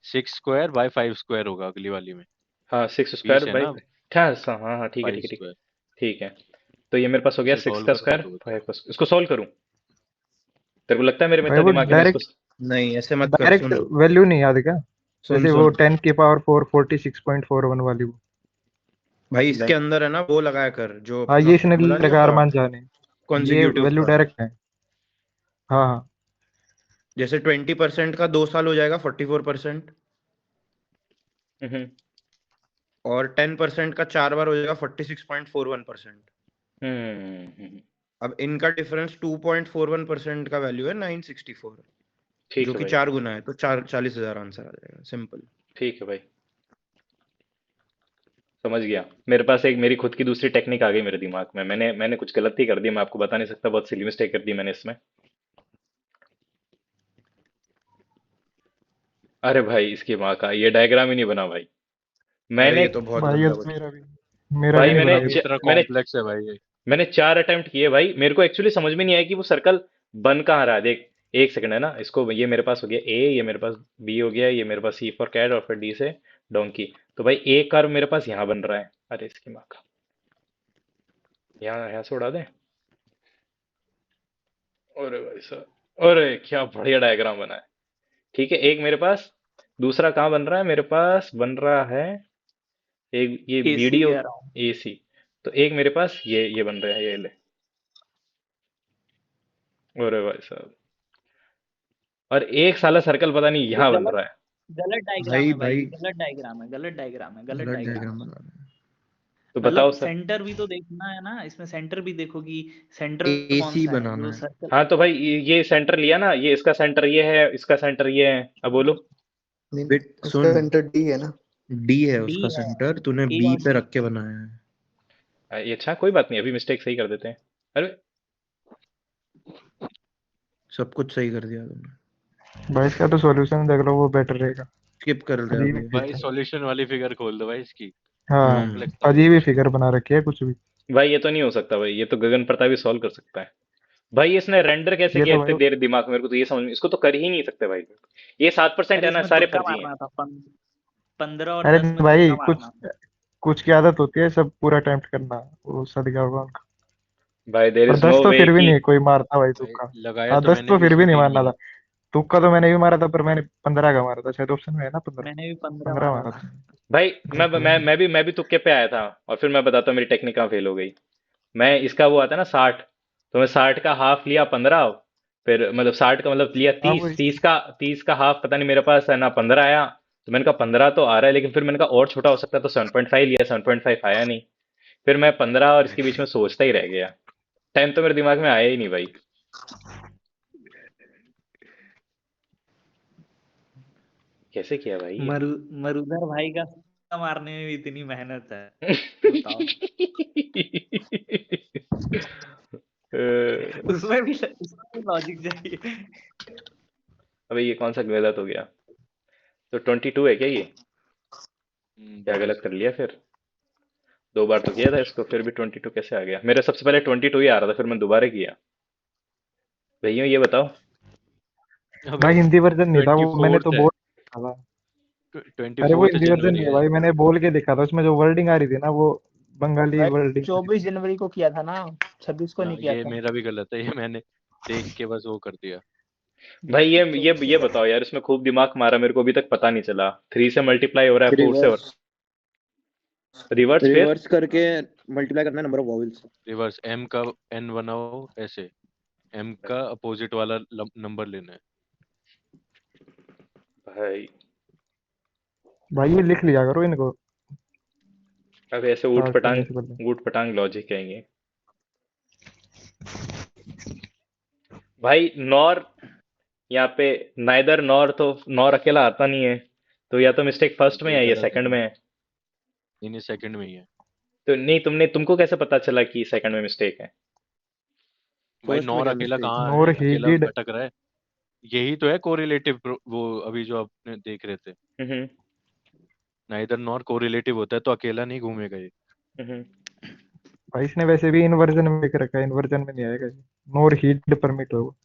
6 स्क्वायर बाय 5 स्क्वायर होगा अगली वाली में। हाँ 6 20 स्क्वायर है बाई, ना, हाँ हाँ ठीक है 5 ठीक है ठीक है स्क्वायर। ठीक है। तो ये मेरे पास हो गया इसे 6 सॉल्व का करो स्क्वायर तो होता 5 का, इसको सॉल्व करूँ, तेरे को लगता है मेरे में भाई इतना वो दिमाग है मैं इसको। डायरेक्ट नहीं ऐसे मत कर। डायरेक्ट सुन वैल्यू नहीं याद क्या, सुन जैसे वो सुन 10 की पावर 4 46.41 वाली वो। भाई, इसके नहीं अंदर है ना वो लगाया कर जो हाँ अपना ये इसने फॉर्मूला नहीं लगा होता अरमान जाने, ये कॉन्जिक्यूटिव वैल्यू का। डायरेक्ट है। हाँ हाँ जैसे 20% का 2 साल हो जाएगा 44%, हम्म और 10% का 4 बार हो जाएगा 46.41%। हम्म। अब इनका डिफरेंस 2.41% का वैल्यू है 964, ठीक जो है कि भाई, 4 गुना है, तो 40,000 आंसर आ जाएगा। सिंपल। ठीक है भाई, समझ गया। मेरे पास एक मेरी खुद की दूसरी टेक्निक आ गई मेरे दिमाग में, मैंने कुछ गलती कर दी, मैं आपको बता नहीं सकता, बहुत सिली मिस्टेक कर दी मैंने इसमें। अरे भाई इसकी माँ का ये डायग्राम ही नहीं बना भाई। अरे मैंने ये तो बहुत भाई ये गंदा तो क्वेश्चन। मेरा भाई भी नहीं मैंने बना भाई भाई। इतना मैंने कॉम्प्लेक्स है भाई ये। मैंने 4 अटेम्प्ट किए भाई, मेरे को एक्चुअली समझ में नहीं आया कि वो सर्कल बन कहाँ रहा है। देख एक सेकंड है ना, इसको ये मेरे पास हो गया ए, ये मेरे पास बी हो गया, ये मेरे पास सी फॉर कैट, और फिर डी से डोंकी। तो भाई ए कर्व मेरे पास यहाँ बन रहा है, अरे इसकी माँ का। यहाँ से उड़ा दे। अरे भाई साहब, अरे क्या बढ़िया डायग्राम बना है। ठीक है, एक मेरे पास दूसरा कहाँ बन रहा है, मेरे पास बन रहा है एक ये एसी वीडियो कह रहा हूँ। एसी। तो एक मेरे पास ये बन रहा है, ये ले। अरे भाई साहब, और एक साला सर्कल पता नहीं ये यहाँ बन गलत रहा है। गलत डायग्राम भाई है भाई, भाई गलत डायग्राम है, गलत डायग्राम है, गलत गलत डायग्राम डायग्राम है। बना रहा तो बताओ मतलब सर। सेंटर भी तो देखना है ना, इसमें सेंटर भी देखो कि सेंटर है। कौन एसी सा है बनाना जो है। सर्कल। हाँ तो भाई ये सेंटर लिया ना, ये इसका सेंटर ये है, इसका सेंटर ये है। अब बोलो। नहीं, बिट उसका सुन, सेंटर डी है ना। डी है डी उसका है, सेंटर, तूने ए बी और पे डी। रख के बनाया है। ये अच्छा, कोई बात नहीं, अभी मिस्टेक सही कर देते हैं। अरे सब कुछ सही कर दिया तुमने। भाई इसका तो सॉल्यूशन देख लो, वो बेटर रहेगा। स्किप कर दे अजीब अभी ही ये। भाई फिगर, सॉल्यूशन वाली फिगर खोल दो भाई इसकी, हाँ कॉम्प्लेक्स वाली अजीब ही फिगर। फिगर बना रखी है कुछ भी। भाई ये तो नहीं हो सकता भाई, ये तो गगन प्रताप ही सॉल्व कर सकता है। भाई इसने रेंडर कैसे ये किया तो इतने भाई, देर दिमाग में, मेरे को तो ये समझ में, इसको तो कर ही नहीं सकते भाई। ये 7% अरे है ना, इसमें सारे तुक्का फर्जी हैं। मारना था, 15 और अरे 10 में भाई तुक्का कुछ मारना। कुछ की आदत होती है सब पूरा अटेम्प्ट करना, वो सद गया होगा उनका। भाई देर और इज 10 नो तो वे फिर भी कि नहीं कोई मारता भाई भाई तुक्का। लगाया हाँ तो 10 मैंने तो भी फिर भी नहीं 14 मारना ही था। है। तुक्का तो मैंने भी मारा था, पर मैंने 15 का मारा था, शायद ऑप्शन में है ना 15। मैंने भी 15 15 मारा मारा था। था। भाई हाँ, कोई नहीं। मैं भी तुक्के पे आया था। और फिर मैं बताता हूँ मेरी टेक्निक कहाँ फेल हो गई। मैं इसका वो आता है ना 60, तो मैं 60 का हाफ लिया 15। फिर मतलब 60 का मतलब लिया हाँ 30, वही। 30 का हाफ पता नहीं मेरे पास है ना 15 आया। तो मैंने कहा 15 तो आ रहा है, लेकिन फिर मैंने कहा और छोटा हो सकता है, तो 7.5 लिया, 7.5 आया नहीं। फिर मैं 15 और इसके बीच में सोचता ही रह गया। टाइम तो मेरे दिमाग में आया ही नहीं भाई। कैसे किया भाई ये। मरुधर भाई का तुक्का मारने में भी इतनी मेहनत है, बताओ। उसमें भी लॉजिक चाहिए। अबे ये कौन सा गलत हो गया। तो 22 है क्या ये, क्या बस गलत कर लिया फिर। 2 बार तो किया था इसको, फिर भी 22 कैसे आ गया। मेरे सबसे पहले 22 ही आ रहा था, फिर मैं दोबारा किया। भैया ये बताओ। अबे भाई हिंदी वर्जन नहीं था वो, मैंने तो 24th है, बोल के देखा था। अरे वो 24th हिंदी वर्जन जनवरी नहीं है है। भाई, मैंने बोल के देखा था, उसमें जो वर्डिंग आ रही थी ना वो बंगाली भाई वर्डिंग। 24 जनवरी को किया था ना, 26 को हाँ नहीं किया ये था। मेरा भी गलत है, ये मैंने देख के बस वो कर दिया। भाई चौबीस ये को बताओ यार, इसमें खूब दिमाग मारा, मेरे को अभी तक पता नहीं चला। 3 से मल्टीप्लाई हो रहा है, 4 से और रिवर्स रिवर्स फिर। रिवर्स करके मल्टीप्लाई करना है number of vowels. Reverse, M का एन बनाओ ऐसे, एम का अपोजिट वाला नंबर लेना है। भाई भाई ये लिख लिया करो इनको अब ऐसे स्टार्ट करने से पहले। ऊट पटांग लॉजिक है ये। भाई नॉर, यहाँ पे नाइदर नॉर, तो नॉर अकेला आता नहीं है। तो या तो मिस्टेक फर्स्ट में ये है या गलत है सेकंड ना, में है। इन्हीं सेकंड में ही है। तो नहीं, तुमको कैसे पता चला कि सेकंड में मिस्टेक है। भाई फर्स्ट में नॉर क्या अकेला मिस्टेक है? कहाँ नोर है, ही अकेला डिड। भटक रहा है। यही तो है कोरिलेटिव, वो अभी जो आपने देख रहे थे। हम्म नाइदर नॉर कोरिलेटिव होता है, तो अकेला नहीं घूमेगा ये। हम्म। भाई इसने वैसे भी इन्वर्जन में लिख रखा है, इन्वर्जन में नहीं आएगा ये। नोर ही डिड परमिट होगा।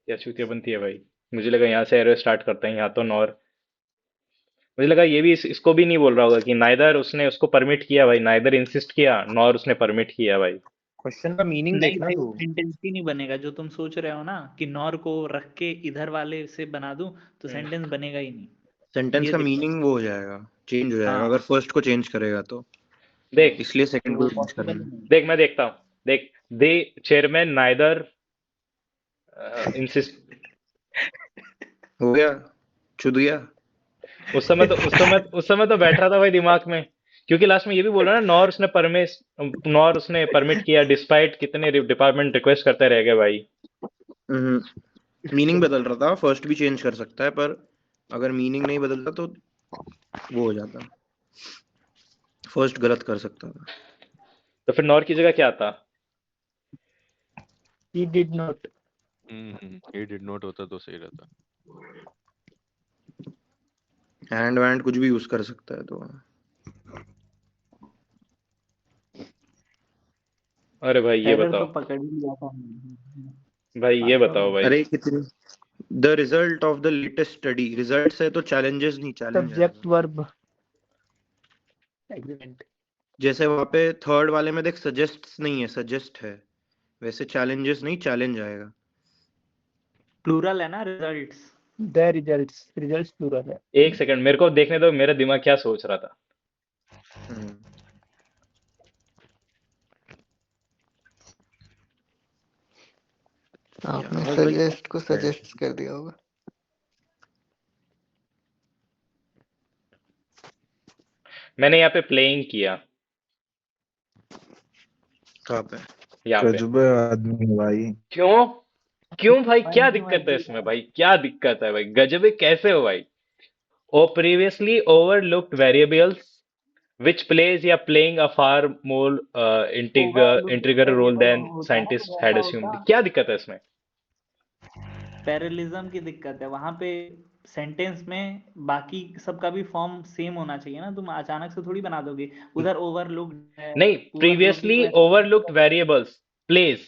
क्या चूतिया बनती है भाई। मुझे लगा यहाँ से एरो स्टार्ट करते हैं, यहाँ तो नॉर। मुझे लगा ये भी इसको भी नहीं बोल रहा होगा कि नाइदर उसने उसको परमिट किया भाई, नाइदर इंसिस्ट किया, नॉर उसने परमिट किया भाई। क्वेश्चन का मीनिंग नहीं देखना भाई, तू। वो सेंटेंस ही नहीं बनेगा जो तुम सोच रहे हो ना, कि नॉर को रख के इधर वाले से बना दूं तो हम्म, सेंटेंस बनेगा ही नहीं। सेंटेंस ये का दिक्कत। मीनिंग वो हो जाएगा, चेंज हो जाएगा हाँ अगर फर्स्ट को चेंज करेगा तो। देख इसलिए तो सेकंड को वो चेंज पॉसिबल करना ही है। नहीं। देख मैं देखता हूँ। देख, दे चेयरमैन नाइदर इंसिस्ट। हो गया, छुद गया। उस समय तो बैठ रहा था भाई दिमाग में। क्योंकि लास्ट में ये भी बोल रहा है ना, नॉर उसने परमिट किया डिस्पाइट कितने डिपार्टमेंट रिक्वेस्ट करते रह गए भाई। मीनिंग बदल रहा था, फर्स्ट भी चेंज कर सकता है, पर अगर मीनिंग नहीं बदलता तो वो हो जाता, फर्स्ट गलत कर सकता था। तो फिर नॉर की जगह क्या आता। He did not. He did not होता तो सही रहता। हैंड वैंड कुछ भी यूज कर सकता है तो। अरे भाई ये एरर तो बताओ। पकड़ ही लिया था। भाई ये पास बताओ आउट। भाई। अरे कितनी the result of the latest study, result है तो चैलेंजेस नहीं, चैलेंज सब्जेक्ट आएगा। Verb agreement. जैसे वहां पे थर्ड वाले में देख सजेस्ट नहीं है, सजेस्ट है, वैसे चैलेंजेस नहीं, चैलेंज आएगा। प्लूरल है ना results. The results, results plural है। एक सेकंड मेरे को देखने दो, मेरा दिमाग क्या सोच रहा था। हम्म। आपने यार भाई सजेस्ट को सजेस्ट कर दिया होगा। मैंने यहाँ पे प्लेइंग किया, कहाँ पे? यहाँ पे। गजब आदमी है भाई। क्यों क्यों भाई, क्या उनकी दिक्कत है मर्जी इसमें है। भाई, क्या दिक्कत है भाई, गजबे कैसे हो भाई। ओ previously overlooked variables which plays या playing a far more overlooking integral role variable than होता ना scientists तो had ऐसा assumed। होता। क्या दिक्कत है इसमें? पैरेललिज्म की दिक्कत है वहां पे। सेंटेंस में बाकी सबका भी फॉर्म सेम होना चाहिए ना, तुम अचानक से थोड़ी बना दोगे। उधर ओवरलुक्ड है, नहीं, ओवरलुकिंग previously तो ऐसा नहीं overlooked variables plays,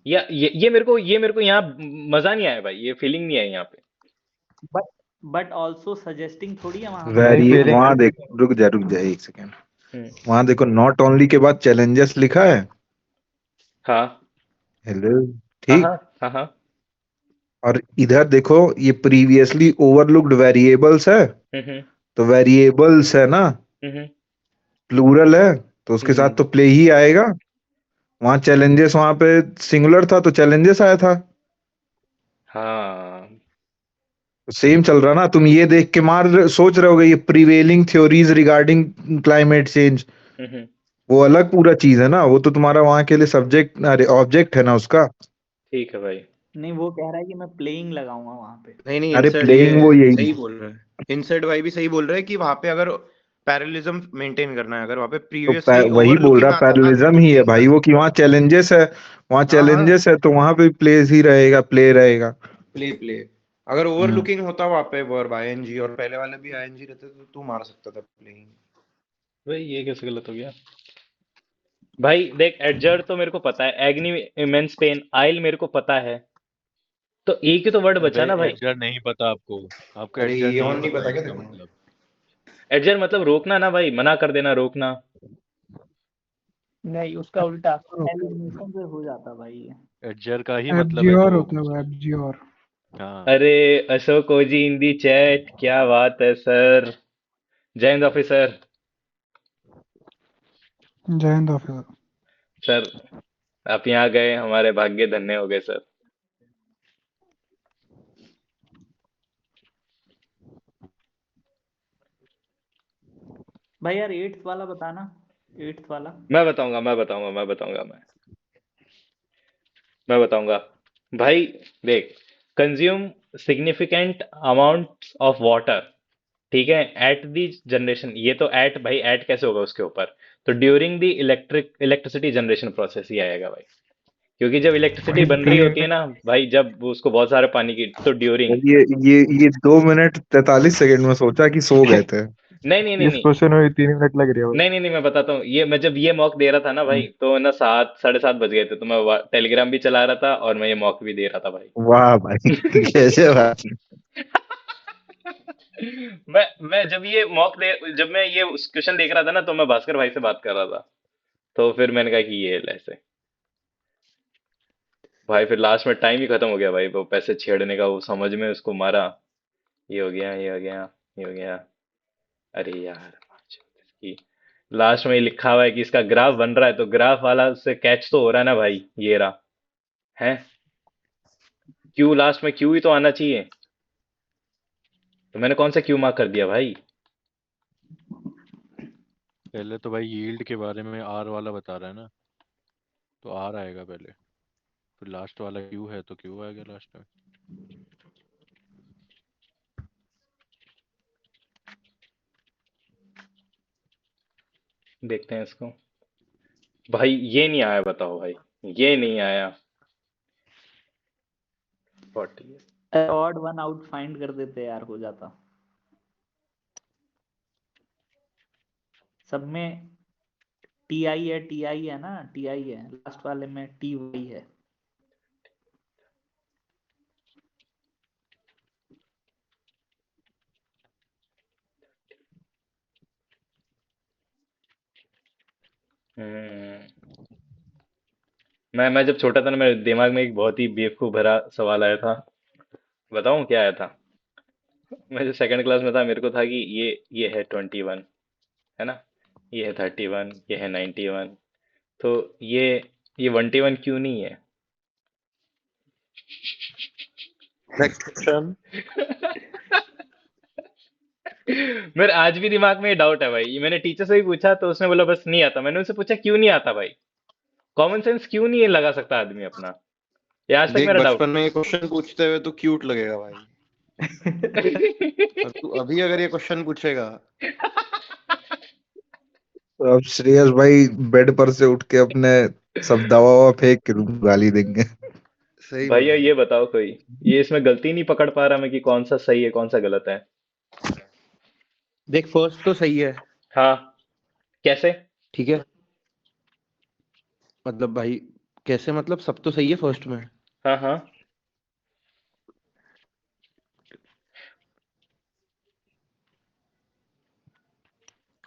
या ये मेरे को यहाँ मजा नहीं आया भाई, ये फीलिंग नहीं आई यहाँ पे। बट बट ऑल्सो सजेस्टिंग थोड़ी है वहां पे। भाई वेरी फीलिंग वहां देख, रुक जा एक सेकेंड। हम्म, वहां देखो नॉट ओनली के बाद चैलेंजेस लिखा है। हाँ हेलो, हाँ ठीक। हाँ हाँ हाँ। और इधर देखो ये प्रीवियसली ओवरलुक्ड वेरिएबल्स है, हम्म तो वेरिएबल्स है ना, हम्म प्लूरल है, तो उसके साथ हम्म, तो प्ले ही आएगा। वहां चैलेंजेस, वहां पे सिंगुलर था तो चैलेंजेस आया था। हाँ। सेम चल रहा ना। तुम ये देख के सोच रहे होगे ये prevailing theories regarding climate change, hmm, वो अलग पूरा चीज है ना। वो तो तुम्हारा वहां के लिए सब्जेक्ट, अरे ऑब्जेक्ट है ना उसका। ठीक है भाई। नहीं वो कह रहा है कि मैं प्लेइंग लगाऊंगा वहां पे। नहीं नहीं, अरे इंसर्ट ये प्लेइंग वो सही यही, बोल रहा है, इंसर्ट भाई भी सही बोल रहा है कि वहां पे अगर पैरेललिज्म मेंटेन करना है, अगर वहां पे तो प्रीवियसली वही बोल रहा ओवरलुकिंग आता ना पैरेललिज्म तो ही है प्लेइंग आ भाई वो, कि सकता वहाँ है। चैलेंजेस है, वहाँ हाँ हाँ, चैलेंजेस है तो वहां पे प्लेस ही रहेगा, प्ले रहेगा। Play play. अगर हम्म। ओवरलुकिंग होता वहां पे वर्ब आईएनजी और पहले वाले भी आईएनजी रहते तो तू मार सकता था प्लेइंग। भाई ये कैसे गलत हो गया भाई? देख, एडजर तो मेरे को पता है, एग्नी इमेंस पेन, आइल मेरे को पता है, तो एक ही तो वर्ड अबे बचा ना भाई। एडजर नहीं पता आपको, आपको अरे एडजर ये नहीं ऑन नहीं पता पता है क्या इसका तेरे को? मतलब। एडजर मतलब रोकना ना भाई, मना कर देना, रोकना। नहीं उसका उल्टा। एलिमिनेशन से हो जाता भाई ये। एडजर का ही मतलब है एबजीओर तो। होता है वो, एबजीओर। हाँ अरे अशोक ओजी इन दी चैट, क्या बात है सर। जय हिंद ऑफिसर। जय हिंद ऑफिसर। सर आप यहाँ गए, हमारे भाग्य धन्य हो गए सर। भाई यार एट्थ वाला बताना, एट्थ वाला। मैं बताऊंगा भाई। देख, consume significant amount of water, ठीक है, एट दी जनरेशन, ये तो एट भाई, एट कैसे होगा उसके ऊपर, तो during the electricity generation process ही आएगा भाई, क्योंकि जब इलेक्ट्रिसिटी भाई बन रही होती है ना भाई, जब वो उसको बहुत सारे पानी की, तो ड्यूरिंग। ये 2 मिनट 43 सेकंड में सोचा कि सो गए थे। नहीं नहीं नहीं इस नहीं क्वेश्चन में भी 3 मिनट लग रही है भाई। नहीं नहीं नहीं, मैं बताता हूँ, ये मैं जब ये मॉक दे रहा था ना भाई, तो ना 7 साढ़े 7 बज गए थे, तो मैं टेलीग्राम भी चला रहा था और मैं ये मॉक भी दे रहा था भाई। वाह भाई कैसे बात। जब मैं ये क्वेश्चन देख रहा था ना, तो मैं भास्कर भाई से बात कर रहा था, तो फिर मैंने कहा कि ये ऐसे भाई, फिर लास्ट में टाइम ही खत्म हो गया भाई, वो पैसे छेड़ने का, वो समझ में उसको मारा, ये हो गया, ये हो गया, ये हो गया। अरे यार, कि लास्ट में ये लिखा हुआ है कि इसका ग्राफ बन रहा है, तो ग्राफ वाला से कैच तो हो रहा है ना भाई, ये रहा है। क्यू लास्ट में, क्यू ही तो आना चाहिए, तो मैंने कौन सा क्यू मार्क कर दिया भाई? पहले तो भाई यील्ड के बारे में आर वाला बता रहा है ना, तो आर आएगा पहले, फिर लास्ट वाला क्यू है तो क्यू आएगा लास्ट में। देखते हैं इसको। भाई ये नहीं आया, बताओ भाई, ये नहीं आया। 40। ऑड वन आउट फाइंड कर देते यार, हो जाता। सब में टी आई है ना, टी आई है, लास्ट वाले में टी वाई है। मैं जब छोटा था ना, मेरे दिमाग में एक बहुत ही बेवकूफ भरा सवाल आया था। बताऊं क्या आया था? मैं जब सेकंड क्लास में था, मेरे को था कि ये है 21, है ना, ये है 31, ये है 91, तो ये 1T1 क्यों नहीं है? Next question. मेरे आज भी दिमाग में ये डाउट है भाई। ये मैंने टीचर से भी पूछा तो उसने बोला बस नहीं आता। मैंने उससे पूछा क्यों नहीं आता भाई, कॉमन सेंस क्यों नहीं लगा सकता आदमी अपना? ये आज तक देख, मेरा डाउट बचपन में ये क्वेश्चन पूछते हुए तो क्यूट लगेगा भाई, और तू अभी अगर ये क्वेश्चन पूछेगा तो अब श्रेयस भाई बेड पर से उठ के अपने सब दवा ववा फेंक के गाली देंगे। सही में भैया भाई। ये बताओ कोई, ये इसमें गलती नहीं पकड़ पा रहा मैं कि कौन सा सही है कौन सा गलत है। देख, फर्स्ट तो सही है, हाँ, कैसे? ठीक है, मतलब भाई कैसे, मतलब सब तो सही है फर्स्ट में। हाँ हाँ,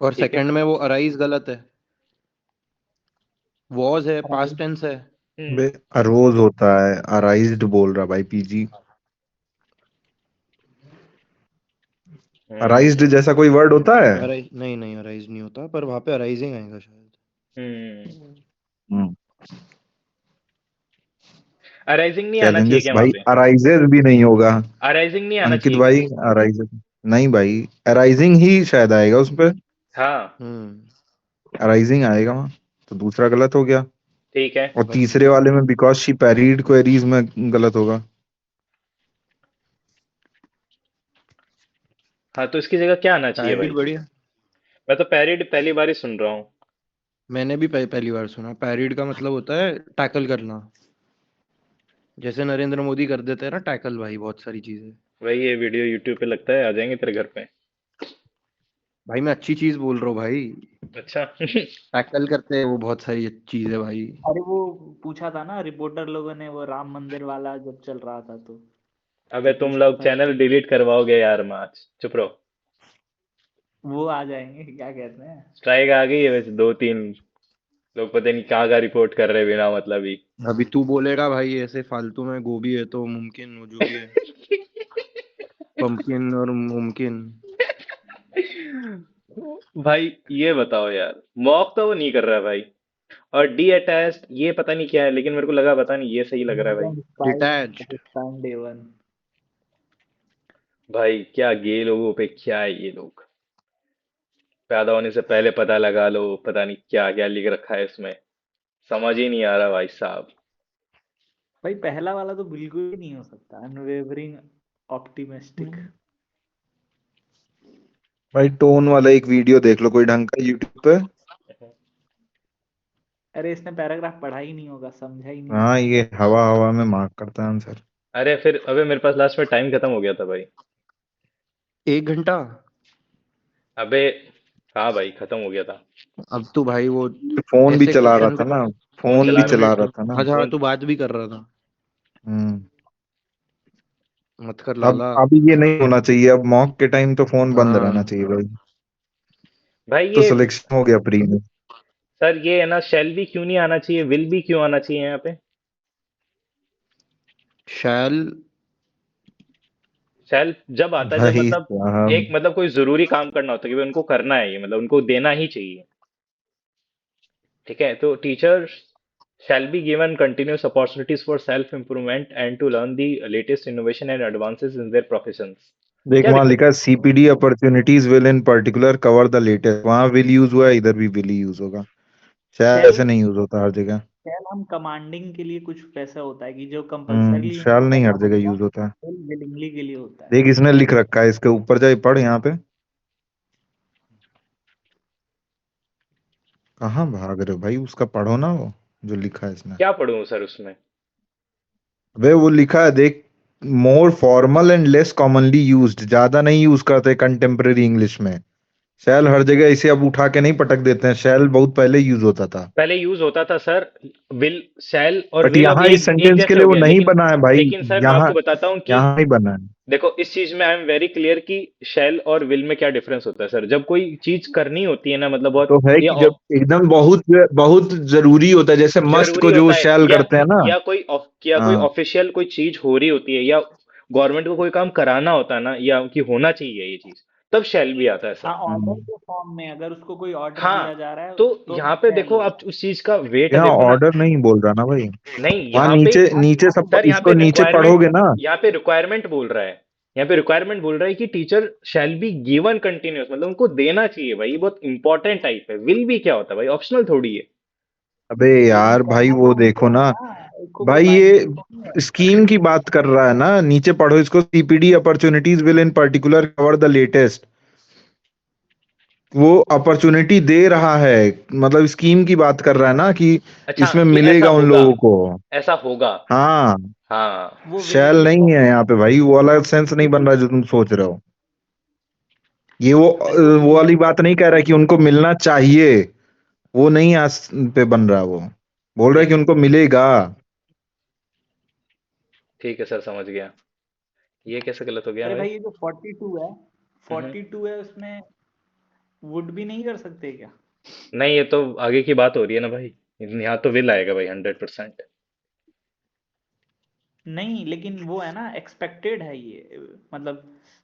और ठीक है। सेकंड में वो अराइज गलत है, वॉज है, पास्ट टेंस है। बे अरोज होता है, अराइज्ड बोल रहा भाई पीजी। अराइज्ड जैसा कोई वर्ड होता है? अराइज नहीं, नहीं अराइज नहीं होता, पर वहां पे अराइजिंग आएगा शायद। हम्म, अराइजिंग नहीं आना चाहिए चैलेंजेस क्या वहां भाई, पे? अराइजेज भी नहीं होगा। अराइजिंग नहीं आना अंकित चाहिए क्या? भाई अराइजेज नहीं भाई, अराइजिंग ही शायद आएगा उस पे। हाँ, अराइजिंग आएगा वहां, तो दूसरा गलत हो गया। ठीक है। और तीसरे वाले में बिकॉज शी पैरीड क्वेरीज में गलत होगा। हाँ, तो इसकी जगह क्या आना चाहिए पैरिड भाई? बढ़िया। मैं तो पैरिड पहली बार ही सुन रहा हूँ। मैंने भी पहली बार सुना। पैरिड का मतलब होता है टैकल करना, जैसे नरेंद्र मोदी कर देते हैं ना टैकल भाई, बहुत सारी चीजें। भाई ये वीडियो यूट्यूब पे लगता है आ जाएंगे तेरे घर पे? भाई मैं अच्छी चीज बोल रहा हूँ भाई, अच्छा। टैकल करते हैं वो बहुत सारी चीज है भाई। अरे वो पूछा था ना रिपोर्टर लोगों ने, वो राम मंदिर वाला जब चल रहा था अबे तो तुम पूछा लोग था चैनल कि डिलीट करवाओगे यार, माच चुप रहो। वो आ जाएंगे, क्या कहते हैं। स्ट्राइक आ गई है वैसे, 2-3 लोग पता नहीं कहाँ का रिपोर्ट कर रहे हैं बिना मतलब ही। अभी तू बोलेगा भाई ऐसे फालतू में गोभी है तो मुमकिन, वो जो भी है पंपकिन और मुमकिन। भाई ये बताओ यार, मॉक तो वो नहीं कर रहा भाई, और डी अटैच्ड ये पता नहीं क्या है, लेकिन मेरे को लगा पता नहीं ये सही लग रहा है भाई। Detached day one. भाई क्या गे लोगों पे क्या है, ये लोग पैदा होने से पहले पता लगा लो, पता नहीं क्या क्या लिख रखा है इसमें, समझ ही नहीं आ रहा भाई साहब। भाई पहला वाला तो बिल्कुल ही नहीं हो सकता, अनवेवरिंग ऑप्टिमिस्टिक। भाई टोन वाला एक वीडियो देख लो कोई ढंग का यूट्यूब पे। अरे इसने पैराग्राफ पढ़ा ही नहीं होगा, समझा ही नहीं हाँ, होगा। ये हवा हवा में मार्क करता है आंसर। अरे फिर अबे मेरे पास लास्ट में टाइम खत्म हो गया था भाई। 1 घंटा। अबे हाँ भाई, खत्म हो गया था। अब तो भाई वो फोन भी ऐसे चला रहा क्वेश्चन था पे ना, फोन फोन भी चला रहा चला था। रहा था ना। अच्छा फोन। तू बात भी कर रहा था, हम्म। मत कर अब लाला। अभी ये नहीं होना चाहिए, अब मॉक के टाइम तो फोन बंद रहना हाँ चाहिए भाई। भाई तो ये सिलेक्शन हो गया प्री में। सर, ये है ना, शैल भी क्यों नहीं आना चाहिए, विल भी क्यों आना चाहिए यहाँ पे? शैल शैल जब आता है जब भाई मतलब साहब, एक मतलब कोई जरूरी काम करना होता है कि भाई उनको करना है, ये मतलब उनको देना ही चाहिए। ठीक है, तो teachers shall be given continuous opportunities for self improvement and to learn the latest innovation and advances in their professions। देख क्या वहां दिक्कत लिखा है? है CPD opportunities will in particular cover the latest. वहां विल यूज हुआ है, इधर भी विल ही यूज होगा। शायद शैल ऐसे नहीं यूज होता हर जगह। शैल हम कमांडिंग के लिए कुछ वैसा होता है कि जो कंपलसरी शाल नहीं करना हर जगह होता यूज होता है। है, विलिंगली के लिए होता है। देख इसने लिख रखा है, इसके ऊपर जाए पढ़ यहाँ पे। कहाँ भाग रहे हो भाई, उसका पढ़ो ना वो जो लिखा है इसने। क्या पढ़ूं सर उसमें? वे वो लिखा है देख, मोर formal and less commonly used, ज्यादा नहीं यूज करते कंटेम्प्रेरी इंग्लिश में। शैल हर जगह इसे अब उठा के नहीं पटक देते हैं, शैल बहुत पहले यूज होता था। पहले यूज होता था सर, विल शैल और बट विल अब यहाँ इस एक सेंटेंस के जैसे लिए हो वो गया, नहीं बना है भाई। लेकिन सर मैं यहाँ आपको बताता हूँ कि यहाँ नहीं बना है। देखो इस चीज में आई एम वेरी क्लियर कि शैल और विल में क्या डिफरेंस होता है सर। जब कोई चीज करनी होती है ना, मतलब बहुत तो है या कि जब एकदम बहुत बहुत जरूरी होता है, जैसे मस्ट जरूरी को जो होता है, शैल करते हैं ना। या कोई हाँ ऑफिशियल कोई चीज हो रही होती है, या गवर्नमेंट को कोई काम कराना होता है ना, या कि होना चाहिए ये चीज, तब शैल भी आता है हाँ, सर। ऑर्डर के फॉर्म में अगर उसको कोई ऑर्डर दिया हाँ, जा रहा है तो तो यहाँ पे शैल देखो होगा। आप उस चीज का वेट यहाँ देखो ना। ऑर्डर नहीं बोल रहा ना भाई। नहीं, वहाँ यहाँ पे नीचे नीचे सब सर, यहाँ इसको पे नीचे रिक्वायरमेंट, पढ़ोगे ना। यहाँ पे रिक्वायरमेंट बोल रहा है, यहाँ पे रिक्वायरमेंट बोल रहा है कि teacher shall be given continuous, मतलब उनको देना चाहिए भाई, ये बहुत इंपॉर्टेंट टाइप है। विल भी क्या होता है भाई, ऑप्शनल थोड़ी है। अबे लेकिन यार भाई करना वो तो देखो उनको है ना ना, इसको कोई भाई, बाइंडिंग तो नहीं है। ये स्कीम की बात कर रहा है ना, नीचे पढ़ो इसको। CPD opportunities will in particular cover the latest. वो अपॉर्चुनिटी दे रहा है, मतलब स्कीम की बात कर रहा है ना कि अच्छा, इसमें कि ऐसा मिलेगा उन होगा, लोगों को। ऐसा होगा। हाँ, हाँ, वो विल शैल विल नहीं है यहाँ पे भाई, वो वाला सेंस नहीं बन रहा जो तुम सोच रहे हो। ये अरे वो वो वाली बात नहीं कह रहा है कि उनको मिलना चाहिए, वो नहीं आज पे बन रहा। वो बोल रहा है कि ठीक, उनको मिलेगा। ठीक है सर, समझ गया। ये कैसे गलत हो गया अरे भाई? भाई, ये जो 42 है, हम्म। 42 है, उसमें वुड भी नहीं कर सकते क्या? नहीं, ये तो आगे की बात हो रही है ना भाई, यहाँ तो विल आएगा भाई 100%। नहीं, लेकिन वो है ना, एक्सपेक्टेड है ये, मतलब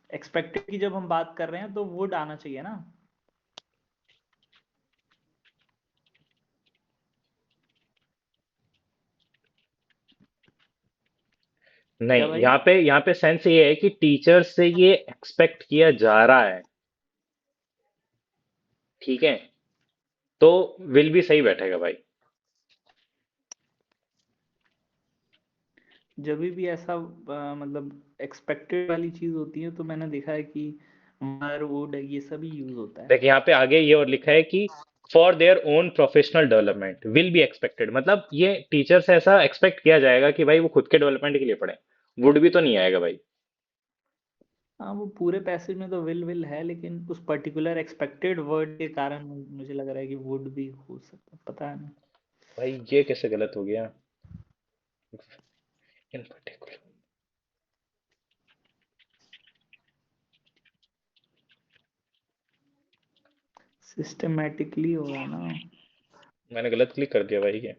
एक्सपेक्टेड की जब हम बात कर रहे हैं तो वुड आना चाहिए ना। क्या नहीं, भाई? यहाँ पे सेंस ये है कि टीचर से ये एक्सपेक्ट किया जा रहा है, ठीक है, तो विल भी सही बैठेगा भाई। जब भी ऐसा मतलब एक्सपेक्टेड वाली चीज होती है तो मैंने देखा है कि वर वुड ये सभी यूज होता है। देख, यहाँ पे आगे ये और लिखा है कि for their own professional development will be expected, मतलब ये टीचर से ऐसा एक्सपेक्ट किया जाएगा कि भाई वो खुद के डेवलपमेंट के लिए पढ़े। वुड भी तो नहीं आएगा भाई। हाँ, वो पूरे पैसेज में तो विल विल है, लेकिन उस पर्टिकुलर एक्सपेक्टेड वर्ड के कारण मुझे लग रहा है कि वुड भी हो सकता है, पता है नहीं। भाई ये कैसे गलत हो गया? इन पर्टिकुलर, सिस्टमेटिकली होगा ना। मैंने गलत क्लिक कर दिया भाई ये।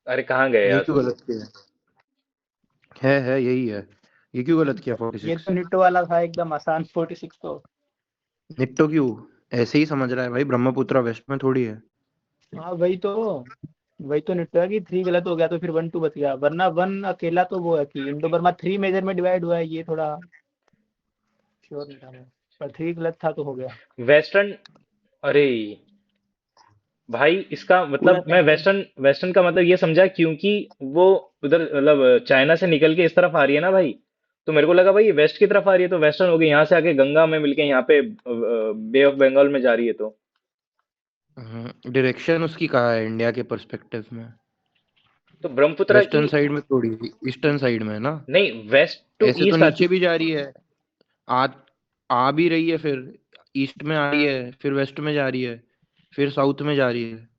अरे कहाँ गए ये यार क्यों तुम? गलत किया है यही है। ये क्यों गलत किया ये 46? तो निट्टो वाला था एकदम आसान 46 तो। निट्टो क्यों? ऐसे ही समझ रहा है भाई, ब्रह्मपुत्रा वेस्ट में थोड़ी है। हाँ वही तो निट्टो है कि 3 गलत हो गया तो फिर 1 2 बच गया, वरना 1 अकेला तो वो है कि इंडो बर्मा 3 मेजर में डिवाइड हुआ है, ये थोड़ा श्योर नहीं था मैं, पर 3 गलत था तो हो गया। वेस्टर्न, अरे भाई इसका पूरा मतलब मैं सेंटेंस। वेस्टर्न वेस्टर्न का मतलब ये समझा, क्योंकि वो उधर मतलब चाइना से निकल के इस तरफ आ रही है ना भाई, तो मेरे को लगा भाई ये वेस्ट की तरफ आ रही है तो वेस्टर्न हो गई, यहाँ से आके गंगा में मिलके यहाँ पे बे ऑफ बंगाल में जा रही है तो। डायरेक्शन उसकी कहाँ है इंडिया के पर्सपेक्टिव में? तो ब्रह्मपुत्रा की, वेस्टर्न साइड में थोड़ी, ईस्टर्न साइड में है ना। नहीं, वेस्ट टू ऐसे तो ईस्ट आती। नीचे भी जा रही है, आ आ भी रही है, फिर ईस्ट में आ रही है, फिर वेस्ट में जा रही है, फिर साउथ में जा रही है।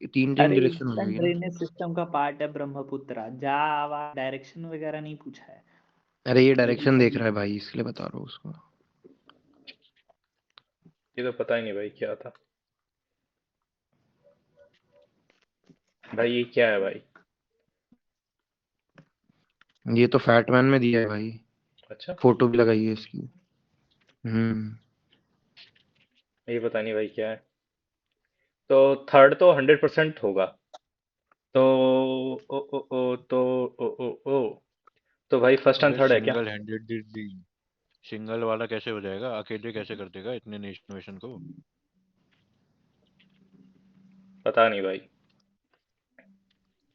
तीन तीन अरे डायरेक्शन हो ईस्टर्न जाएगी ना। ड्रेनेज सिस्टम का पार्ट है ब्रह्मपुत्रा, जावा डायरेक्शन वगैरह नहीं पूछा है। अरे ये ये भी डायरेक्शन देख सही रहा है। है भाई, इसलिए बता रहा हूँ उसको। ये तो पता ही नहीं भाई क्या था। भाई ये क्या है भाई? ये तो फैटमैन में दिया है भाई, अच्छा, फोटो भी लगाई है इसकी। हम्म। ये पता नहीं भाई क्या है। तो थर्ड तो 100% होगा। तो ओ तो भाई फर्स्ट एंड अबे थर्ड है क्या? सिंगल हैंडेडली, सिंगल वाला कैसे हो जाएगा? अकेले कैसे कर देगा इतने नेशन को? पता नहीं भाई।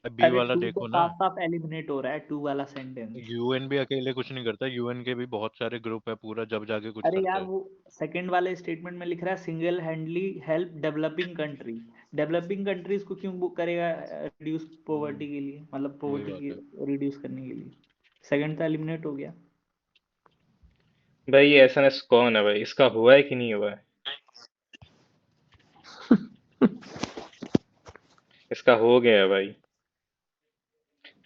बी अरे वाला 2 तो देखो ना, साफ साफ एलिमिनेट हो रहा है, 2 वाला सेंटेंस। यूएन भी अकेले कुछ नहीं करता, यूएन के भी बहुत सारे ग्रुप है पूरा, जब जाके कुछ अरे करता यार, है। वो सेकंड वाले स्टेटमेंट में लिख रहा है single हैंडली help developing country, developing countries को क्यों बुक करेगा रिड्यूस पॉवर्टी के लिए, मतलब वही पॉवर्टी बात की है रिड्यूस करने के लिए। सेकंड तो एलिमिनेट हो गया। भाई। ये एसएनएस कौन है भाई? इसका हुआ है कि नहीं हुआ है? इसका हो गया है भाई।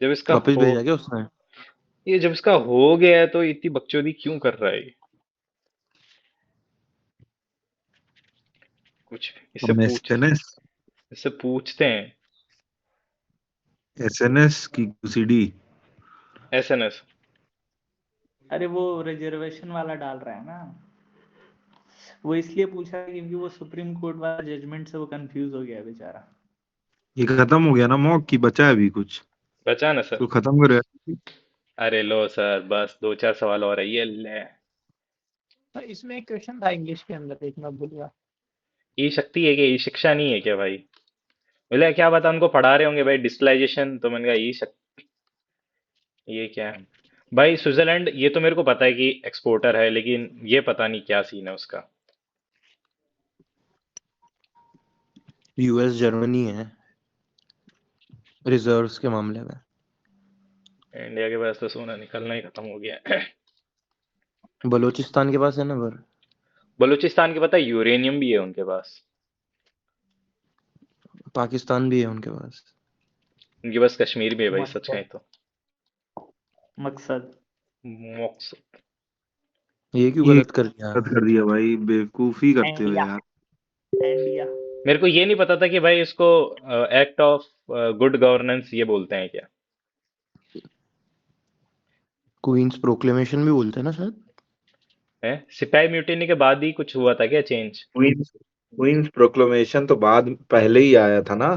जब इसका वापस हो भेजा क्या उसने? ये जब इसका हो गया है तो इतनी बकचोदी क्यों कर रहा है ये? कुछ एसएनएस इससे पूछते हैं। एसएनएस की यूसीडी। एसएनएस अरे वो रिजर्वेशन वाला डाल रहा है ना, वो इसलिए पूछा क्योंकि वो सुप्रीम कोर्ट वाला जजमेंट से वो कंफ्यूज हो गया है बेचारा। ये खत्म हो गया ना मॉक की बचा है अभी कुछ? बचा ना तो सर? खत्म करे। अरे लो सर, बस 2-4 सवाल और है ये ले। इसमें एक क्वेश्चन था इंग्लिश के अंदर, एक मैं भूल गया। ई शक्ति है क्या? ई शिक्षा नहीं है क्या भाई? बोले क्या बता, उनको पढ़ा रहे होंगे भाई डिजिटलाइजेशन, तो मैंने कहा ई शक्ति ये क्या है भाई? स्विट्जरलैंड ये तो मेरे को पता है कि एक्सपोर्टर है, लेकिन ये पता नहीं क्या सीन है उसका। यूएस जर्मनी है रिजर्व्स के मामले में। इंडिया के पास तो सोना निकलना ही खत्म हो गया है। बलूचिस्तान के पास है ना पर। बलूचिस्तान के पता है यूरेनियम भी है उनके पास। पाकिस्तान भी है उनके पास। उनके पास कश्मीर भी है भाई, सच मकसद कहें तो। मकसद मकसद ये क्यों ये गलत कर दिया? गलत कर दिया भाई, बेवकूफी करते हो इंडिया यार। इंडिया। मेरे को ये नहीं पता था कि भाई इसको एक्ट ऑफ गुड गवर्नेंस ये बोलते हैं क्या? क्वींस प्रोक्लेमेशन भी बोलते हैं ना शायद। है सिपाही म्यूटिनी के बाद ही कुछ हुआ था क्या चेंज? क्वींस क्वींस प्रोक्लेमेशन तो बाद पहले ही आया था ना।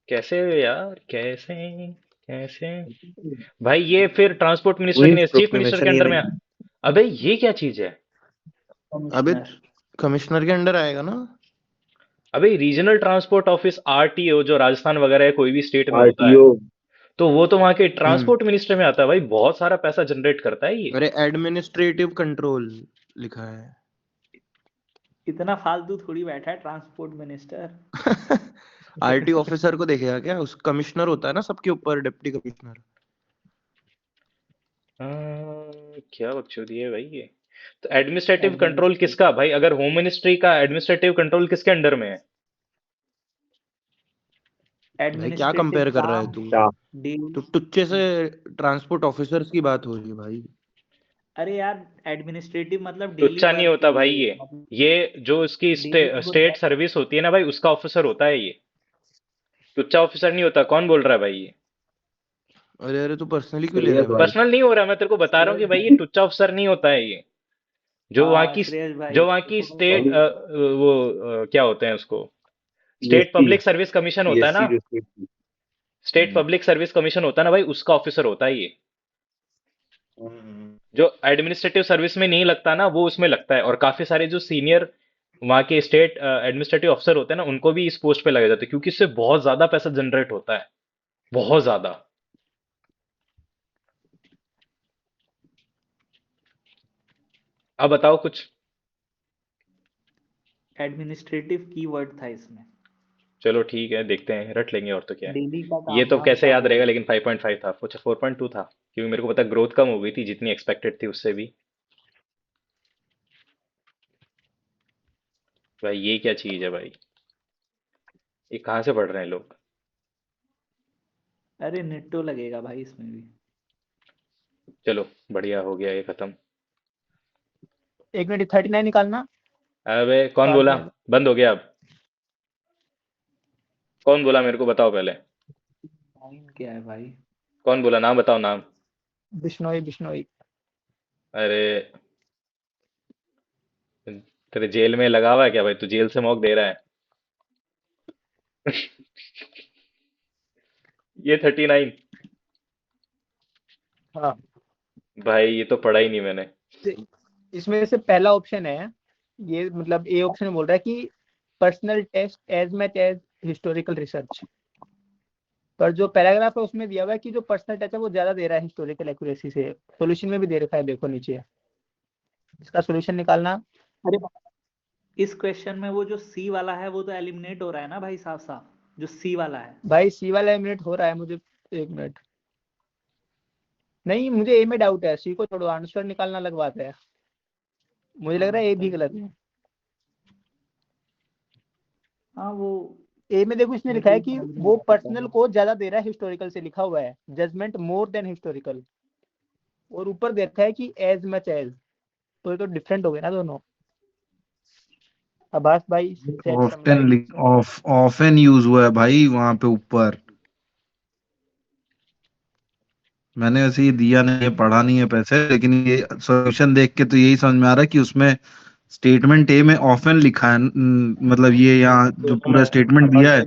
कैसे यार, कैसे कैसे भाई? ये फिर ट्रांसपोर्ट मिनिस्टर के क्वींस नहीं, चीफ मिनिस्टर के प्रोक्लेमेशन ये अंडर में नहीं। अबे ये क्या चीज है? अबे कमिश्नर। कमिश्नर के अंडर आएगा ना। अबे रीजनल ट्रांसपोर्ट ऑफिस आरटीओ जो राजस्थान वगैरह है, कोई भी स्टेट में होता है, आरटीओ। तो वो तो वहां के हम्म। ट्रांसपोर्ट मिनिस्टर में आता है भाई। बहुत सारा पैसा जनरेट करता है ये। अरे एडमिनिस्ट्रेटिव कंट्रोल लिखा है। इतना फालतू थोड़ी बैठा है ट्रांसपोर्ट मिनिस्टर। आरटी ऑफिसर को देखेगा क्या? उस कमिश्नर होता है ना सबके ऊपर, डिप्टी कमिश्नर। क्या बकचोदी है भाई ये? तो एडमिनिस्ट्रेटिव कंट्रोल एडमिनिस्ट्रेटिव किसका भाई? अगर होम मिनिस्ट्री का एडमिनिस्ट्रेटिव कंट्रोल किसके अंडर में है? भाई क्या एडमिनिस्ट्रेटिव कंपेयर कर रहा है काम तू? क्या? डेली। तो टुच्चे से ट्रांसपोर्ट ऑफिसर्स की बात हो रही है भाई। अरे यार एडमिनिस्ट्रेटिव मतलब तो डेली अच्छा नहीं वर्क के होता भाई लिए, ये। मतलब ये जो इसकी डेली गुड। स्टेट सर्विस होती है ना भाई, उसका ऑफिसर होता है ये। टुच्चा ऑफिसर नहीं होता। कौन बोल रहा है भाई ये? अरे अरे तू पर्सनली क्यों ले रहा श्रेयस है भाई? भाई। पर्सनल नहीं हो रहा, मैं तेरे को बता रहा हूँ कि भाई ये श्रेयस टुच्चा ऑफिसर नहीं होता है ये। जो वहाँ हाँ की श्रेयस भाई जो वहाँ की देखो स्टेट भाई वो क्या होते हैं उसको, state PSC public service commission होता है ना। पीएससी जो स्टेट की। स्टेट पब्लिक सर्विस कमीशन होता है ना भाई, उसका ऑफिसर होता है ये। हम्म। जो एडमिनिस्ट्रेटिव सर्विस में नहीं लगता ना, वो उसमें लगता है। और काफी सारे जो सीनियर वहाँ के स्टेट एडमिनिस्ट्रेटिव ऑफिसर होते हैं ना, उनको भी इस पोस्ट पे लगाए जाते हैं, क्योंकि इससे बहुत ज्यादा पैसा जनरेट होता है, बहुत ज्यादा। अब बताओ कुछ। एडमिनिस्ट्रेटिव कीवर्ड था इसमें। चलो ठीक है, देखते हैं, रट लेंगे और तो क्या है। डेली का ये काम तो था कैसे उनका याद वो। रहेगा, लेकिन 5.5 था, कुछ 4.2 था, क्योंकि मेरे को पता ग्रोथ कम हो गई थी जितनी एक्सपेक्टेड थी उससे भी। भाई ये क्या चीज है भाई? ये कहाँ से पढ़ रहे हैं लोग? अरे नेटो लगेगा भाई इसमें भी। चलो बढ़िया, हो गया ये खत्म। 1 मिनट 39 निकालना। अबे कौन साथ बोला? में बंद हो गया अब? कौन बोला मेरे को बताओ पहले। टाइम क्या है भाई? कौन बोला? नाम बताओ, नाम। बिश्नोई बिश्नोई। अरे तेरे जेल में लगा हुआ है क्या भाई? तू जेल से मौक दे रहा है? ये 39। हाँ भाई ये तो पढ़ा ही नहीं मैंने। तो इसमें से पहला ऑप्शन है, ये मतलब ए ऑप्शन बोल रहा है कि personal test as much as historical research. पर जो पैराग्राफ है उसमें दिया हुआ है कि जो पर्सनल टच है वो ज्यादा दे रहा है हिस्टोरिकल एक्यूरेसी से। सॉल्यूशन में भी दे रखा है, देखो नीचे इसका सॉल्यूशन निकालना। अरे इस क्वेश्चन में वो जो सी वाला है वो तो एलिमिनेट हो रहा है ना भाई, साफ साफ जो सी वाला है। भाई सी वाला एलिमिनेट हो रहा है मुझे, एक मिनट। नहीं मुझे ए में डाउट है, सी को छोड़ो, आंसर निकालना अलग बात है। मुझे लग रहा है ए भी गलत है। हाँ वो ए में देखो इसने लिखा है कि वो पर्सनल को ज्यादा दे रहा है, हिस्टोरिकल से लिखा हुआ है, जजमेंट मोर देन हिस्टोरिकल, और ऊपर दे रखा है कि एज मच एज, तो ये तो डिफरेंट हो गए ना दोनों। अब्बास भाई set some light. Often use हुआ है भाई वहां पे ऊपर। मैंने वैसे ये दिया नहीं है, पढ़ा नहीं है पैसे, लेकिन ये सॉल्यूशन देख के तो यही समझ में आ रहा है कि उसमें स्टेटमेंट ए में ऑफन लिखा है। मतलब ये यहाँ जो दोनों पूरा में स्टेटमेंट अब्बास दिया है। भाई,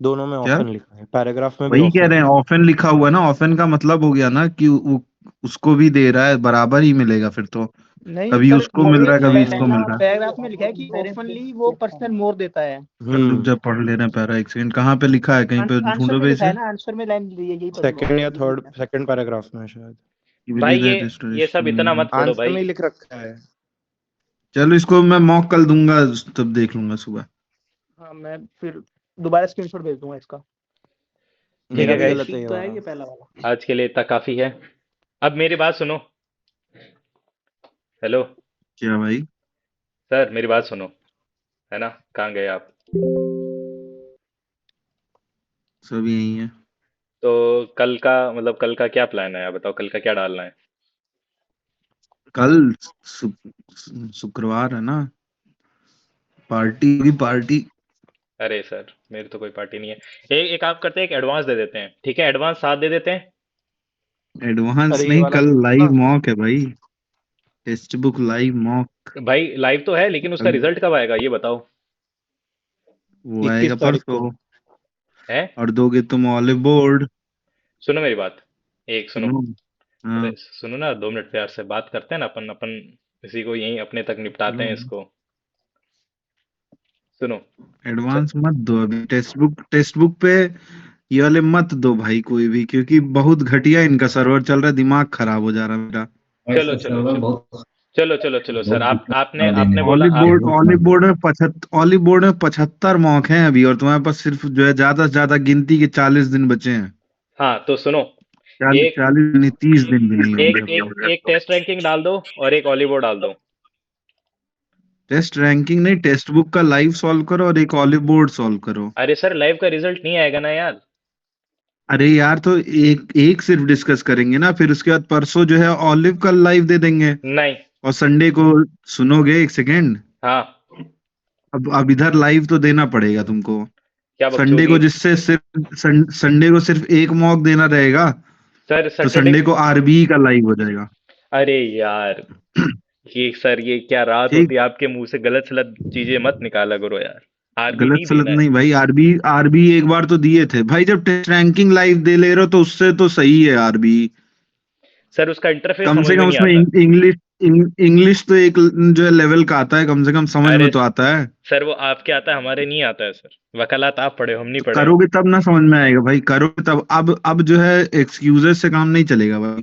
दोनों में क्या ऑफन लिखा है, पैराग्राफ में भी वही कह ऑफन रहे हैं, है। ऑफन लिखा हुआ है ना। ऑफन का मतलब हो गया ना कि उसको भी दे रहा है, बराबर ही मिलेगा फिर तो। नहीं कभी पर उसको मिल रहा है, कभी इसको मिल रहा है। पैराग्राफ में लिखा है कि ऑफनली वो पर्सनल मोर देता है। चल रुक जा, पढ़ ले रहे हैं पैरा। एक सेकंड, कहाँ पे लिखा है? कहीं पे आंसर ढूंढो में पे लिखा इसे। है ना, आंसर में लाइन यही पढ़ लो। सेकंड या थर्ड, सेकंड पैराग्राफ में शायद। You भाई believe that ये सब इतना मत पढ़ो आंसर में भाई। ही लिख रखा है। चलो इसको मैं मॉक कल दूंगा, तब देख लूंगा सुबह। हाँ मैं फिर दोबारा स्क्रीनशॉट भेज दूंगा इसका। ठीक मेरा है भी गाइस, गलत है ये तो है वाला। ये पहला वाला। आज के लिए इतना काफी है। अब मेरी बात सुनो। हेलो क्या भाई? सर, मेरी बात सुनो, है ना? कहाँ गए आप? सब यही है। तो कल का क्या प्लान है? आप बताओ, कल का क्या डालना है? कल शुक्रवार है ना, पार्टी होगी पार्टी। अरे सर, मेरी तो कोई पार्टी नहीं है। एक काम करते हैं, एक एडवांस दे देते हैं, ठीक है? एडवांस 7 दे देते हैं। एडवांस अरे ये नहीं, वाला कल लाइव हाँ, मॉक है भाई। Text book live mock. भाई लाइव तो है, लेकिन उसका कल रिजल्ट कब आएगा ये बताओ। वो 21 आएगा तारीख को। परसों। है? और दोगे तुम ऑलिव बोर्ड। सुनो मेरी बात, एक सुनो। सुनो। अरे हाँ सुनो ना, 2 मिनट प्यार से बात करते हैं ना, अपन अपन इसी को यहीं अपने तक निपटाते चलो, हैं इसको। सुनो। च- एडवांस मत दो अभी। टेक्स्ट बुक पे ये वाले मत दो भाई कोई भी, क्योंकि बहुत घटिया इनका सर्वर चल रहा है। दिमाग खराब हो जा रहा है मेरा। चलो चलो चलो चलो सर, आपने आपने बोला ऑलिव आप। बोर्ड ऑलिव बोर्ड में 75 मॉक हैं अभी, और तुम्हारे पास सिर्फ जो है ज्यादा से ज्यादा गिनती के 40 दिन बचे हैं। हाँ तो सुनो, 40 एक 40 नहीं, 30 दिन भी नहीं एक होंगे अब एक तो। एक टेस्ट रैंकिंग डाल दो और एक ऑलिवो डाल दो। टेस्ट रैंकिंग नहीं, टेक्स्ट बुक का लाइव सॉल्व करो और एक ऑलिव बोर्ड सॉल्व करो। अरे सर, लाइव का रिजल्ट नहीं आएगा ना यार। अरे यार, तो एक एक सिर्फ डिस्कस करेंगे ना, फिर उसके बाद परसों जो है ऑलिव का लाइव दे देंगे। नहीं। और संडे को, सुनोगे एक सेकेंड, हाँ, अब इधर लाइव तो देना पड़ेगा तुमको। क्या संडे बकचोदी। को जिससे सिर्फ संडे को सिर्फ एक मॉक देना रहेगा, सर तो सैटरडे। संडे को आरबी का लाइव हो जाएगा। अरे यार, ये सर, ये क्या रात ठीक। होती है आपके मुंह से? गलत सलत चीजें मत निकाला करो यार। आरबी गलत नहीं सलत देना है। नहीं भाई, आरबी आरबी एक बार तो दिए थे भाई। जब टेस्ट रैंकिंग लाइव दे ले रहे हो तो उससे तो सही है आरबी। सर उसका इंटरफेस कम समझ से में कम नहीं उसमें आता। इंग्लिश इंग्लिश तो एक जो है लेवल का आता है, कम से कम समझ में अरे तो आता है। सर, वो आपके आता है, हमारे नहीं आता है सर। वकालत आप पढ़े हो, हम नहीं पढ़े हैं। करोगे तब ना समझ में आएगा भाई, करोगे तब। अब जो है एक्सक्यूजेस से काम नहीं चलेगा भाई।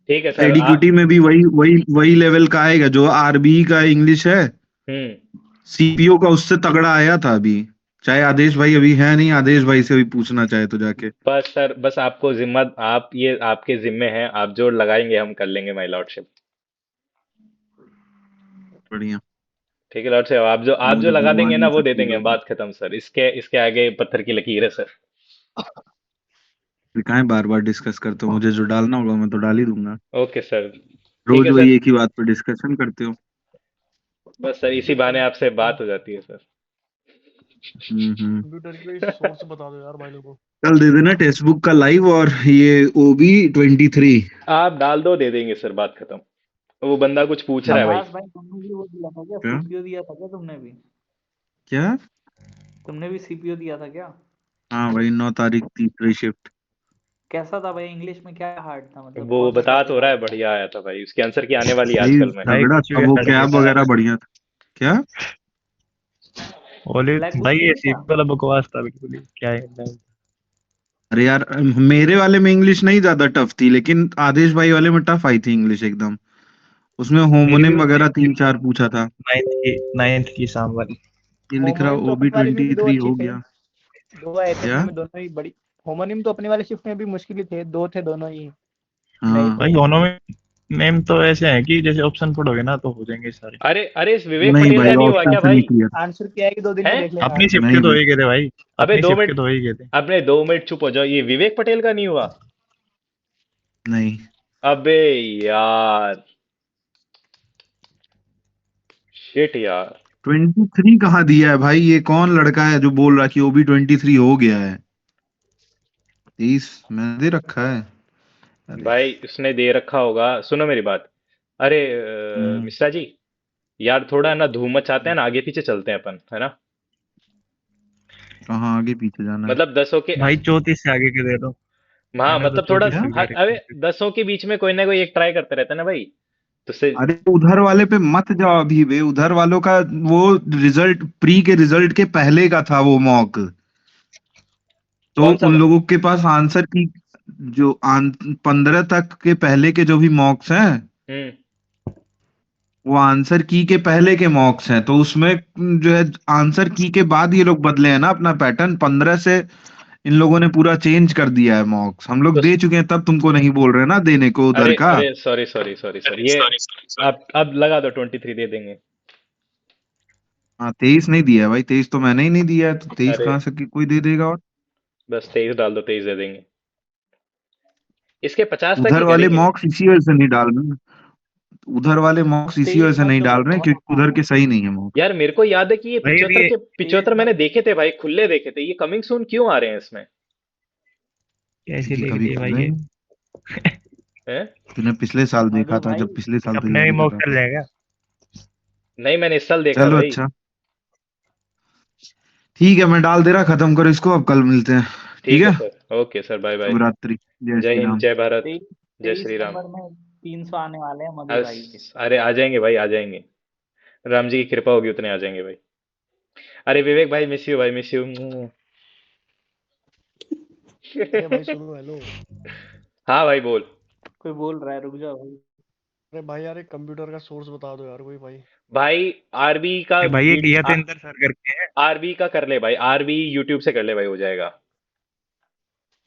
ठीक है सर एडिक्विटी में भी वही वही वही लेवल का आएगा जो आरबी का इंग्लिश है। हम्म। सीपीओ का उससे तगड़ा आया था अभी। चाहे आदेश भाई अभी है नहीं, आदेश भाई से भी पूछना चाहे तो जाके। बस सर, बस आपको जिम्मा, आप ये आपके जिम्मे हैं, आप जोर लगाएंगे हम कर लेंगे माय लॉर्डशिप। बढ़िया। ठीक है लॉर्डशिप, आप जो तो लगा भगवान देंगे ना ने वो सब दे देंगे, चीजों बात खत्म सर। इसके इसके आगे पत्थर की लकीर है सर। को काहे बार बार डिस्कस करते हो? मुझे जो डालना होगा मैं तो डाल ही दूंगा। Okay sir. ठीक रोज है वही सर। एक ही बात पर डिस्कशन करते हो। बस सर, इसी बहाने आपसे बात हो जाती है सर। कंप्यूटर की सोर्स बता दो यार भाई लोगों को। कल दे देना टेक्स्ट बुक का लाइव और ये ओबी 23। आप डाल दो, दे देंगे सर, बात खत्म। वो बंदा कुछ पूछ रहा है भाई। आभास भाई तुमने भी वो दिया था क्या, क्या सीपीयू दिया था क्या तुमने भी? क्या? तुमने भी सीपीयू दिया था क्या? हाँ भाई, 9 तारीख तीसरी शिफ्ट। कैसा था भाई? इंग्लिश में क्या हार्ड था, मतलब वो कौन सा बता तो टॉपिक रहा है, हार्ड था? बढ़िया आया था भाई, उसकी आंसर की आने वाली है भाई आजकल में। भाई तगड़ा कुछ था, भी वो हट गया कैब था। वगैरह बढ़िया था। क्या? ओले ब्लैक बुक भाई में ये नहीं था? सीपी वाला बकवास था बिल्कुल ही, क्या है मतलब। अरे यार, मेरे वाले में इंग्लिश नहीं ज्यादा टफ थी, लेकिन आदेश भाई वाले में टफ आई थी इंग्लिश एकदम। उसमें मेरी होमोनिम भी वगैरह 3-4 पूछा था। नाइन्थ की शाम वाली। ये लिख रहा होमोनिम तो ओबी अपनी वाली में भी 2 23 अच्छी हो थे, गया 2 आए थे क्या? अपने में, दोनों ही बड़ी। होमोनिम तो अपनी वाली शिफ्ट में भी मुश्किल ही थे, 2 थे दोनों ही, नहीं हाँ थे। भाई दोनों में तो ऐसे है कि जैसे ऑप्शन पढ़ोगे ना तो हो जाएंगे सारे। अरे अरे इस विवेक नहीं पटेल भाई, का नहीं हुआ ऑप्शन क्या से नहीं भाई? क्लियर। आंसर क्या है कि 2 दिन में हैं? देख लेना। अपनी शिफ्ट के नहीं तो हो भाई, ही गए थे भाई, अबे अपनी 2 शिफ्ट के मिनट, तो हो ही गए थे। अपने 2 मिनट चुप हो जाओ, ये विवेक पटेल का नहीं हुआ? नहीं। अबे यार, शिट यार। 23 कहाँ दिया है भाई? ये कौन लड़का है जो बोल रहा कि ओबी 23 हो गया है? 23 मैंने दे रखा है। अरे भाई उसने दे रखा होगा, सुनो मेरी बात। अरे हम्म, मिश्रा जी, यार थोड़ा ना धूम मचाते हैं ना, आगे पीछे चलते हैं अपन, है ना? कहाँ आगे पीछे जाना है? मतलब दसों के, भाई 34 से आगे के दे दो। हाँ मैंने तो मतलब थोड़ा 34 क्या? तक दे अबे रखे। दसों के बीच में कोई ना कोई एक ट्राई करते रहता है ना भाई, तो से। अरे उधर वाले पे मत जाओ अभी बे, उधर वालों का वो रिजल्ट प्री के रिजल्ट के पहले का था वो मॉक। तो कौन सा? उन लोगों के पास आंसर की जो 15 तक के पहले के जो भी मॉक्स हैं, हम्म। वो आंसर की के पहले के मॉक्स हैं। तो उसमें जो है आंसर की के बाद ये लोग बदले हैं ना अपना पैटर्न। 15 से इन लोगों ने पूरा चेंज कर दिया है मॉक्स। हम लोग तो दे चुके हैं, तब तुमको नहीं बोल रहे ना देने को उधर अरे का। अरे सॉरी सॉरी सॉरी सॉरी, ये अब लगा दो 23 दे देंगे। हाँ 23 नहीं दिया है भाई, 23 तो मैंने ही नहीं दिया है, तो 23 अरे कहाँ से कोई दे देगा? और बस 23 डाल दो, 23 दे देंगे। इसके 50 तक उधर ही वाले करेंगे। मॉक्स इसी वजह से नहीं डाल रहे हैं। उधर वाले मॉक्स इसी वजह 23 से मत नहीं दो डाल भाई, रहे हैं बहुत क्योंकि उधर आसान के है। सही नहीं है मॉक्स। यार मेरे को याद है कि ये भाई 75 अभी के 23 75 मैंने मत। देखे थे भाई, खुले देखे थे। ये कमिंग सून क्यों आ रहे हैं इसमें? कैसे क्योंकि देख कभी लिए खुल भाई रहे ये? हैं। हैं? तूने पिछले साल आ देखा जाओ था, भाई। जब पिछले साल अपने में तैयारी कर मॉक रहा चल था। जाएगा। नहीं, मैंने इस साल देखा चलो भाई। अच्छा, ठीक है, मैं डाल दे रहा, खत्म करो इसको, अब कल मिलते हैं। ठीक ठीक है है। Sir, okay sir, bye bye. शुभ रात्रि। जय जय श्री हिंद, राम। जय भारत, 23 जय 23 श्री राम। नंबर में 300 आने वाले हैं मधु भाई के। अरे आ जाएंगे भाई, आ जाएंगे। राम जी की कृपा होगी उतने आ जाएंगे भाई। अरे विवेक भाई, मिस यू भाई, मिस यू। अरे भाई सुनो, हेलो। हाँ भाई बोल। कोई बोल रहा है, रुक जाओ भाई। अरे भाई यार, एक कंप्यूटर का सोर्स बता दो यार कोई भाई। भाई आरबी का भाई एक यतेंद्र सर करके है। आरबी का कर ले भाई, आरबी यूट्यूब से कर ले भाई, हो जाएगा।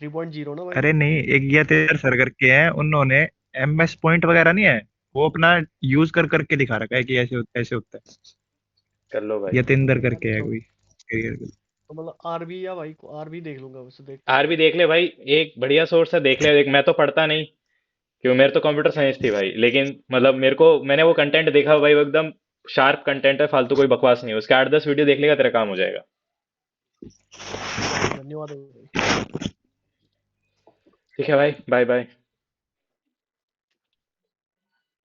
3.0 ना भाई। अरे नहीं, एक यतेंद्र सर करके है, उन्होंने MS पॉइंट वगैरह नहीं है, वो अपना यूज कर करके दिखा रखा है कि ऐसे होता है। कर लो भाई। यतेंद्र करके है तो, कोई। तो मतलब आरबी या भाई आरबी देख लूंगा, उससे देखते हैं। आरबी देख ले भाई, एक बढ़िया सोर्स है, देख ले। देख, मैं तो पढ़ता नहीं, क्यों, मेरे तो कंप्यूटर साइंस थी भाई, लेकिन मतलब मैंने वो कंटेंट देखा भाई, वो एकदम शार्प कंटेंट है, फालतू कोई बकवास नहीं है। उसके 8-10 वीडियो देख लेगा, तेरा काम हो जाएगा। धन्यवाद भाई। ठीक है भाई, बाय बाय।